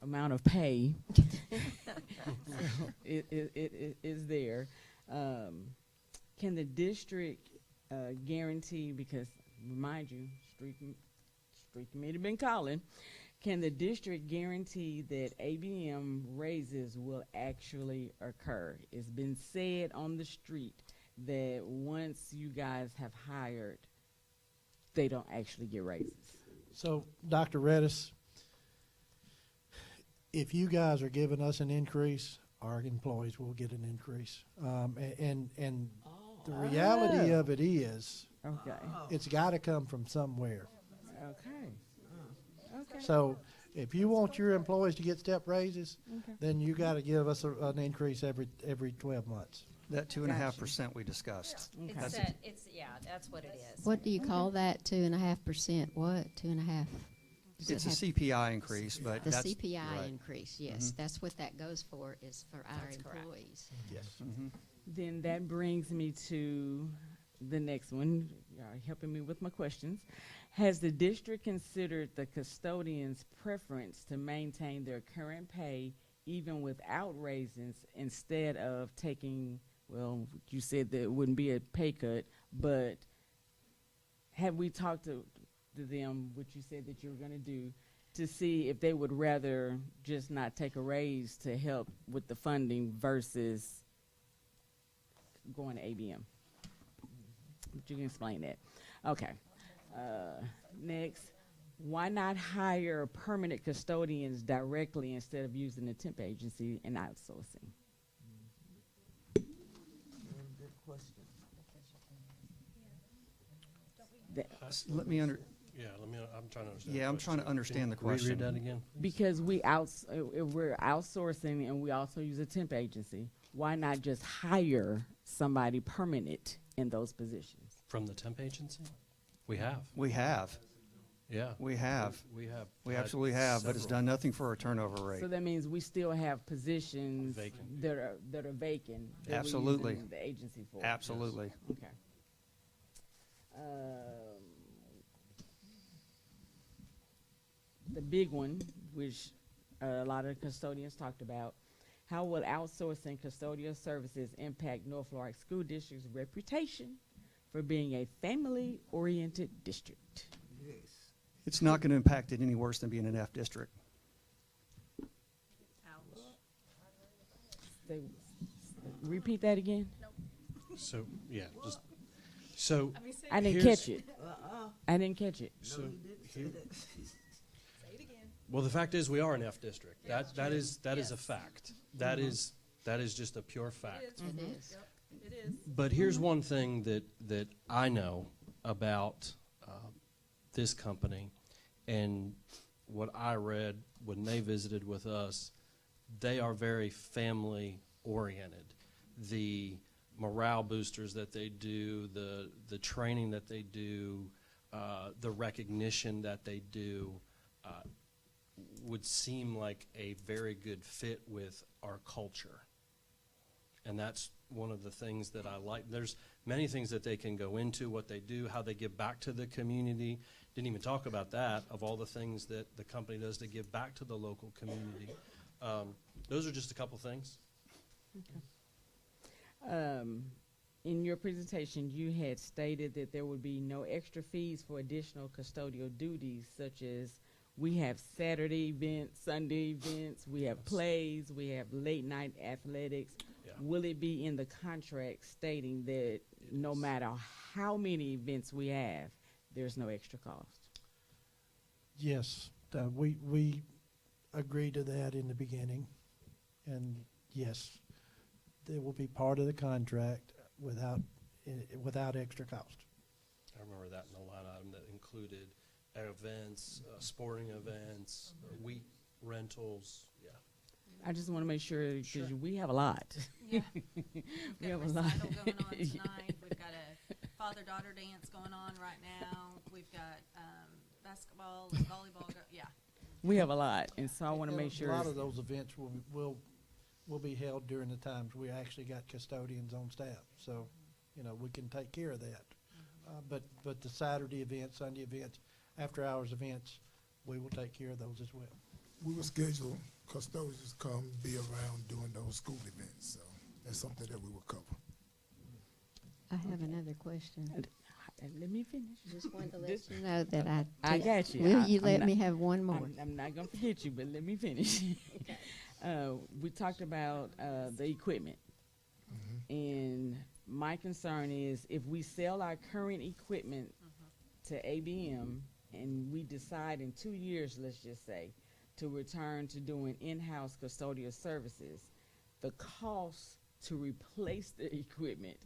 S1: amount of pay. So it is there. Can the district guarantee, because remind you, street committee have been calling, can the district guarantee that ABM raises will actually occur? It's been said on the street that once you guys have hired, they don't actually get raises.
S7: So, Dr. Redis, if you guys are giving us an increase, our employees will get an increase. And the reality of it is,
S1: Okay.
S7: it's got to come from somewhere.
S1: Okay. Okay.
S7: So, if you want your employees to get step raises,
S1: Okay.
S7: then you got to give us an increase every 12 months.
S17: That 2.5% we discussed.
S1: Okay.
S10: That's what it is.
S21: What do you call that? 2.5%? What? 2.5? Does
S17: It's
S21: it
S17: a
S21: have-
S17: CPI increase, but
S21: The
S17: that's
S21: CPI
S17: right.
S21: increase, yes.
S17: Mhm.
S21: That's what that goes for, is for our
S10: That's correct.
S21: employees.
S7: Yes.
S17: Mhm.
S1: Then that brings me to the next one. Y'all are helping me with my questions. Has the district considered the custodian's preference to maintain their current pay even without raises instead of taking, well, you said that it wouldn't be a pay cut, but have we talked to them, what you said that you were going to do, to see if they would rather just not take a raise to help with the funding versus going to ABM? But you can explain that. Okay. Next, why not hire permanent custodians directly instead of using a temp agency and outsourcing?
S9: Good question.
S17: Let me under.
S18: Yeah, I'm trying to understand.
S17: Yeah, I'm trying to understand the question.
S18: Read that again.
S1: Because we're outsourcing and we also use a temp agency. Why not just hire somebody permanent in those positions?
S18: From the temp agency? We have.
S17: We have.
S18: Yeah.
S17: We have.
S18: We have.
S17: We
S18: had
S17: absolutely have, but it's
S18: several.
S17: done nothing for our turnover rate.
S1: So that means we still have positions
S18: Vacant.
S1: that are vacant. That we're
S17: Absolutely.
S1: using the agency for.
S17: Absolutely.
S1: Okay. The big one, which a lot of custodians talked about, how will outsourcing custodial services impact North Florida School District's reputation for being a family-oriented district?
S9: Yes.
S17: It's not going to impact it any worse than being an F district.
S1: Repeat that again?
S18: So, yeah, just, so.
S1: I didn't
S18: here's-
S1: catch it. I didn't catch it.
S18: So, well, the fact is, we are an F district. That is a fact. That is just a pure fact.
S21: It is.
S16: It is.
S18: But here's one thing that I know about this company, and what I read when they visited with us, they are very family oriented. The morale boosters that they do, the training that they do, the recognition that they do, would seem like a very good fit with our culture. And that's one of the things that I like. There's many things that they can go into, what they do, how they give back to the community. Didn't even talk about that, of all the things that the company does to give back to the local community. Those are just a couple things.
S1: Okay. In your presentation, you had stated that there would be no extra fees for additional custodial duties, such as we have Saturday events, Sunday events, we have plays, we have late night athletics.
S18: Yeah.
S1: Will it be in the contract stating that no matter how many events we have, there's no extra cost?
S7: Yes, we agreed to that in the beginning, and yes, they will be part of the contract without extra cost.
S18: I remember that in the line item that included events, sporting events, week rentals. Yeah.
S1: I just want to make sure, because we have a lot.
S19: Yeah.
S1: We have a
S19: Recital
S1: lot.
S19: going on tonight. We've got a father-daughter dance going on right now. We've got basketball and volleyball. Yeah.
S1: We have a lot, and so I want to make sure.
S7: A lot of those events will be held during the times we actually got custodians on staff, so we can take care of that. But the Saturday events, Sunday events, after hours events, we will take care of those as well.
S2: We will schedule custodians to come be around during those school events, so that's something that we will cover.
S21: I have another question.
S1: Let me finish.
S21: Just wanted to let you know that
S1: I got you.
S21: Will
S1: I'm
S21: you let
S1: not-
S21: me have one more?
S1: I'm not going to forget you, but let me finish. We talked about the equipment. And my concern is if we sell our current equipment to ABM and we decide in 2 years, let's just say, to return to doing in-house custodial services, the cost to replace the equipment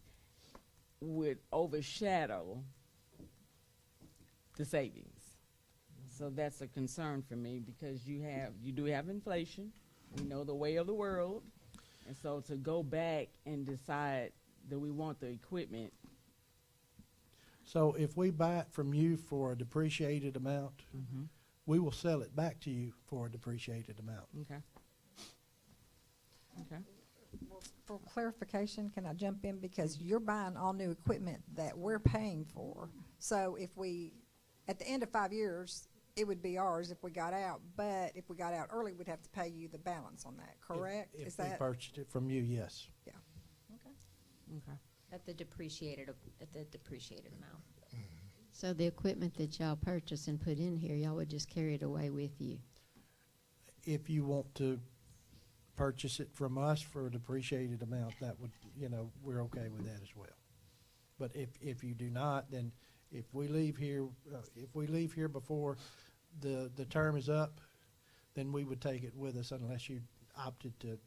S1: would overshadow the savings. So that's a concern for me, because you do have inflation. We know the way of the world. And so to go back and decide that we want the equipment.
S7: So if we buy it from you for a depreciated amount, we will sell it back to you for a depreciated amount.
S1: Okay. Okay.
S5: For clarification, can I jump in? Because you're buying all new equipment that we're paying for. So if at the end of 5 years, it would be ours if we got out. But if we got out early, we'd have to pay you the balance on that, correct?
S7: If we purchased it from you, yes.
S5: Yeah. Okay.
S1: Okay.
S10: At the depreciated amount.
S21: So the equipment that y'all purchase and put in here, y'all would just carry it away with you?
S7: If you want to purchase it from us for a depreciated amount, that would, we're okay with that as well. But if you do not, then If we leave here before the term is up, then we would take it with us unless you opted to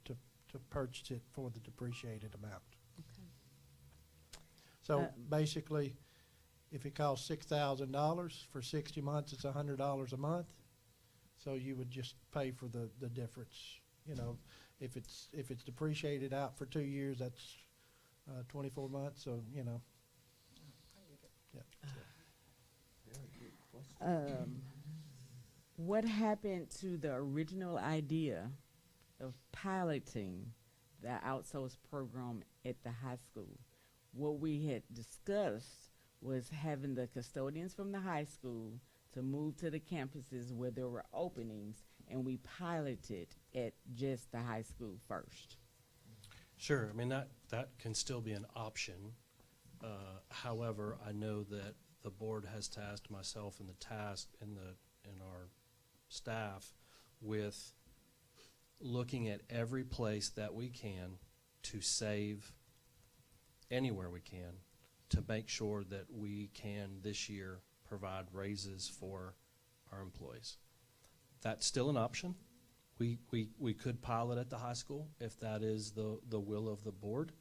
S7: purchase it for the depreciated amount. So basically, if it costs $6,000 for 60 months, it's $100 a month. So you would just pay for the difference. You know, if it's depreciated out for 2 years, that's 24 months. So yeah.
S1: What happened to the original idea of piloting the outsourced program at the high school? What we had discussed was having the custodians from the high school to move to the campuses where there were openings, and we piloted at just the high school first.
S18: Sure. I mean, that can still be an option. However, I know that the board has tasked myself and our staff with looking at every place that we can to save anywhere we can to make sure that we can this year provide raises for our employees. That's still an option. We could pilot at the high school if that is the will of the board,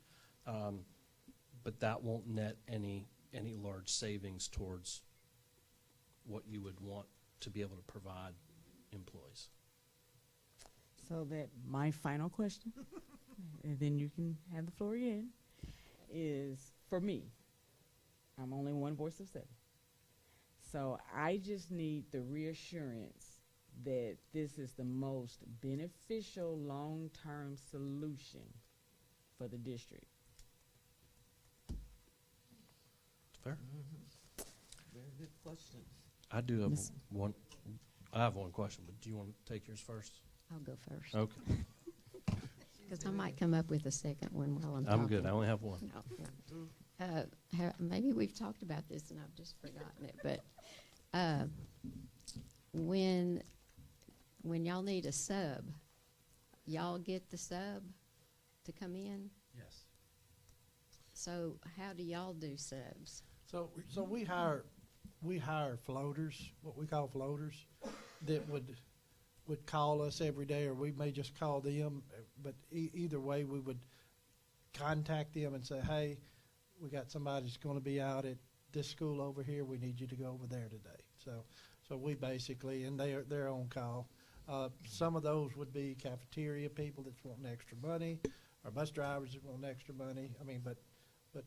S18: but that won't net any large savings towards what you would want to be able to provide employees.
S1: So that my final question, and then you can have the floor again, is for me. I'm only one voice of 7. So I just need the reassurance that this is the most beneficial long-term solution for the district.
S18: Fair.
S9: Very good question.
S18: I do have one. I have one question, but do you want to take yours first?
S21: I'll go first.
S18: Okay.
S21: Because I might come up with a second one while I'm talking.
S18: I'm good. I only have one.
S21: No. Maybe we've talked about this and I've just forgotten it, but when y'all need a sub, y'all get the sub to come in?
S18: Yes.
S21: So how do y'all do subs?
S7: So we hire floaters, what we call floaters, that would call us every day, or we may just call them. But either way, we would contact them and say, "Hey, we got somebody that's going to be out at this school over here. We need you to go over there today." So we basically, and they're on call. Some of those would be cafeteria people that's wanting extra money, or bus drivers that want extra money. I mean, but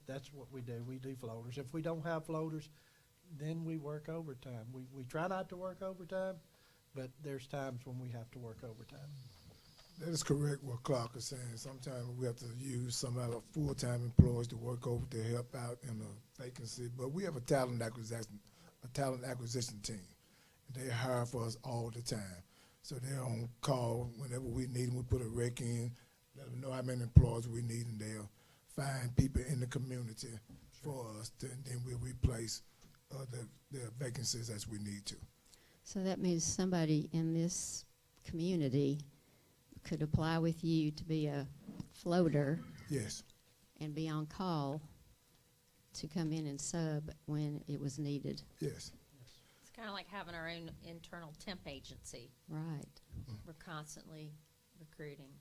S7: that's what we do. We do floaters. If we don't have floaters, then we work overtime. We try not to work overtime, but there's times when we have to work overtime.
S2: That is correct what Clark is saying. Sometimes we have to use some of our full-time employees to work over to help out in a vacancy. But we have a talent acquisition team. They hire for us all the time. So they're on call whenever we need them. We put a rec in, let them know how many employees we need, and they'll find people in the community for us, and then we'll replace the vacancies as we need to.
S21: So that means somebody in this community could apply with you to be a floater.
S2: Yes.
S21: And be on call to come in and sub when it was needed.
S2: Yes.
S10: It's kind of like having our own internal temp agency.
S21: Right.
S10: We're constantly recruiting.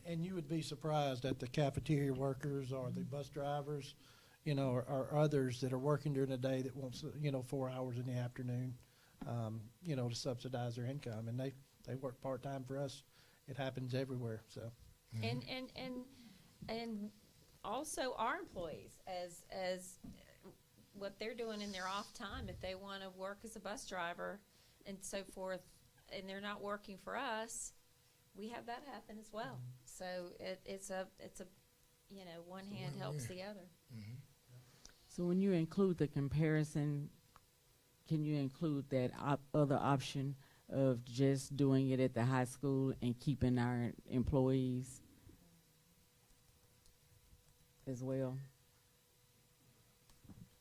S7: And you would be surprised at the cafeteria workers or the bus drivers, or others that are working during the day that want, 4 hours in the afternoon, to subsidize their income. And they work part-time for us. It happens everywhere, so.
S10: Mm-hmm. And also our employees, as what they're doing in their off time, if they want to work as a bus driver and so forth, and they're not working for us, we have that happen as well. So it's a one hand helps the other.
S2: Mm-hmm.
S1: So when you include the comparison, can you include that other option of just doing it at the high school and keeping our employees as well?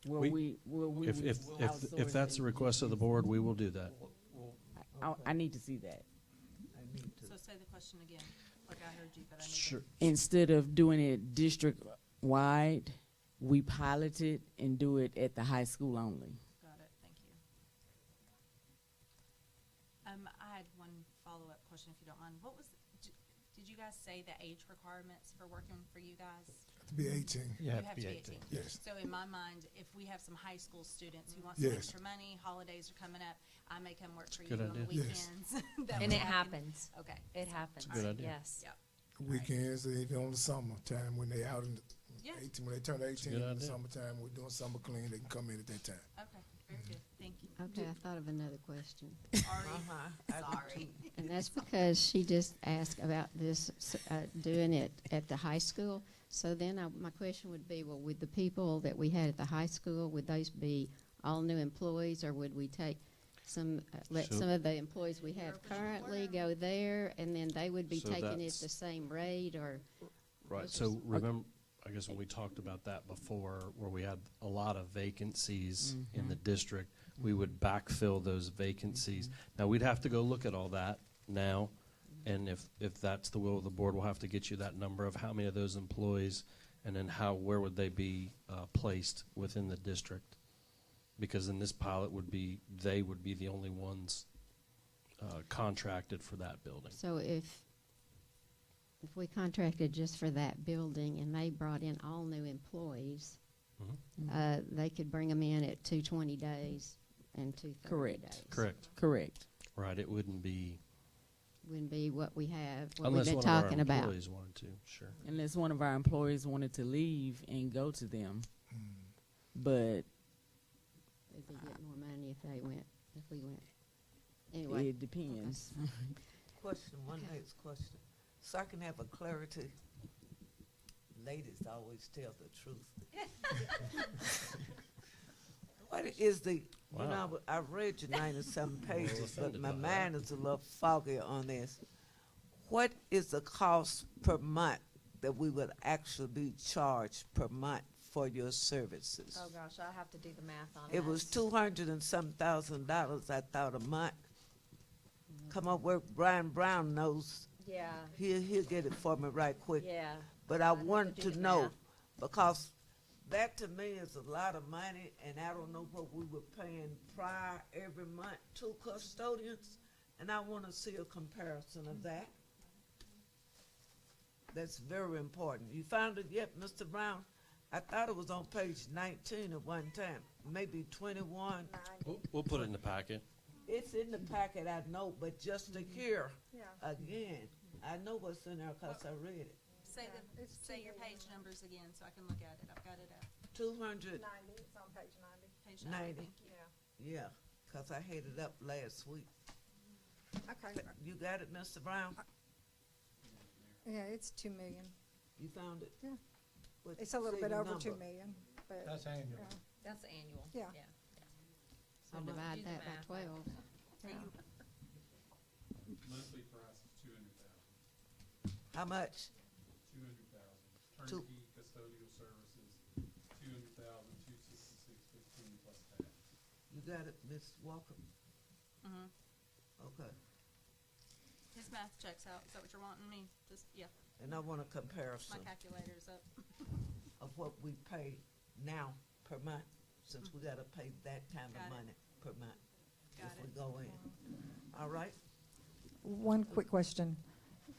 S18: If that's the request of the board, we will do that.
S1: I need to see that.
S19: So say the question again, like I heard you, but I need
S18: Sure.
S1: Instead of doing it district-wide, we pilot it and do it at the high school only.
S19: Got it, thank you. I had one follow-up question, if you don't mind. What was, did you guys say the age requirements for working for you guys?
S2: To be 18.
S7: You have
S19: have
S7: to
S19: to
S7: be
S19: be
S7: 18.
S19: 18.
S2: Yes.
S19: So in my mind, if we have some high school students who want some
S2: Yes.
S19: extra money, holidays are coming up, I may come work for you
S18: Good
S19: on the
S18: idea.
S2: Yes.
S19: weekends. That
S10: And
S19: way
S10: it
S19: I can-
S10: happens.
S19: Okay.
S10: It happens.
S18: a good idea.
S10: Yes.
S19: Yep.
S2: Weekends, even on the summertime when they out in the
S19: Yeah.
S2: 18, when they turn 18
S18: good
S2: in the
S18: idea.
S2: summertime, we're doing summer clean, they can come in at that time.
S19: Okay, very good, thank you.
S21: Okay, I thought of another question.
S19: Sorry,
S20: I do
S19: sorry.
S21: And that's because she just asked about this, doing it at the high school. So then my question would be, well, with the people that we had at the high school, would those be all new employees, or would we take some, let
S18: So-
S21: some of the employees we have currently go there, and then they would be
S18: So
S21: taking it
S18: that's-
S21: the same rate, or?
S18: Right, so remember, I guess when we talked about that before, where we had a lot of vacancies in the district, we would backfill those vacancies. Now, we'd have to go look at all that now, and if that's the will of the board, we'll have to get you that number of how many of those employees, and then where would they be placed within the district? Because in this pilot they would be the only ones contracted for that building.
S21: So if we contracted just for that building and they brought in all new employees, they could bring them in at 220 days and 230
S1: Correct.
S21: days.
S18: Correct.
S1: Correct.
S18: Right, it wouldn't be,
S21: Wouldn't be what we have, what we've
S18: unless
S21: been
S18: one of our
S21: talking about.
S18: employees wanted to, sure.
S1: Unless one of our employees wanted to leave and go to them. But
S21: They'd be getting more money if we went. Anyway.
S1: it depends.
S20: Question, one last question. So I can have a clarity. Ladies always tell the truth. What is the, you know, I've read your 97 pages, but my mind is a little foggy on this. What is the cost per month that we would actually be charged per month for your services?
S10: Oh, gosh, I have to do the math on that.
S20: It was $200 and some thousand, I thought, a month. Come up where Brian Brown knows.
S10: Yeah.
S20: He'll get it for me right quick.
S10: Yeah.
S20: But I
S10: I'd have
S20: wanted
S10: to do
S20: to
S10: the
S20: know,
S10: math.
S20: because that to me is a lot of money, and I don't know what we were paying prior every month to custodians, and I want to see a comparison of that. That's very important. You found it yet, Mr. Brown? I thought it was on page 19 at one time, maybe 21.
S18: We'll put it in the packet.
S20: It's in the packet, I know, but just to hear again, I know what's in there because I read it.
S19: Say your page numbers again so I can look at it. I've got it up.
S20: 290.
S5: It's on page 90.
S19: Page
S20: 90.
S19: thank you.
S20: Yeah, because I had it up last week.
S5: Okay.
S20: You got it, Mr. Brown?
S5: Yeah, it's 2 million.
S20: You found it?
S5: Yeah.
S20: What-
S5: It's a little
S20: say
S5: bit
S20: the
S5: over 2
S20: number.
S5: million, but.
S7: That's annual.
S5: yeah.
S10: That's annual.
S5: Yeah.
S21: So divide
S10: Do the
S21: that by
S10: math.
S21: 12.
S11: Monthly price is $200,000.
S20: How much?
S11: $200,000.
S20: Two-
S11: Turnkey custodial services, $200,266.15 plus tax.
S20: You got it, Ms. Walker?
S19: Mhm.
S20: Okay.
S19: His math checks out. Is that what you're wanting me? Just, yeah.
S20: And I want a
S19: My
S20: comparison
S19: calculator's up.
S20: of what we pay now per month, since we gotta pay that kind
S19: Got
S20: of
S19: it.
S20: money per month
S19: Got
S20: if we
S19: it.
S20: go in. All right?
S5: One quick question.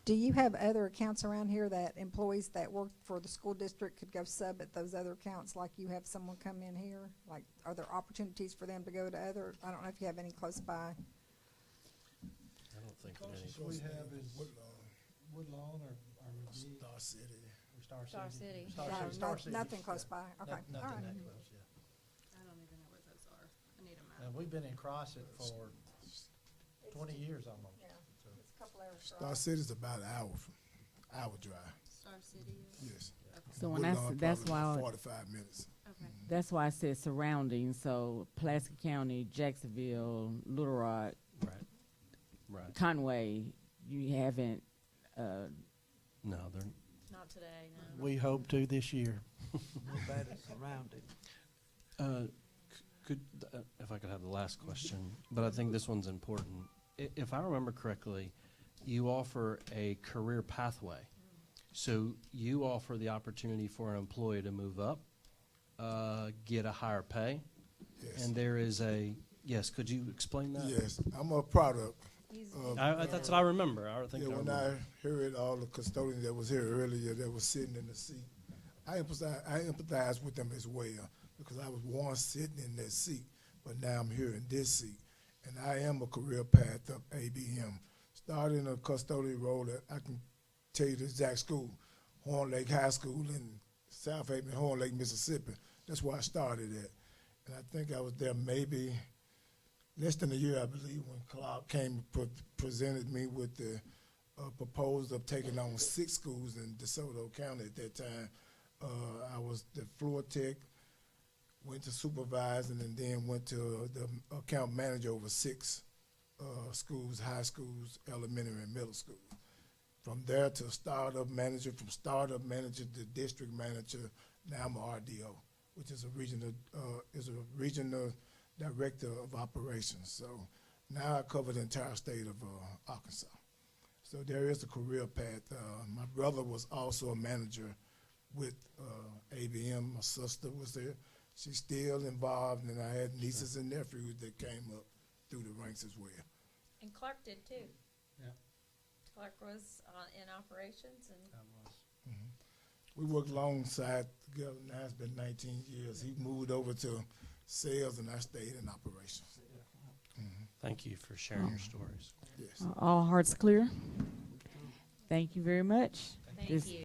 S5: Do you have other accounts around here that employees that work for the school district could go sub at those other accounts, like you have someone come in here? Like, are there opportunities for them to go to other, I don't know if you have any close by?
S18: I don't think
S7: Closest
S18: any.
S7: we have is
S2: Woodlawn,
S7: Woodlawn or McGee
S2: Star City.
S7: or Star
S10: Star
S7: City.
S10: City.
S7: Star
S5: No,
S7: City. Star
S5: no-
S7: City.
S5: nothing close
S7: Yeah.
S5: by. Okay, all
S7: Nothing
S5: right.
S7: that close, yeah.
S19: I don't even know where those are. I need a map.
S7: And we've been in Crossett for 20 years almost.
S5: Yeah,
S7: So,
S5: it's a couple hours
S2: Star
S5: drive.
S2: City's about an hour drive.
S19: Star City.
S2: Yes.
S1: So when I
S2: Woodlawn
S1: that's
S2: probably
S1: why
S2: 45 minutes.
S19: Okay.
S1: that's why I said surrounding. So Pulaski County, Jacksonville, Little Rock,
S18: Right.
S1: Conway. You haven't.
S18: No, they're,
S10: Not today, no.
S7: we hope to this year.
S20: Nobody surrounded.
S18: if I could have the last question, but I think this one's important. If I remember correctly, you offer a career pathway. So you offer the opportunity for an employee to move up get a higher pay.
S2: Yes.
S18: And there is a, yes, could you explain that?
S2: Yes, I'm a product.
S18: That's what I remember. I think
S2: Yeah,
S18: I
S2: when
S18: remember.
S2: I heard all the custodians that was here earlier that was sitting in the seat, I empathize with them as well because I was once sitting in that seat, but now I'm here in this seat. And I am a career path up ABM. Started in a custodial role that I can tell you the exact school, Horn Lake High School in South Haven, Horn Lake, Mississippi. That's where I started at. And I think I was there maybe less than a year, I believe, when Clark came and presented me with the proposal of taking on 6 schools in DeSoto County at that time. I was the floor tech, went to supervising, and then went to the account manager over 6 schools, high schools, elementary and middle school. From there to startup manager, from startup manager to district manager, now I'm a RDO, which is a regional director of operations. So now I cover the entire state of Arkansas. So there is a career path. My brother was also a manager with ABM. My sister was there. She's still involved, and I had nieces and nephews that came up through the ranks as well.
S10: And Clark did too.
S18: Yeah.
S10: Clark was in operations and.
S2: We worked alongside together. Now it's been 19 years. He moved over to sales, and I stayed in operations.
S18: Thank you for sharing your stories.
S2: Yes.
S1: All hearts clear? Thank you very much.
S10: Thank
S1: This-
S10: you.